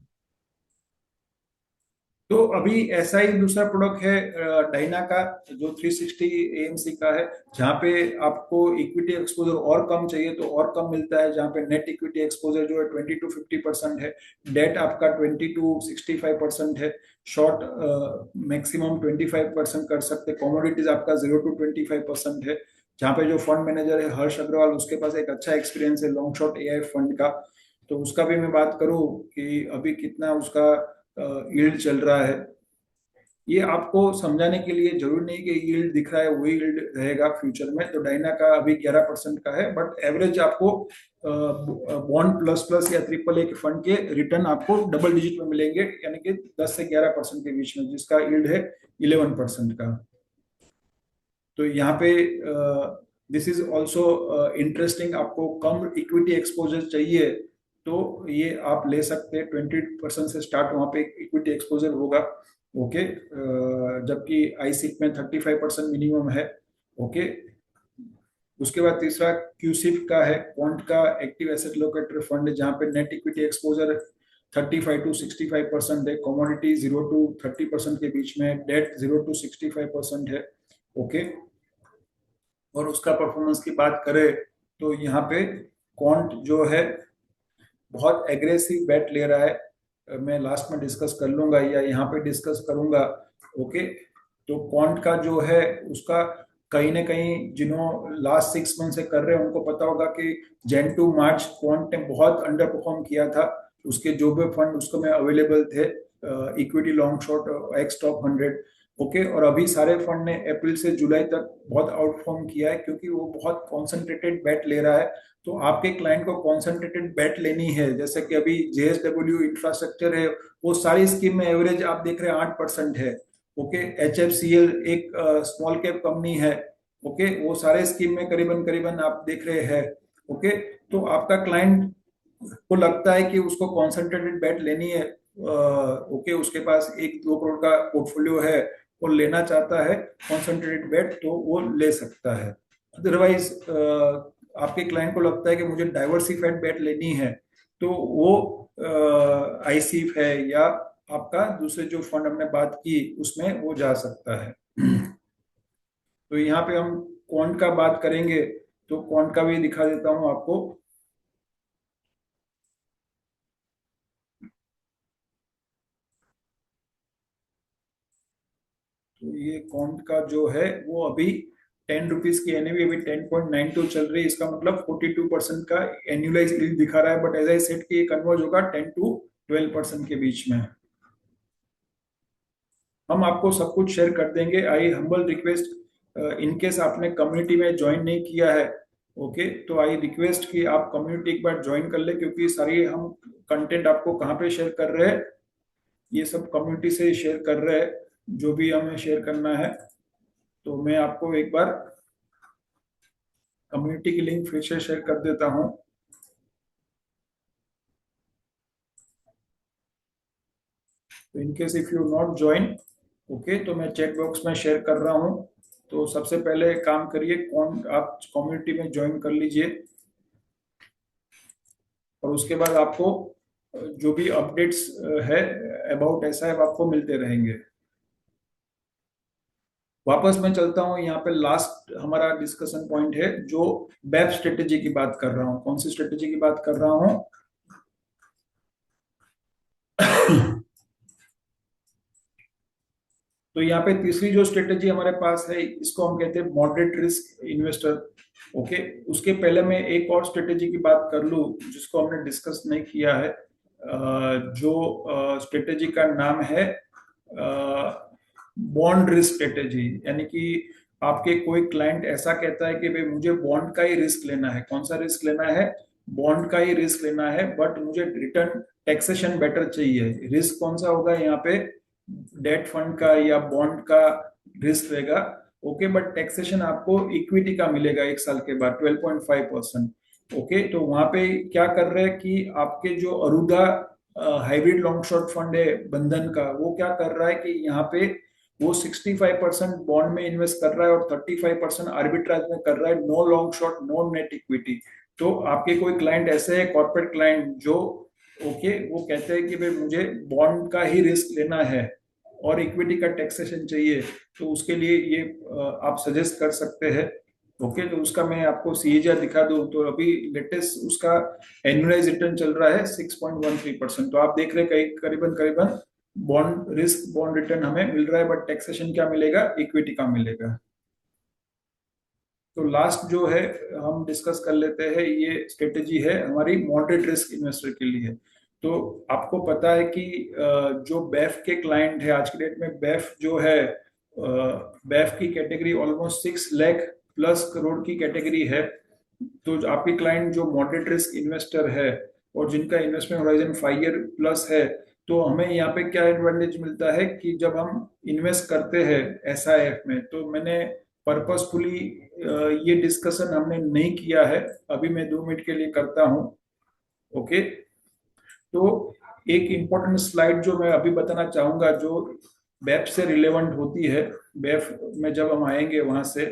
तो अभी ऐसा ही दूसरा प्रोडक्ट है डाइना का, जो 360 एएमसी का है, जहाँ पे आपको इक्विटी एक्सपोजर और कम चाहिए तो और कम मिलता है, जहाँ पे नेट इक्विटी एक्सपोजर जो है 20 to 50% है, डेट आपका 20 to 65% है, शॉर्ट मैक्सिमम 25% कर सकते, कमोडिटीज आपका 0 to 25% है, जहाँ पे जो फंड मैनेजर है हर्ष अग्रवाल, उसके पास एक अच्छा एक्सपीरियंस है लॉन्ग शॉर्ट एआई फंड का। तो उसका भी मैं बात करूँ कि अभी कितना उसका यील्ड चल रहा है, ये आपको समझाने के लिए जरूरी नहीं कि यील्ड दिख रहा है वही यील्ड रहेगा फ्यूचर में। तो डाइना का अभी 11% का है, बट एवरेज आपको बॉन्ड प्लस प्लस या ट्रिपल ए के फंड के रिटर्न आपको डबल डिजिट में मिलेंगे, यानी कि 10 से 11% के बीच में, जिसका यील्ड है 11% का। तो यहाँ पे दिस इज ऑल्सो इंटरेस्टिंग, आपको कम इक्विटी एक्सपोजर चाहिए तो ये आप ले सकते हैं, 20% से स्टार्ट वहाँ पे इक्विटी एक्सपोजर होगा। ओके, जबकि आईसिप में 35% मिनिमम है। ओके, उसके बाद तीसरा क्यूसिप का है, क्वांट का एक्टिव एसेट लोकेटर फंड, जहाँ पे नेट इक्विटी एक्सपोजर 35 to 65% है, कमोडिटी 0 to 30% के बीच में, डेट 0 to 65% है। ओके, और उसका परफॉर्मेंस की बात करें तो यहाँ पे क्वांट जो है बहुत एग्रेसिव बेट ले रहा है, मैं लास्ट में डिस्कस कर लूंगा या यहाँ पे डिस्कस करूंगा। ओके, तो क्वांट का जो है उसका कहीं ना कहीं जिन्हों लास्ट 6 मंथ से कर रहे हैं उनको पता होगा कि जैन टू मार्च क्वांट ने बहुत अंडर परफॉर्म किया था, उसके जो भी फंड उसको में अवेलेबल थे, equity long short x top 100। Okay, और अभी सारे फंड ने अप्रैल से जुलाई तक बहुत आउटफॉर्म किया है, क्योंकि वो बहुत कॉन्सेंट्रेटेड बेट ले रहा है। तो आपके क्लाइंट को कॉन्सेंट्रेटेड बेट लेनी है, जैसे कि अभी जेएसडब्ल्यू इंफ्रास्ट्रक्चर है, वो सारी स्कीम में एवरेज आप देख रहे हैं 8% है। ओके, HFCL एक स्मॉल कैप कंपनी है, ओके, वो सारे स्कीम में करीबन करीबन आप देख रहे हैं। ओके, तो आपका क्लाइंट को लगता है कि उसको कॉन्सेंट्रेटेड बेट लेनी है, ओके, उसके पास 1-2 करोड़ का पोर्टफोलियो है, वो लेना चाहता है कॉन्सेंट्रेटेड बेट, तो वो ले सकता है। अदरवाइज आपके क्लाइंट को लगता है कि मुझे डाइवर्सिफाइड बेट लेनी है, तो वो आईसीफ है या आपका दूसरे जो फंड हमने बात की उसमें वो जा सकता है। तो यहाँ पे हम क्वांट का बात करेंगे, तो क्वांट का भी दिखा देता हूं आपको। तो ये क्वांट का जो है वो अभी 10 रुपीज की एनएवी अभी 10.92 चल रही है, इसका मतलब 42% का एनुअलाइज यील्ड दिखा रहा है, बट एज आई सेड कि ये कन्वर्ज होगा 10 to 12% के बीच में। हम आपको सब कुछ शेयर कर देंगे। आई हम्बल रिक्वेस्ट, इनकेस आपने कम्युनिटी में ज्वाइन नहीं किया है, ओके, तो आई रिक्वेस्ट कि आप कम्युनिटी एक बार ज्वाइन कर ले, क्योंकि सारी हम कंटेंट आपको कहाँ पे शेयर कर रहे हैं, ये सब कम्युनिटी से शेयर कर रहे हैं, जो भी हमें शेयर करना है। तो मैं आपको एक बार कम्युनिटी की लिंक फिर से शेयर कर देता हूं। तो in case if you not join, okay, तो मैं चैट बॉक्स में शेयर कर रहा हूं। तो सबसे पहले काम करिए, कौन आप कम्युनिटी में ज्वाइन कर लीजिए, और उसके बाद आपको जो भी अपडेट्स है अबाउट ऐसा है आपको मिलते रहेंगे। वापस मैं चलता हूं, यहाँ पे लास्ट हमारा डिस्कशन पॉइंट है, जो बेप स्ट्रेटेजी की बात कर रहा हूँ। कौन सी स्ट्रेटेजी की बात कर रहा हूँ? तो यहाँ पे तीसरी जो स्ट्रेटेजी हमारे पास है, इसको हम कहते हैं मॉडरेट रिस्क इन्वेस्टर। ओके, उसके पहले मैं एक और स्ट्रेटेजी की बात कर लूं जिसको हमने डिस्कस नहीं किया है, जो स्ट्रेटेजी का नाम है बॉन्ड रिस्क स्ट्रेटेजी। यानी कि आपके कोई क्लाइंट ऐसा कहता है कि भाई मुझे बॉन्ड का ही रिस्क लेना है। कौन सा रिस्क लेना है? बॉन्ड का ही रिस्क लेना है, बट मुझे रिटर्न टैक्सेशन बेटर चाहिए। रिस्क कौन सा होगा यहाँ पे? डेट फंड का या बॉन्ड का रिस्क रहेगा, ओके, बट टैक्सेशन आपको इक्विटी का मिलेगा 1 साल के बाद 12.5%। ओके, तो वहां पे क्या कर रहे हैं कि आपके जो अरुदा हाइब्रिड लॉन्ग शॉर्ट फंड है बंधन का, वो क्या कर रहा है कि यहाँ पे वो 65% बॉन्ड में इन्वेस्ट कर रहा है और 35% आर्बिट्राज में कर रहा है, no long short, no net equity. तो आपके कोई क्लाइंट ऐसे है, कॉर्पोरेट क्लाइंट, जो ओके वो कहते हैं कि भाई मुझे बॉन्ड का ही रिस्क लेना है, और इक्विटी का टैक्सेशन चाहिए तो उसके लिए ये आप सजेस्ट कर सकते हैं। ओके, तो उसका मैं आपको CAGR दिखा दूं तो अभी लेटेस्ट उसका एनुअलाइज रिटर्न चल रहा है 6.13%। तो आप देख रहे हैं करीबन करीबन बॉन्ड रिटर्न हमें मिल रहा है, बट टैक्सेशन क्या मिलेगा, इक्विटी का मिलेगा। तो लास्ट जो है हम डिस्कस कर लेते हैं, ये स्ट्रेटेजी है हमारी मॉडरेट रिस्क इन्वेस्टर के लिए। तो आपको पता है कि जो बेफ के क्लाइंट है आज के डेट में, बेफ जो है बेफ की category almost 6 lakh plus crore की कैटेगरी है। तो आपके क्लाइंट जो मॉडरेट रिस्क इन्वेस्टर है और जिनका इन्वेस्टमेंट होराइजन 5 ईयर प्लस है, तो हमें यहाँ पे क्या एडवांटेज मिलता है कि जब हम इन्वेस्ट करते हैं SIF में, तो मैंने पर्पसफुली ये डिस्कशन हमने नहीं किया है, अभी मैं 2 मिनट के लिए करता हूँ। ओके, तो एक इम्पोर्टेंट स्लाइड जो मैं अभी बताना चाहूंगा जो बेफ से रिलेवेंट होती है, बेफ में जब हम आएंगे वहां से,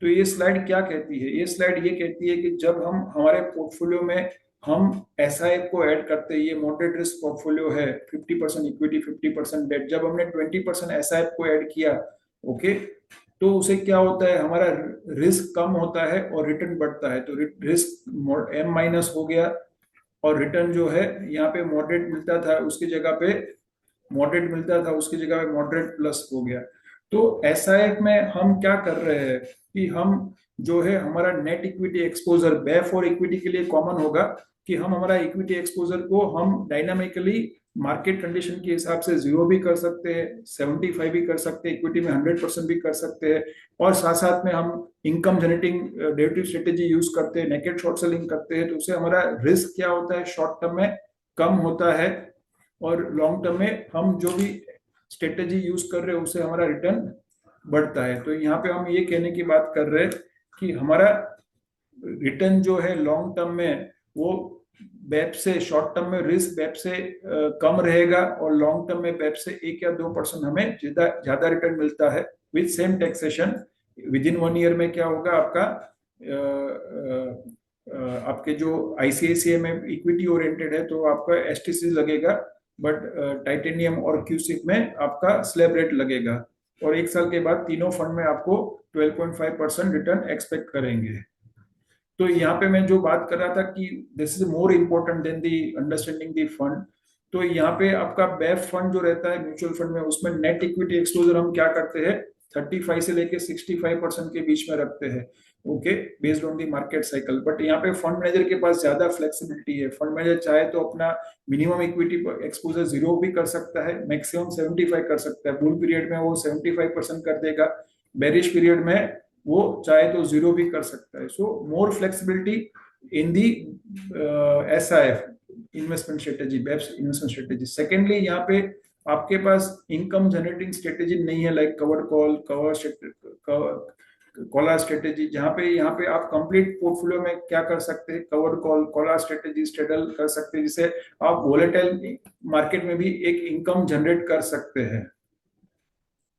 तो ये स्लाइड क्या कहती है, ये स्लाइड ये कहती है कि जब हम हमारे पोर्टफोलियो में हम SIF को ऐड करते हैं, ये मॉडरेट रिस्क पोर्टफोलियो है, 50% इक्विटी 50% डेट, जब हमने 20% SIF को ऐड किया, ओके, तो उसे क्या होता है, हमारा रिस्क कम होता है और रिटर्न बढ़ता है। तो रिस्क M- हो गया और रिटर्न जो है यहाँ पे मॉडरेट मिलता था उसकी जगह पे मॉडरेट मॉडरेट प्लस हो गया। तो SIF में हम क्या कर रहे हैं कि हम जो है हमारा नेट इक्विटी एक्सपोजर बेफ और इक्विटी के लिए कॉमन होगा कि हम हमारा इक्विटी एक्सपोजर को हम डायनामिकली मार्केट कंडीशन के हिसाब से 0 भी कर सकते हैं, 75 भी कर सकते हैं, इक्विटी में 100% भी कर सकते हैं, और साथ साथ में हम income generating derivative strategy use करते हैं, नेकेड शॉर्ट सेलिंग करते हैं। तो उससे हमारा रिस्क क्या होता है, शॉर्ट टर्म में कम होता है और लॉन्ग टर्म में हम जो भी स्ट्रेटेजी यूज कर रहे हैं उससे हमारा रिटर्न बढ़ता है। तो यहाँ पे हम ये कहने की बात कर रहे हैं कि हमारा रिटर्न जो है लॉन्ग टर्म में वो बेप से, शॉर्ट टर्म में रिस्क बेप से कम रहेगा और लॉन्ग टर्म में बेप से 1 या 2% हमें ज्यादा रिटर्न मिलता है with same taxation. With in 1 year में क्या होगा आपका आपके जो ICICI में इक्विटी ओरिएंटेड है तो आपका STC लगेगा, बट टाइटेनियम और क्यूसिक में आपका स्लैब रेट लगेगा, और 1 साल के बाद तीनों फंड में आपको 12.5% रिटर्न एक्सपेक्ट करेंगे। तो यहाँ पे मैं जो बात कर रहा था कि this is more important then the understanding the fund. तो यहाँ पे आपका बेफ फंड जो रहता है म्यूचुअल फंड में, उसमें नेट इक्विटी एक्सपोजर हम क्या करते हैं 35 से लेके 65% के बीच में रखते हैं, okay, based on the market cycle. But यहाँ पे फंड मैनेजर के पास ज्यादा फ्लेक्सिबिलिटी है, फंड मैनेजर चाहे तो अपना मिनिमम इक्विटी एक्सपोजर 0 भी कर सकता है, मैक्सिमम 75 कर सकता है। बुल पीरियड में वो 75% कर देगा, बेरिश पीरियड में वो चाहे तो 0 भी कर सकता है। So more flexibility in the SIF investment strategy, BAFs investment strategy. Secondly, यहाँ पे आपके पास इनकम जनरेटिंग स्ट्रेटेजी नहीं है like covered call, collar strategy, जहाँ पे आप कंप्लीट पोर्टफोलियो में क्या कर सकते हैं, covered call, collar strategy, straddle कर सकते हैं, जिससे आप वोलेटाइल मार्केट में भी एक इनकम जनरेट कर सकते हैं।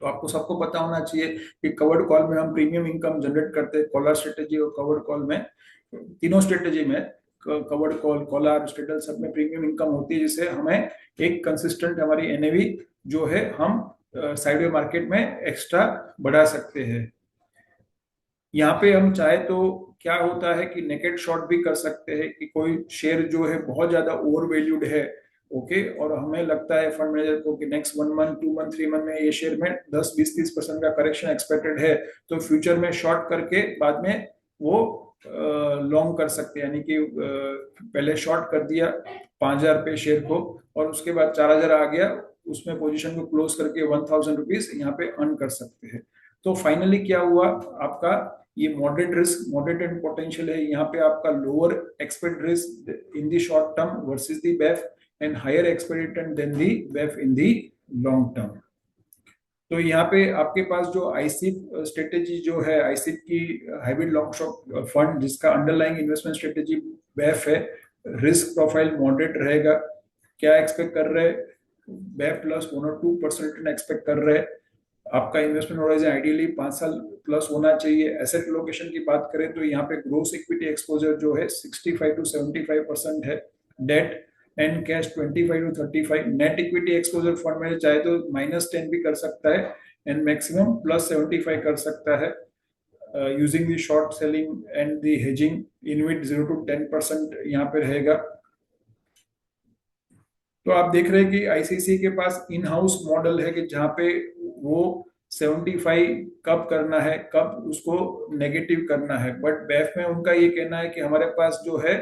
तो आपको सबको पता होना चाहिए कि कवर्ड कॉल में हम प्रीमियम इनकम जनरेट करते हैं, कॉलर स्ट्रेटेजी और कवर्ड कॉल में, तीनों स्ट्रेटेजी में कवर्ड कॉल, कॉलर, स्ट्रेडल सब में प्रीमियम इनकम होती है, जिससे हमें एक कंसिस्टेंट हमारी NAV जो है हम साइडवे मार्केट में एक्स्ट्रा बढ़ा सकते हैं। यहाँ पे हम चाहे तो क्या होता है कि नेकेड शॉर्ट भी कर सकते हैं कि कोई शेयर जो है बहुत ज्यादा ओवर वैल्यूड है, ओके, और हमें लगता है फंड मैनेजर को कि नेक्स्ट 1 मंथ 2 मंथ 3 मंथ में ये शेयर में 10-20-30% का करेक्शन एक्सपेक्टेड है, तो फ्यूचर में शॉर्ट करके बाद में वो लॉन्ग कर सकते हैं। यानी कि पहले शॉर्ट कर दिया 5,000 पे शेयर को और उसके बाद 4,000 आ गया, उसमें पोजीशन को क्लोज करके 1,000 रुपीज यहाँ पे अर्न कर सकते हैं। तो फाइनली क्या हुआ, आपका ये मॉडरेट रिस्क, मॉडरेट पोटेंशियल है, यहाँ पे आपका lower expect risk in the short term versus the BAF and higher expect return than the BAF in the long term. तो यहाँ पे आपके पास जो ICIP स्ट्रेटेजी जो है, ICIP की हाइब्रिड लॉन्ग शॉर्ट फंड जिसका अंडरलाइंग इन्वेस्टमेंट स्ट्रेटेजी बेफ है, रिस्क प्रोफाइल मॉडरेट रहेगा। क्या एक्सपेक्ट कर रहे हैं, बेफ प्लस 1 और 2% रिटर्न एक्सपेक्ट कर रहे हैं। आपका इन्वेस्टमेंट होराइजन आइडियली 5 साल प्लस होना चाहिए। एसेट लोकेशन की बात करें तो यहाँ पे ग्रोस इक्विटी एक्सपोजर जो है 65 to 75% है। Debt and cash 25 to 35। Net equity exposure fund में चाहे तो -10 भी कर सकता है एंड मैक्सिमम +75 कर सकता है using the short selling and the hedging. इनविट 0 to 10% यहाँ पे रहेगा। तो आप देख रहे हैं कि आईसीसी के पास इन हाउस मॉडल है कि जहाँ पे वो 75 कब करना है, कब उसको नेगेटिव करना है। बट बैफ में उनका ये कहना है कि हमारे पास जो है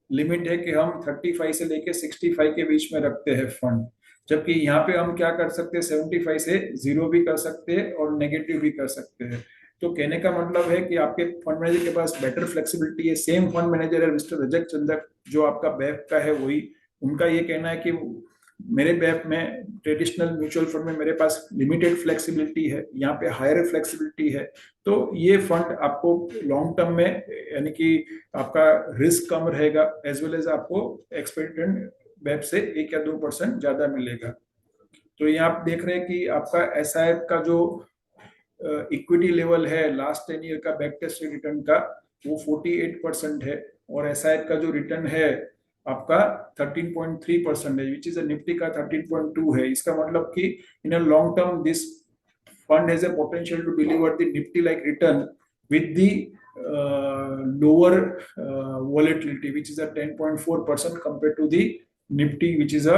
लिमिट है कि हम 35 से लेके 65 के बीच में रखते हैं फंड, जबकि यहाँ पे हम क्या कर सकते हैं 75 से 0 भी कर सकते हैं और नेगेटिव भी कर सकते हैं। तो कहने का मतलब है कि आपके फंड मैनेजर के पास बेटर फ्लेक्सिबिलिटी है। सेम फंड मैनेजर है मिस्टर रजक चंदक जो आपका बैफ का है, वही उनका ये कहना है कि मेरे बैफ में ट्रेडिशनल म्यूचुअल फंड में मेरे पास लिमिटेड फ्लेक्सिबिलिटी है, यहाँ पे हायर फ्लेक्सिबिलिटी है। तो ये फंड आपको लॉन्ग टर्म में यानी कि आपका रिस्क कम रहेगा एज वेल एज आपको एक्सपेक्टेड बैफ से 1 या 2% ज्यादा मिलेगा। तो ये आप देख रहे हैं कि आपका एसआईएफ का जो इक्विटी लेवल है लास्ट 10 ईयर का बैक टेस्ट रिटर्न का वो 48% है और एसआईएफ का जो रिटर्न है आपका 13.3% है, विच इज निफ्टी का 13.2 है। इसका मतलब कि in a long term this fund has a potential to deliver the Nifty like return with the lower volatility which is a 10.4% compared to the nifty which is a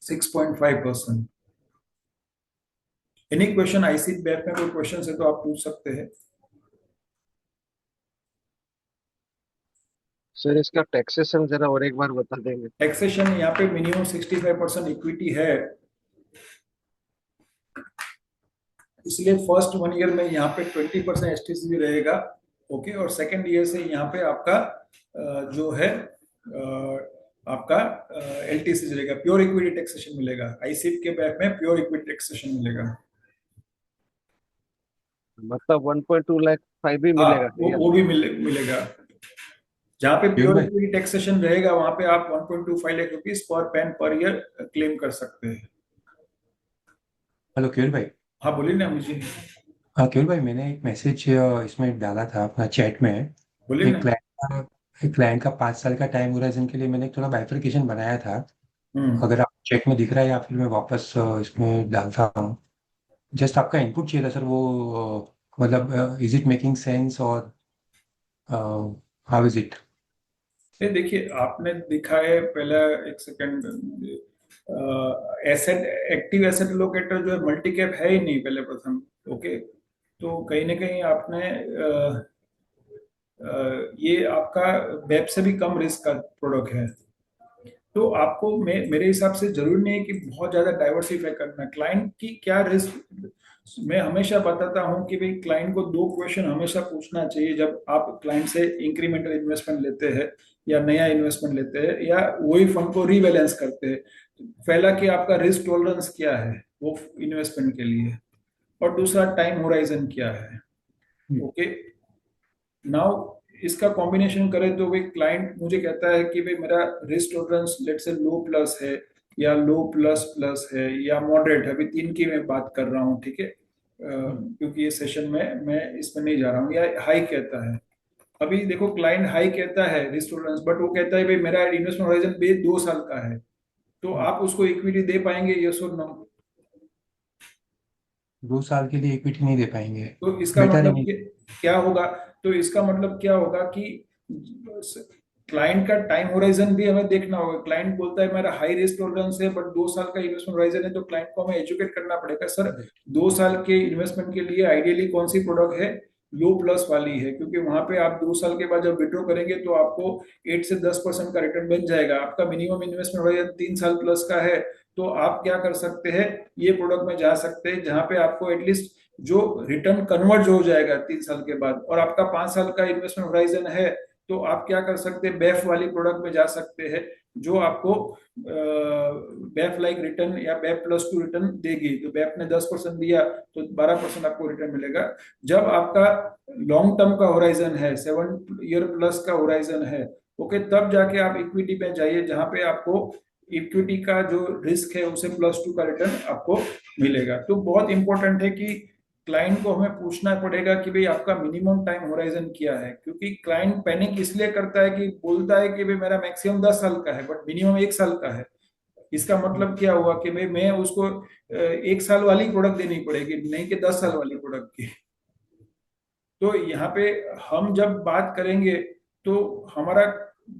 6.5%। Any question IC BAIF में कोई question है तो आप पूछ सकते हैं। Sir इसका taxation जरा और एक बार बता देंगे। टैक्सेशन यहाँ पे मिनिमम 65% इक्विटी है, इसलिए फर्स्ट 1 ईयर में यहाँ पे 20% एसटीसी भी रहेगा। ओके, और सेकंड ईयर से यहाँ पे आपका जो है आपका एलटीसी रहेगा, प्योर इक्विटी टैक्सेशन मिलेगा। आईसीएफ के बैफ में प्योर इक्विटी टैक्सेशन मिलेगा, मतलब 1.2 लाख 5 भी मिलेगा। वो भी मिलेगा। जहाँ पे प्योर इक्विटी टैक्सेशन रहेगा वहां पे आप 1.25 लाख रुपीस पर पैन पर ईयर क्लेम कर सकते हैं। हेलो केवल भाई। हाँ बोलिए ना मुझे। हाँ केवल भाई, मैंने एक मैसेज इसमें डाला था अपना चैट में। बोलिए एक क्लाइंट का 5 साल का टाइम होराइजन के लिए मैंने एक थोड़ा बाइफरकेशन बनाया था। अगर आप चैट में दिख रहा है या फिर मैं वापस इसमें डालता हूँ। जस्ट आपका इनपुट चाहिए था सर, वो मतलब इज इट मेकिंग सेंस और हाउ इज इट? देखिए आपने दिखा है पहला एक second, asset active asset locator जो है मल्टी कैप है ही नहीं पहले प्रथम। ओके, तो कहीं ना कहीं आपने ये आपका वेब से भी कम रिस्क का प्रोडक्ट है। तो आपको मेरे हिसाब से जरूरी नहीं है कि बहुत ज्यादा डाइवर्सिफाई करना। क्लाइंट की क्या रिस्क, मैं हमेशा बताता हूं कि भाई क्लाइंट को 2 क्वेश्चन हमेशा पूछना चाहिए जब आप क्लाइंट से इंक्रीमेंटल इन्वेस्टमेंट लेते हैं या नया इन्वेस्टमेंट लेते हैं या वही फंड को रीबैलेंस करते हैं। पहला कि आपका रिस्क टॉलरेंस क्या है वो इन्वेस्टमेंट के लिए, और दूसरा टाइम होराइजन क्या है। ओके, नाउ इसका कॉम्बिनेशन करें तो भाई क्लाइंट मुझे कहता है कि भाई मेरा रिस्क टॉलरेंस लेट से लो प्लस है या लो प्लस प्लस है या मॉडरेट है। अभी 3 की मैं बात कर रहा हूँ, ठीक है, क्योंकि ये सेशन में मैं इसमें नहीं जा रहा हूँ। या हाई कहता है, अभी देखो क्लाइंट हाई कहता है रिस्क टॉलरेंस, बट वो कहता है भाई मेरा इन्वेस्टमेंट होराइजन 2 साल का है, तो आप उसको इक्विटी दे पाएंगे यस और नो? 2 साल के लिए इक्विटी नहीं दे पाएंगे। तो इसका मतलब क्या होगा? तो इसका मतलब क्या होगा कि क्लाइंट का टाइम होराइजन भी हमें देखना होगा। क्लाइंट बोलता है मेरा हाई रिस्क टॉलरेंस है बट 2 साल का इन्वेस्टमेंट होराइजन है, तो क्लाइंट को हमें एजुकेट करना पड़ेगा। सर 2 साल के इन्वेस्टमेंट के लिए आइडियली कौन सी प्रोडक्ट है? लो प्लस वाली है, क्योंकि वहां पे आप 2 साल के बाद जब विड्रॉ करेंगे तो आपको 8 से 10% का रिटर्न बन जाएगा। आपका मिनिमम इन्वेस्टमेंट होराइजन 3 साल प्लस का है, तो आप क्या कर सकते हैं, ये प्रोडक्ट में जा सकते हैं जहां पे आपको एटलीस्ट जो रिटर्न कन्वर्ट हो जाएगा 3 साल के बाद, और आपका 5 साल का इन्वेस्टमेंट होराइजन है, तो आप क्या कर सकते हैं, बैफ वाली प्रोडक्ट में जा सकते हैं जो आपको बैफ लाइक रिटर्न या बैफ +2 रिटर्न देगी। तो बैफ ने 10% दिया तो 12% आपको रिटर्न मिलेगा। जब आपका लॉन्ग टर्म का होराइजन है, 7 ईयर प्लस का होराइजन है, ओके, तब जाके आप इक्विटी पे जाइए जहां पे आपको इक्विटी का जो रिस्क है उसे +2 का रिटर्न आपको मिलेगा। तो बहुत इंपॉर्टेंट है कि क्लाइंट को हमें पूछना पड़ेगा कि भाई आपका मिनिमम टाइम होराइजन क्या है, क्योंकि क्लाइंट पैनिक इसलिए करता है कि बोलता है कि भाई मेरा मैक्सिमम 10 साल का है बट मिनिमम 1 साल का है। इसका मतलब क्या हुआ कि भाई मैं उसको 1 साल वाली प्रोडक्ट देनी पड़ेगी, नहीं कि 10 साल वाली प्रोडक्ट की। तो यहाँ पे हम जब बात करेंगे तो हमारा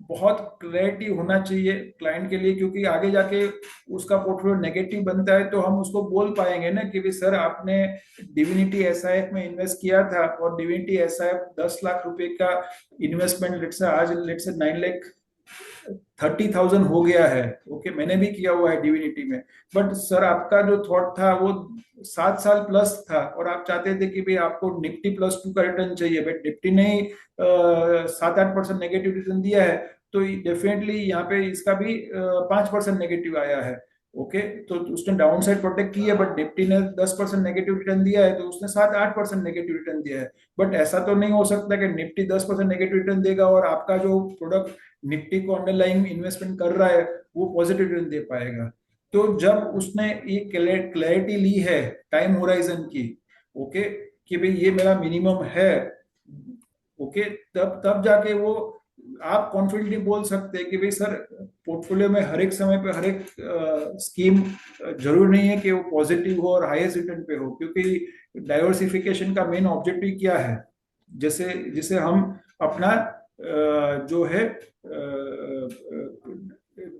बहुत क्लैरिटी होना चाहिए क्लाइंट के लिए, क्योंकि आगे जाके उसका पोर्टफोलियो नेगेटिव बनता है तो हम उसको बोल पाएंगे ना कि सर आपने डिविनिटी एसआईएफ में इन्वेस्ट किया था और डिविनिटी एसआईएफ 10 लाख रुपए का इन्वेस्टमेंट लेट से 9,30,000 हो गया है। ओके, मैंने भी किया हुआ है डिविनिटी में, बट सर आपका जो थॉट था वो 7 साल प्लस था और आप चाहते थे कि भाई आपको निफ्टी +2 का रिटर्न चाहिए, बट निफ्टी ने 7-8% नेगेटिव रिटर्न दिया है, तो डेफिनेटली यहाँ पे इसका भी 5% नेगेटिव आया है। ओके, तो उसने डाउन साइड प्रोटेक्ट की है, बट निफ्टी ने 10% नेगेटिव रिटर्न दिया है तो उसने 7-8% नेगेटिव रिटर्न दिया है। बट ऐसा तो नहीं हो सकता कि निफ्टी 10% नेगेटिव रिटर्न देगा और आपका जो प्रोडक्ट निफ्टी को अंडरलाइन इन्वेस्टमेंट कर रहा है वो पॉजिटिव रिटर्न दे पाएगा। तो जब उसने ये क्लैरिटी ली है टाइम होराइजन की, ओके, कि भाई ये मेरा मिनिमम है, ओके, तब जाके वो आप कॉन्फिडेंटली बोल सकते हैं कि भाई सर पोर्टफोलियो में हर एक समय पे हर एक स्कीम जरूर नहीं है कि वो पॉजिटिव हो और हाईएस्ट रिटर्न पे हो, क्योंकि डाइवर्सिफिकेशन का मेन ऑब्जेक्टिव क्या है, जैसे हम अपना जो है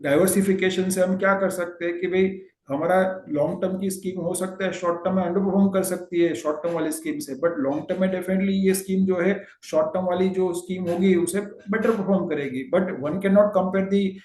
डाइवर्सिफिकेशन से हम क्या कर सकते हैं कि भाई हमारा लॉन्ग टर्म की स्कीम हो सकता है शॉर्ट टर्म में अंडर परफॉर्म कर सकती है शॉर्ट टर्म वाली स्कीम से, बट लॉन्ग टर्म में डेफिनेटली ये स्कीम जो है शॉर्ट टर्म वाली जो स्कीम होगी उसे बेटर परफॉर्म करेगी। But one can not compare the,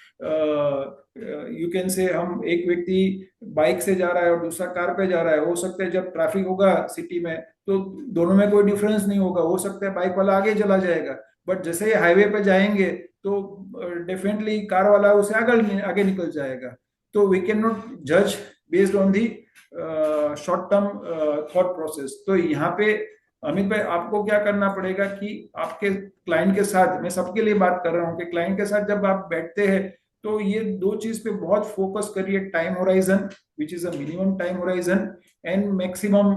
you can say हम एक व्यक्ति बाइक से जा रहा है और दूसरा कार पे जा रहा है, हो सकता है जब ट्रैफिक होगा सिटी में तो दोनों में कोई डिफरेंस नहीं होगा, हो सकता है बाइक वाला आगे चला जाएगा, बट जैसे ही हाईवे पे जाएंगे तो डेफिनेटली कार वाला उसे आगे निकल जाएगा। तो वी कैन नॉट जज based on the short term thought process. तो यहाँ पे अमित भाई आपको क्या करना पड़ेगा कि आपके क्लाइंट के साथ, मैं सबके लिए बात कर रहा हूँ कि क्लाइंट के साथ जब आप बैठते हैं तो ये दो चीज पे बहुत फोकस करिए, time horizon which is a minimum time horizon and maximum,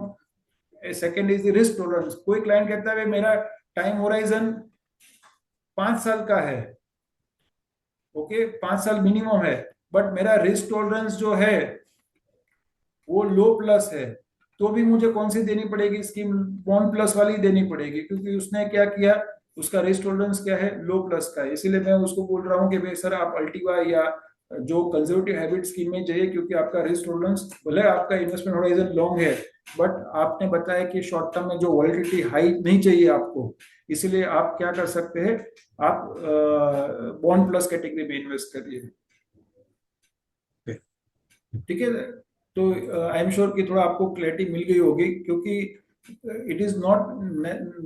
second is the risk tolerance. कोई क्लाइंट कहता है मेरा टाइम होराइजन 5 साल का है, ओके, 5 साल मिनिमम है, बट मेरा रिस्क टॉलरेंस जो है वो लो प्लस है, तो भी मुझे कौन सी देनी पड़ेगी स्कीम, बॉन्ड प्लस वाली देनी पड़ेगी, क्योंकि उसने क्या किया, उसका रिस्क टॉलरेंस क्या है, लो प्लस का है। इसीलिए मैं उसको बोल रहा हूँ कि भाई सर आप अल्टीवा या जो कंजर्वेटिव हैबिट स्कीम में चाहिए, क्योंकि आपका रिस्क टॉलरेंस, भले आपका इन्वेस्टमेंट होराइजन लॉन्ग है, बट आपने बताया कि शॉर्ट टर्म में जो वॉलिटिलिटी हाई नहीं चाहिए आपको, इसलिए आप क्या कर सकते हैं, आप बॉन्ड प्लस कैटेगरी में इन्वेस्ट करिए। ठीक है, तो आई एम श्योर कि थोड़ा आपको क्लैरिटी मिल गई होगी, क्योंकि इट इज नॉट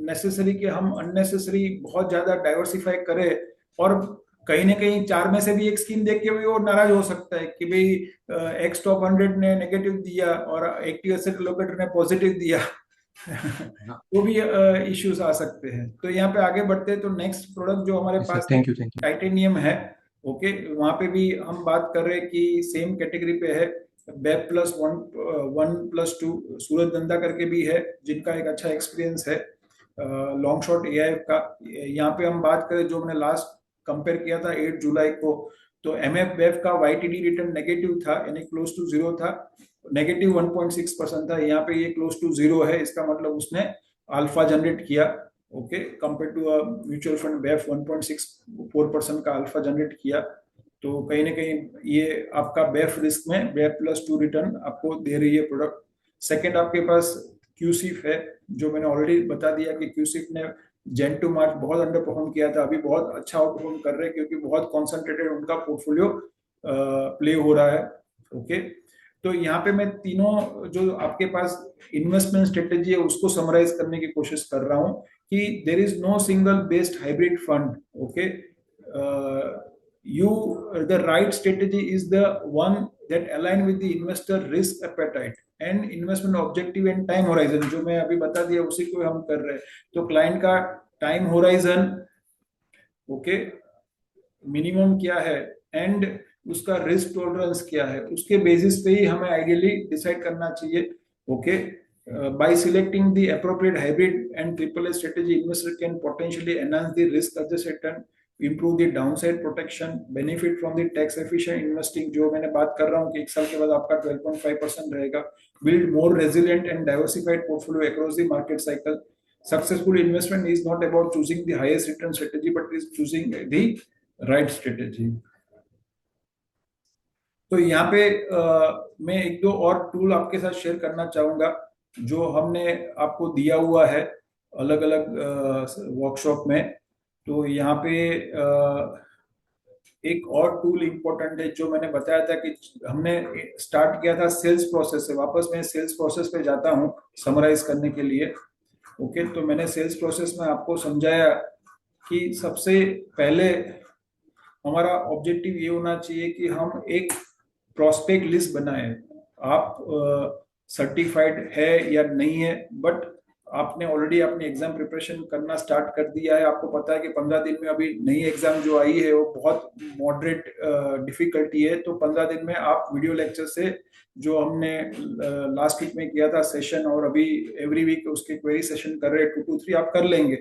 नेसेसरी कि हम अननेसेसरी बहुत ज्यादा डाइवर्सिफाई करें और कहीं ना कहीं 4 में से भी एक स्कीम देख के भी वो नाराज हो सकता है कि भाई एक्स टॉप 100 ने नेगेटिव दिया और एक्टिव एसेट एलोकेटर ने पॉजिटिव दिया वो भी इश्यूज आ सकते हैं। तो यहाँ पे आगे बढ़ते हैं, तो नेक्स्ट प्रोडक्ट जो हमारे पास थैंक यू टाइटेनियम है, ओके, वहां पे भी हम बात कर रहे हैं कि सेम कैटेगरी पे है, बेब +1+2 सूरज नंदा करके भी है जिनका एक अच्छा एक्सपीरियंस है लॉन्ग शॉर्ट एआईएफ का। यहाँ पे हम बात करें जो मैंने लास्ट कंपेयर किया था 8 जुलाई को, तो एमएफ बेब का वाईटीडी रिटर्न नेगेटिव था, यानी क्लोज टू 0 था, नेगेटिव 1.6% था, यहाँ पे ये क्लोज टू 0 है, इसका मतलब उसने अल्फा जनरेट किया, okay, compare to a mutual fund बेफ 1.64% का अल्फा जनरेट किया। तो कहीं ना कहीं ये आपका बेफ रिस्क में बेफ +2 रिटर्न आपको दे रही है प्रोडक्ट। सेकंड आपके पास क्यूसिफ है, जो मैंने ऑलरेडी बता दिया कि क्यूसिफ ने जैन टू मार्च बहुत अंडर परफॉर्म किया था, अभी बहुत अच्छा आउट परफॉर्म कर रहे हैं क्योंकि बहुत कॉन्सेंट्रेटेड उनका पोर्टफोलियो प्ले हो रहा है, ओके। तो यहाँ पे मैं तीनों जो आपके पास इन्वेस्टमेंट स्ट्रेटेजी है उसको समराइज करने की कोशिश कर रहा हूँ कि there is no single based hybrid fund, okay. The right strategy is the one that align with the investor risk appetite and investment objective and time horizon, जो मैं अभी बता दिया उसी को हम कर रहे हैं। तो क्लाइंट का टाइम होराइजन, ओके, मिनिमम क्या है एंड उसका रिस्क टॉलरेंस क्या है, उसके बेसिस पे ही हमें आइडियली डिसाइड करना चाहिए, okay. by selecting the appropriate hybrid and triple A strategy, investor can potentially enhance the risk adjusted return, improve the downside protection, benefit from the tax efficient investing, जो मैंने बात कर रहा हूँ कि 1 साल के बाद आपका 12.5% रहेगा, build more resilient and diversified portfolio across the market cycle. Successful investment is not about choosing the highest return strategy, but is choosing the right strategy. तो यहाँ पे मैं एक दो और टूल आपके साथ शेयर करना चाहूंगा जो हमने आपको दिया हुआ है अलग अलग वर्कशॉप में। तो यहाँ पे एक और टूल इंपॉर्टेंट है जो मैंने बताया था कि हमने स्टार्ट किया था सेल्स प्रोसेस से। वापस मैं सेल्स प्रोसेस पे जाता हूँ समराइज करने के लिए। ओके, तो मैंने सेल्स प्रोसेस में आपको समझाया कि सबसे पहले हमारा ऑब्जेक्टिव ये होना चाहिए कि हम एक प्रोस्पेक्ट लिस्ट बनाएं। आप सर्टिफाइड है या नहीं है, बट आपने ऑलरेडी अपनी एग्जाम प्रिपरेशन करना स्टार्ट कर दिया है। आपको पता है कि 15 दिन में अभी नई एग्जाम जो आई है वो बहुत मॉडरेट डिफिकल्टी है। तो 15 दिन में आप वीडियो लेक्चर से जो हमने लास्ट वीक में किया था सेशन, और अभी एवरी वीक उसके क्वेरी सेशन कर रहे हैं 2 to 3 आप कर लेंगे।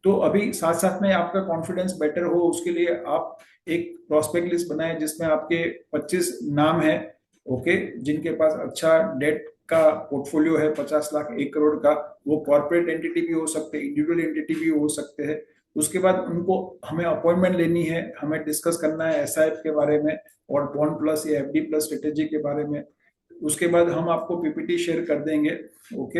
तो अभी साथ साथ में आपका कॉन्फिडेंस बेटर हो उसके लिए आप एक प्रोस्पेक्ट लिस्ट बनाएं जिसमें आपके 25 नाम है, ओके, जिनके पास अच्छा डेट का पोर्टफोलियो है 50 लाख 1 करोड़ का। वो कॉर्पोरेट एंटिटी भी हो सकते हैं, इंडिविजुअल एंटिटी भी हो सकते हैं। उसके बाद उनको हमें अपॉइंटमेंट लेनी है, हमें डिस्कस करना है एसआईएफ के बारे में और बॉन्ड प्लस या एफडी प्लस स्ट्रेटेजी के बारे में। उसके बाद हम आपको पीपीटी शेयर कर देंगे, ओके।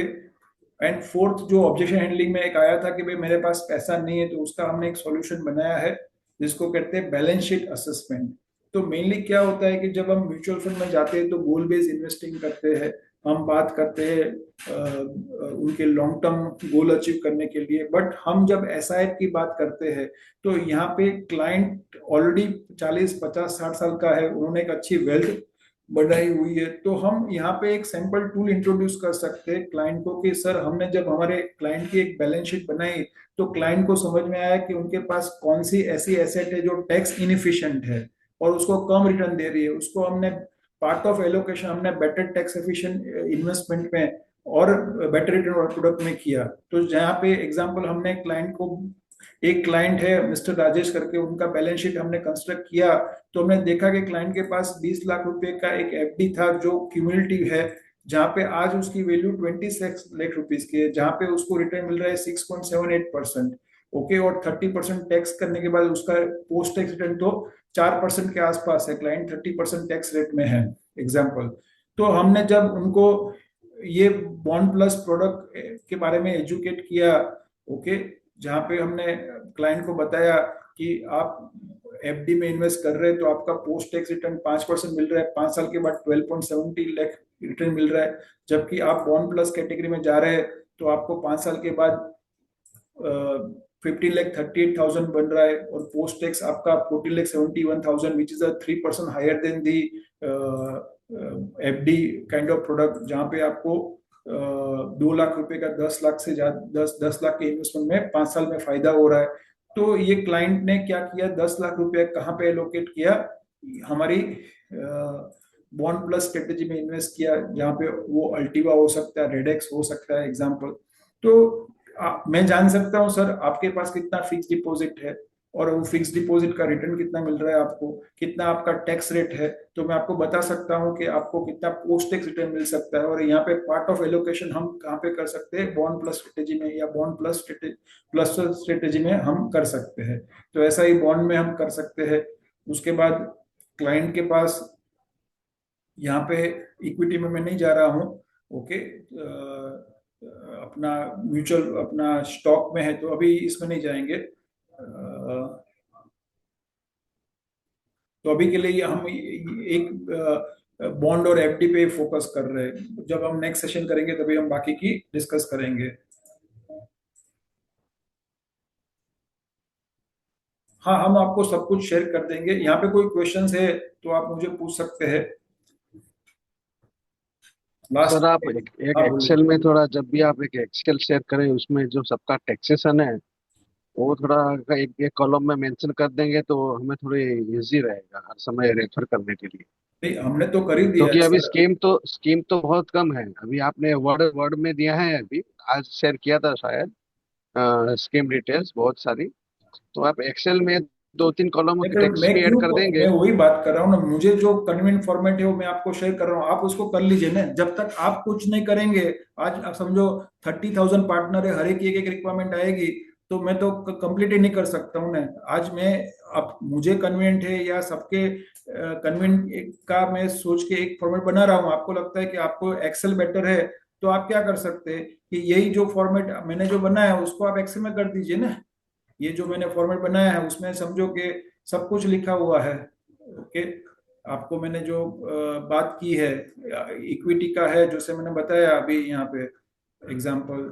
एंड फोर्थ, जो ऑब्जेक्शन हैंडलिंग में एक आया था कि भाई मेरे पास पैसा नहीं है, तो उसका हमने एक सॉल्यूशन बनाया है जिसको कहते हैं बैलेंस शीट असेसमेंट। तो मेनली क्या होता है कि जब हम म्यूचुअल फंड में जाते हैं तो गोल बेस्ड इन्वेस्टिंग करते हैं, हम बात करते हैं उनके लॉन्ग टर्म गोल अचीव करने के लिए। बट हम जब एसआईएफ की बात करते हैं तो यहाँ पे क्लाइंट ऑलरेडी 40, 50, 60 साल का है, उन्होंने एक अच्छी वेल्थ बढ़ाई हुई है। तो हम यहाँ पे एक सैंपल टूल इंट्रोड्यूस कर सकते हैं क्लाइंट को कि सर हमने जब हमारे क्लाइंट की एक बैलेंस शीट बनाई तो क्लाइंट को समझ में आया कि उनके पास कौन सी ऐसी एसेट है जो टैक्स इनएफिशिएंट है और उसको कम रिटर्न दे रही है। उसको हमने पार्ट ऑफ एलोकेशन हमने बेटर टैक्स एफिशिएंट इन्वेस्टमेंट में और बेटर रिटर्न प्रोडक्ट में किया। तो जहाँ पे एग्जाम्पल हमने क्लाइंट को, एक क्लाइंट है मिस्टर राजेश करके, उनका बैलेंस शीट हमने कंस्ट्रक्ट किया तो हमने देखा कि क्लाइंट के पास 20 लाख रुपए का एक एफडी था जो क्यूमुलेटिव है, जहां पे आज उसकी वैल्यू 26 लाख रुपीस की है, जहां पे उसको रिटर्न मिल रहा है 6.78%, ओके। और 30% टैक्स करने के बाद उसका पोस्ट टैक्स रिटर्न तो 4% के आसपास है, क्लाइंट 30% टैक्स रेट में है एग्जाम्पल। तो हमने जब उनको ये बॉन्ड प्लस प्रोडक्ट के बारे में एजुकेट किया, ओके, जहाँ पे हमने क्लाइंट को बताया कि आप एफडी में इन्वेस्ट कर रहे हैं तो आपका पोस्ट टैक्स रिटर्न 5% मिल रहा है, 5 साल के बाद 12.70 लाख रिटर्न मिल रहा है। जबकि आप बॉन्ड प्लस कैटेगरी में जा रहे हैं तो आपको 5 साल के बाद 15,38,000 बन रहा है और पोस्ट टैक्स आपका 14,71,000, which is 3% higher than the FD kind of product, जहाँ पे आपको 2 लाख रुपए का 10 लाख से ज्यादा 10 लाख के इन्वेस्टमेंट में 5 साल में फायदा हो रहा है। तो ये क्लाइंट ने क्या किया, 10 लाख रुपए कहाँ पे एलोकेट किया, हमारी बॉन्ड प्लस स्ट्रेटेजी में इन्वेस्ट किया, जहाँ पे वो अल्टीवा हो सकता है, रेडेक्स हो सकता है एग्जाम्पल। तो मैं जान सकता हूँ सर आपके पास कितना फिक्स डिपॉजिट है और वो फिक्स डिपॉजिट का रिटर्न कितना मिल रहा है आपको, कितना आपका टैक्स रेट है, तो मैं आपको बता सकता हूँ कि आपको कितना पोस्ट टैक्स रिटर्न मिल सकता है। और यहाँ पे पार्ट ऑफ एलोकेशन हम कहाँ पे कर सकते हैं, बॉन्ड प्लस स्ट्रेटेजी में या बॉन्ड प्लस स्ट्रेटेजी में हम कर सकते हैं। तो ऐसा ही बॉन्ड में हम कर सकते हैं। उसके बाद क्लाइंट के पास यहाँ पे इक्विटी में मैं नहीं जा रहा हूँ, ओके, अपना म्यूचुअल अपना स्टॉक में है तो अभी इसमें नहीं जाएंगे। तो अभी के लिए हम एक बॉन्ड और एफडी पे फोकस कर रहे हैं। जब हम नेक्स्ट सेशन करेंगे तभी हम बाकी की डिस्कस करेंगे। हाँ, हम आपको सब कुछ शेयर कर देंगे। यहाँ पे कोई क्वेश्चंस है तो आप मुझे पूछ सकते हैं। सर आप एक एक्सेल में थोड़ा, जब भी आप एक एक्सेल शेयर करें उसमें जो सबका टैक्सेशन है वो थोड़ा एक कॉलम में मेंशन कर देंगे तो हमें थोड़ी इजी रहेगा हर समय रेफर करने के लिए। नहीं, हमने तो कर ही दिया क्योंकि है अभी सर। स्कीम तो बहुत कम है। अभी आपने वर्ड वर्ड में दिया है, अभी आज शेयर किया था शायद स्कीम डिटेल्स बहुत सारी। तो आप एक्सेल में 2-3 कॉलम नहीं, फिर टेक्स्ट मैं भी ऐड क्यों, कर देंगे। मैं वही बात कर रहा हूँ ना, मुझे जो कन्वीनियंट फॉर्मेट है वो मैं आपको शेयर कर रहा हूँ, आप उसको कर लीजिए ना। जब तक आप कुछ नहीं करेंगे, आज आप समझो 30,000 पार्टनर है, हर एक एक रिक्वायरमेंट आएगी, तो मैं तो कंप्लीट ही नहीं कर सकता हूँ ना। आज मैं, अब मुझे कन्वीनियंट है या सबके कन्वीनियंट का मैं सोच के एक फॉर्मेट बना रहा हूँ, आपको लगता है कि आपको एक्सेल बेटर है, तो आप क्या कर सकते हैं कि यही जो फॉर्मेट मैंने जो बनाया है उसको आप एक्सेल में कर दीजिए ना। ये जो मैंने फॉर्मेट बनाया है उसमें समझो कि सब कुछ लिखा हुआ है। ओके, आपको मैंने जो बात की है इक्विटी का है, जैसे मैंने बताया अभी यहाँ पे एग्जांपल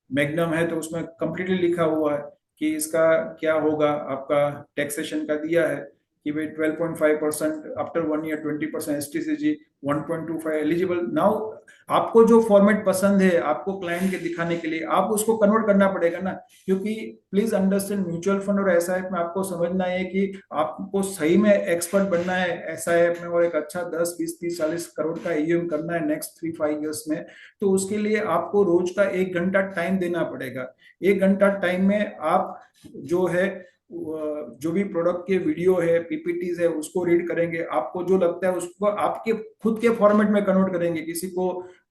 मैग्नम है, तो उसमें कंप्लीटली लिखा हुआ है कि इसका क्या होगा, आपका टैक्सेशन का दिया है कि भाई 12.5% after 1 year, 20% STCG, 1.25 eligible. Now आपको जो फॉर्मेट पसंद है आपको क्लाइंट के दिखाने के लिए, आप उसको कन्वर्ट करना पड़ेगा ना। क्योंकि प्लीज अंडरस्टैंड, म्यूचुअल फंड और एसआईएफ में आपको समझना है कि आपको सही में एक्सपर्ट बनना है एसआईएफ में, और एक अच्छा 10, 20, 30, 40 करोड़ का एयूएम करना है नेक्स्ट 3-5 ईयर्स में। तो उसके लिए आपको रोज का 1 घंटा टाइम देना पड़ेगा। 1 घंटा टाइम में आप जो है जो भी प्रोडक्ट के वीडियो है, पीपीटीज है, उसको रीड करेंगे, आपको जो लगता है उसको आपके खुद के फॉर्मेट में कन्वर्ट करेंगे। किसी को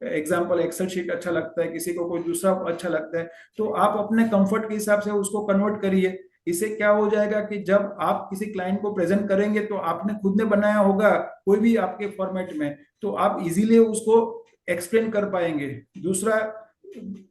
एग्जांपल एक्सेल शीट अच्छा लगता है, किसी को कोई दूसरा अच्छा लगता है, तो आप अपने कंफर्ट के हिसाब से उसको कन्वर्ट करिए। इससे क्या हो जाएगा कि जब आप किसी क्लाइंट को प्रेजेंट करेंगे तो आपने खुद ने बनाया होगा कोई भी आपके फॉर्मेट में, तो आप इजीली उसको एक्सप्लेन कर पाएंगे। दूसरा,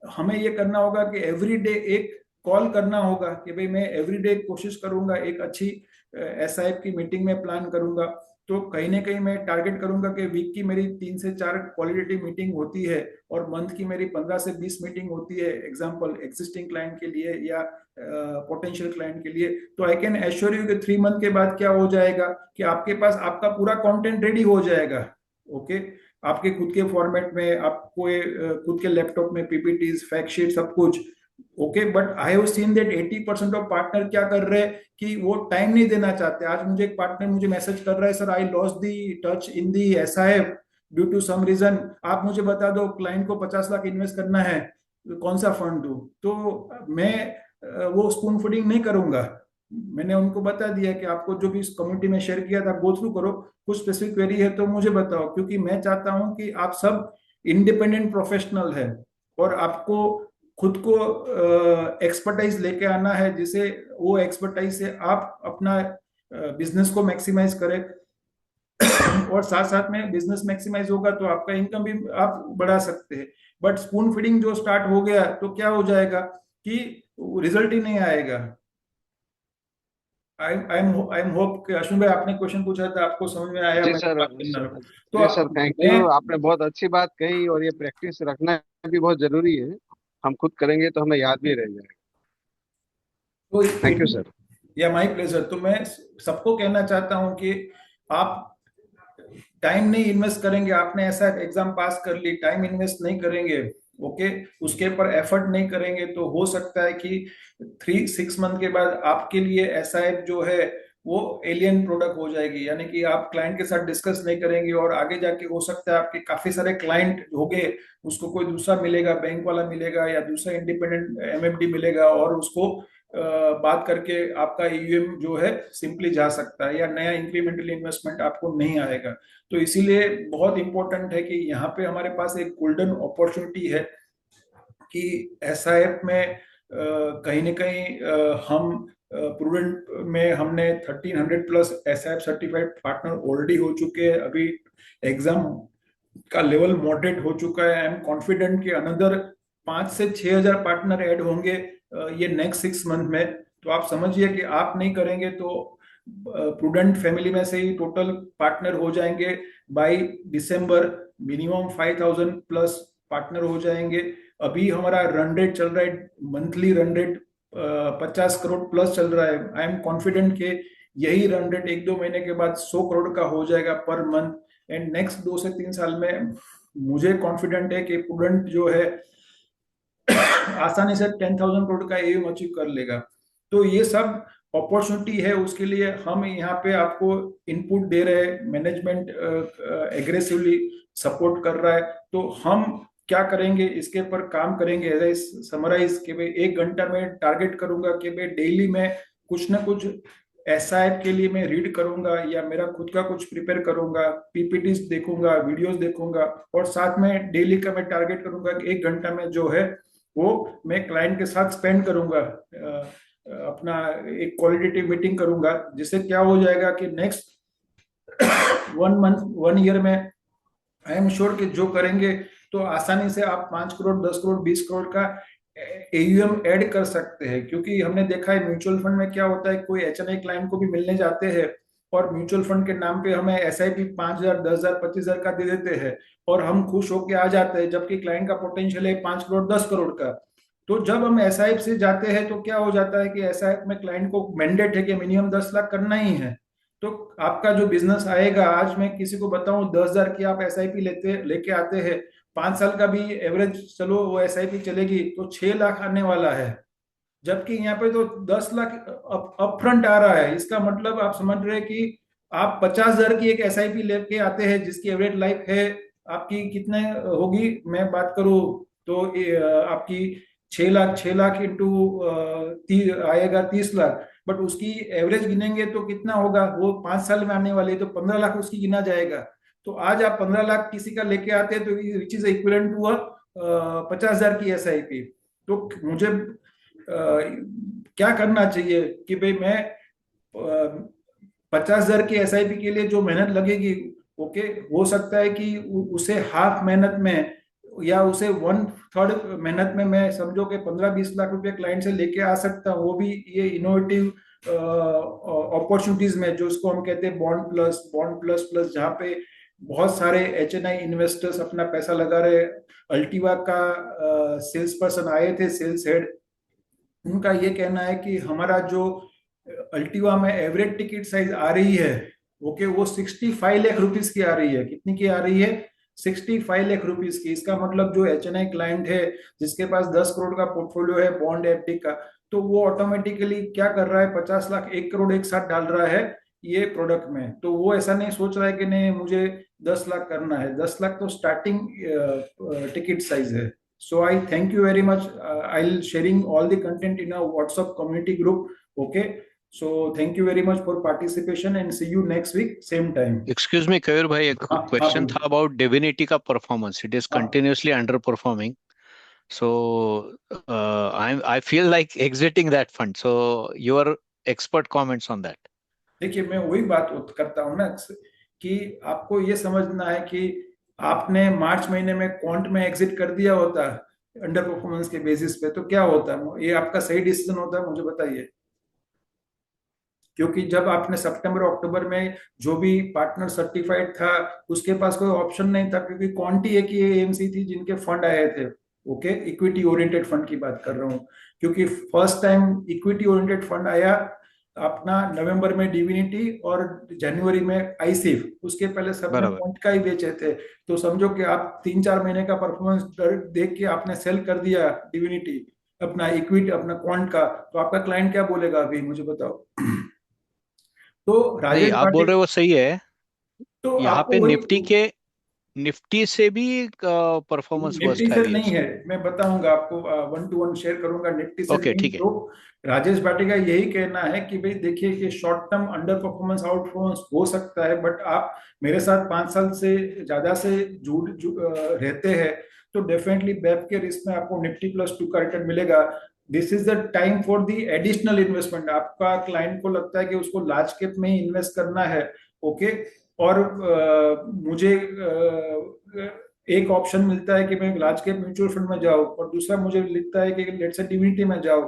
हमें ये करना होगा कि एवरीडे एक कॉल करना होगा कि भाई मैं एवरीडे कोशिश करूंगा एक अच्छी एसआईएफ की मीटिंग में प्लान करूंगा। तो कहीं ना कहीं मैं टारगेट करूंगा कि वीक की मेरी 3 से 4 क्वालिटेटिव मीटिंग होती है और मंथ की मेरी 15 से 20 मीटिंग होती है, एग्जांपल एक्जिस्टिंग क्लाइंट के लिए या पोटेंशियल क्लाइंट के लिए। तो आई कैन एश्योर यू कि 3 मंथ के बाद क्या हो जाएगा कि आपके पास आपका पूरा कंटेंट रेडी हो जाएगा। ओके, आपके खुद के फॉर्मेट में, आपको खुद के लैपटॉप में पीपीटीज, फैक्ट शीट, सब कुछ। Okay, but I have seen that 80% of partner क्या कर रहे हैं कि वो टाइम नहीं देना चाहते। आज मुझे एक पार्टनर मुझे मैसेज कर रहा है, sir I lost the touch in the SIF due to some reason, आप मुझे बता दो क्लाइंट को 50 लाख इन्वेस्ट करना है, कौन सा फंड दूं। तो मैं वो स्पून फीडिंग नहीं करूंगा। मैंने उनको बता दिया कि आपको जो भी इस कम्युनिटी में शेयर किया था गो थ्रू करो, कुछ स्पेसिफिक क्वेरी है तो मुझे बताओ, क्योंकि मैं चाहता हूं कि आप सब इंडिपेंडेंट प्रोफेशनल है और आपको खुद को एक्सपर्टाइज लेके आना है, जिसे वो एक्सपर्टाइज से आप अपना बिजनेस को मैक्सिमाइज करें और साथ साथ में बिजनेस मैक्सिमाइज होगा तो आपका इनकम भी आप बढ़ा सकते हैं। बट स्पून फीडिंग जो स्टार्ट हो गया तो क्या हो जाएगा कि रिजल्ट ही नहीं आएगा। आई एम होप कि अश्विन भाई आपने क्वेश्चन पूछा था, आपको समझ में आया जी मैं सर। बात करना। तो जी सर, थैंक मैं यू। आपने बहुत अच्छी बात कही और ये प्रैक्टिस रखना भी बहुत जरूरी है। हम खुद करेंगे तो हमें याद भी रह जाएगा। तो थैंक यू सर। या माय प्लेजर। तो मैं सबको कहना चाहता हूं कि आप टाइम नहीं इन्वेस्ट करेंगे, आपने ऐसा एग्जाम पास कर ली, टाइम इन्वेस्ट नहीं करेंगे, ओके, उसके ऊपर एफर्ट नहीं करेंगे, तो हो सकता है कि 3-6 मंथ के बाद आपके लिए एसआईएफ जो है वो एलियन प्रोडक्ट हो जाएगी। यानी कि आप क्लाइंट के साथ डिस्कस नहीं करेंगे और आगे जाके हो सकता है आपके काफी सारे क्लाइंट हो गए, उसको कोई दूसरा मिलेगा, बैंक वाला मिलेगा या दूसरा इंडिपेंडेंट एमएफडी मिलेगा, और उसको बात करके आपका ईयूएम जो है सिंपली जा सकता है या नया इंक्रीमेंटल इन्वेस्टमेंट आपको नहीं आएगा। तो इसीलिए बहुत इंपॉर्टेंट है कि यहाँ पे हमारे पास एक गोल्डन अपॉर्चुनिटी है कि एसआईएफ में कहीं ना कहीं हम प्रूडेंट में हमने 1300 plus SIF certified partner already हो चुके हैं। अभी एग्जाम का लेवल मॉडरेट हो चुका है। आई एम कॉन्फिडेंट कि अनदर 5 से 6,000 पार्टनर ऐड होंगे ये नेक्स्ट 6 मंथ में। तो आप समझिए कि आप नहीं करेंगे तो प्रूडेंट फैमिली में से ही टोटल पार्टनर हो जाएंगे by December. Minimum 5,000 plus partner हो जाएंगे। अभी हमारा रन रेट चल रहा है, monthly run rate 50 crore plus चल रहा है। आई एम कॉन्फिडेंट कि यही रन रेट 1-2 महीने के बाद 100 करोड़ का हो जाएगा पर मंथ। एंड नेक्स्ट 2 से 3 साल में मुझे कॉन्फिडेंट है कि प्रूडेंट जो है आसानी से 10,000 करोड़ का एयूएम अचीव कर लेगा। तो ये सब अपॉर्चुनिटी है उसके लिए हम यहाँ पे आपको इनपुट दे रहे हैं, मैनेजमेंट एग्रेसिवली सपोर्ट कर रहा है, तो हम क्या करेंगे इसके पर काम करेंगे। एज समराइज कि भाई 1 घंटा में टारगेट करूंगा कि भाई डेली में कुछ ना कुछ एसआईएफ के लिए मैं रीड करूंगा या मेरा खुद का कुछ प्रिपेयर करूंगा, पीपीटीज देखूंगा, वीडियोस देखूंगा, और साथ में डेली का मैं टारगेट करूंगा कि 1 घंटा में जो है वो मैं क्लाइंट के साथ स्पेंड करूंगा, अपना एक क्वालिटेटिव मीटिंग करूंगा, जिससे क्या हो जाएगा कि नेक्स्ट 1 मंथ 1 ईयर में आई एम श्योर कि जो करेंगे तो आसानी से आप 5 करोड़ 10 करोड़ 20 करोड़ का एयूएम ऐड कर सकते हैं। क्योंकि हमने देखा है म्यूचुअल फंड में क्या होता है, कोई एचएनआई क्लाइंट को भी मिलने जाते हैं और म्यूचुअल फंड के नाम पे हमें एसआईपी 5,000 10,000 25,000 का दे देते हैं और हम खुश होके आ जाते हैं, जबकि क्लाइंट का पोटेंशियल है 5 करोड़ 10 करोड़ का। तो जब हम एसआईएफ से जाते हैं तो क्या हो जाता है कि एसआईएफ में क्लाइंट को मैंडेट है कि मिनिमम 10 लाख करना ही है। तो आपका जो बिजनेस आएगा, आज मैं किसी को बताऊं 10,000 की आप एसआईपी लेके आते हैं, 5 साल का भी एवरेज चलो वो एसआईपी चलेगी तो 6 लाख आने वाला है, जबकि यहाँ पे तो 10 लाख अप फ्रंट आ रहा है। इसका मतलब आप समझ रहे हैं कि आप 50,000 की एक एसआईपी लेके आते हैं जिसकी एवरेज लाइफ है आपकी कितने होगी, मैं बात करूं तो आपकी 6 लाख इंटू आएगा 30 लाख, बट उसकी एवरेज गिनेंगे तो कितना होगा, वो 5 साल में आने वाली है तो 15 लाख उसकी गिना जाएगा। तो आज आप 15 लाख किसी का लेके आते हैं तो विच इज इक्विवेलेंट टू 50,000 की एसआईपी। तो मुझे क्या करना चाहिए कि भाई मैं 50,000 की एसआईपी के लिए जो मेहनत लगेगी, ओके, हो सकता है कि उसे हाफ मेहनत में या उसे 1/3 मेहनत में मैं समझो कि 15-20 लाख रुपए क्लाइंट से लेके आ सकता हूँ, वो भी ये इनोवेटिव अपॉर्चुनिटीज में, जो उसको हम कहते हैं बॉन्ड प्लस प्लस, जहाँ पे बहुत सारे एचएनआई इन्वेस्टर्स अपना पैसा लगा रहे। अल्टीवा का सेल्स पर्सन आए थे, सेल्स हेड, उनका ये कहना है कि हमारा जो अल्टीवा में एवरेज टिकट साइज आ रही है, ओके, वो 65 लाख रुपीस की आ रही है। कितनी की आ रही है? 65 लाख रुपीस की। इसका मतलब जो एचएनआई क्लाइंट है जिसके पास 10 करोड़ का पोर्टफोलियो है बॉन्ड एफडी का, तो वो ऑटोमेटिकली क्या कर रहा है, 50 लाख 1 करोड़ एक साथ डाल रहा है ये प्रोडक्ट में। तो वो ऐसा नहीं सोच रहा है कि नहीं मुझे 10 लाख करना है, 10 लाख तो स्टार्टिंग टिकट साइज है। So I thank you very much. I'll sharing all the content in our WhatsApp community group. Okay. So thank you very much for participation and see you next week same time. Excuse me, Kayur bhai, एक question था about Divinity का performance. It is continuously underperforming. So I feel like exiting that fund. So your expert comments on that. देखिए मैं वही बात करता हूँ ना कि आपको ये समझना है कि आपने मार्च महीने में क्वांट में एग्जिट कर दिया होता अंडर परफॉर्मेंस के बेसिस पे, तो क्या होता है? ये आपका सही डिसीजन होता है? मुझे बताइए। क्योंकि जब आपने सितंबर अक्टूबर में जो भी पार्टनर सर्टिफाइड था उसके पास कोई ऑप्शन नहीं था, क्योंकि क्वांटी एक ही एएमसी थी जिनके फंड आए थे। ओके, इक्विटी ओरिएंटेड फंड की बात कर रहा हूँ, क्योंकि first time equity oriented fund आया अपना नवंबर में डिविनिटी और जनवरी में आईसीफ, उसके पहले सब पॉइंट का ही बेचे थे। तो समझो कि आप 3-4 महीने का परफॉर्मेंस देख के आपने सेल कर दिया डिविनिटी अपना इक्विटी अपना क्वांट का, तो आपका क्लाइंट क्या बोलेगा अभी मुझे बताओ। तो राजेश आप बोल रहे हो वो सही है। तो यहाँ पे निफ्टी से भी परफॉर्मेंस वर्स्ट निफ्टी से नहीं है, मैं बताऊंगा आपको, 1-to-1 शेयर करूंगा निफ्टी से। ओके, ठीक है। तो राजेश भाटी का यही कहना है कि भाई देखिए कि short term under performance out performance हो सकता है, बट आप मेरे साथ 5 साल से ज्यादा से जुड़ रहते हैं तो डेफिनेटली बैप के रिस्क में आपको निफ्टी +2 का रिटर्न मिलेगा। This is the time for the additional investment. आपका क्लाइंट को लगता है कि उसको लार्ज कैप में ही इन्वेस्ट करना है, ओके, और मुझे एक ऑप्शन मिलता है कि मैं लार्ज कैप म्यूचुअल फंड में जाऊं और दूसरा मुझे लिखता है कि लेट्स से डिविनिटी में जाओ,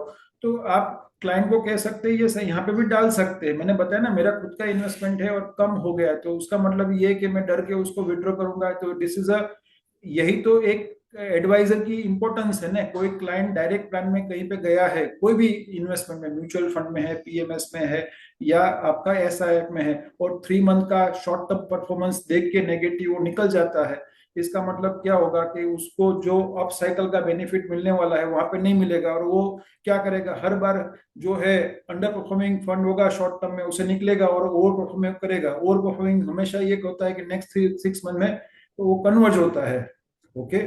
तो आप क्लाइंट को कह सकते हैं ये सही, यहाँ पे भी डाल सकते हैं। मैंने बताया ना मेरा खुद का इन्वेस्टमेंट है और कम हो गया, तो उसका मतलब ये है कि मैं डर के उसको विड्रॉ करूंगा। तो दिस इज यही तो एक एडवाइजर की इंपॉर्टेंस है ना। कोई क्लाइंट डायरेक्ट प्लान में कहीं पे गया है, कोई भी इन्वेस्टमेंट में, म्यूचुअल फंड में है, पीएमएस में है या आपका एसआईएफ में है, और 3 मंथ का शॉर्ट टर्म परफॉर्मेंस देख के नेगेटिव वो निकल जाता है, इसका मतलब क्या होगा कि उसको जो अप साइकिल का बेनिफिट मिलने वाला है वहां पे नहीं मिलेगा, और वो क्या करेगा, हर बार जो है अंडर परफॉर्मिंग फंड होगा शॉर्ट टर्म में, उसे निकलेगा और ओवर परफॉर्मिंग करेगा। ओवर परफॉर्मिंग हमेशा ये होता है कि नेक्स्ट 6 मंथ में तो वो कन्वर्ज होता है। ओके,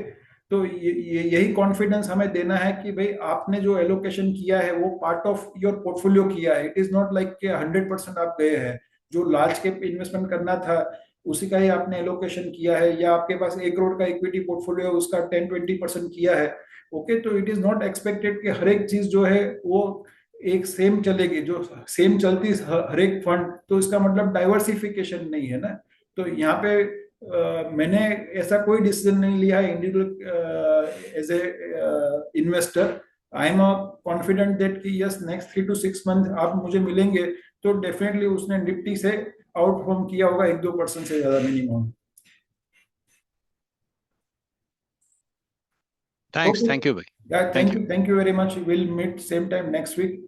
तो यही कॉन्फिडेंस हमें देना है कि भाई आपने जो एलोकेशन किया है वो पार्ट ऑफ योर पोर्टफोलियो किया है। इट इज नॉट लाइक कि 100% आप गए हैं, जो लार्ज कैप इन्वेस्टमेंट करना था उसी का ही आपने एलोकेशन किया है, या आपके पास 1 करोड़ का इक्विटी पोर्टफोलियो उसका 10-20% किया है। ओके, तो इट इज नॉट एक्सपेक्टेड कि हर एक चीज जो है वो एक सेम चलेगी, जो सेम चलती हर एक फंड, तो इसका मतलब डाइवर्सिफिकेशन नहीं है ना। तो यहाँ पे मैंने ऐसा कोई डिसीजन नहीं लिया है individual as a investor. I am confident that कि यस नेक्स्ट 3 to 6 मंथ आप मुझे मिलेंगे तो डेफिनेटली उसने निफ्टी से आउटफॉर्म किया होगा 1-2% से ज्यादा minimum. Thanks, thank you, bhai. Yeah, Thank you. thank you very much. We'll meet same time next week.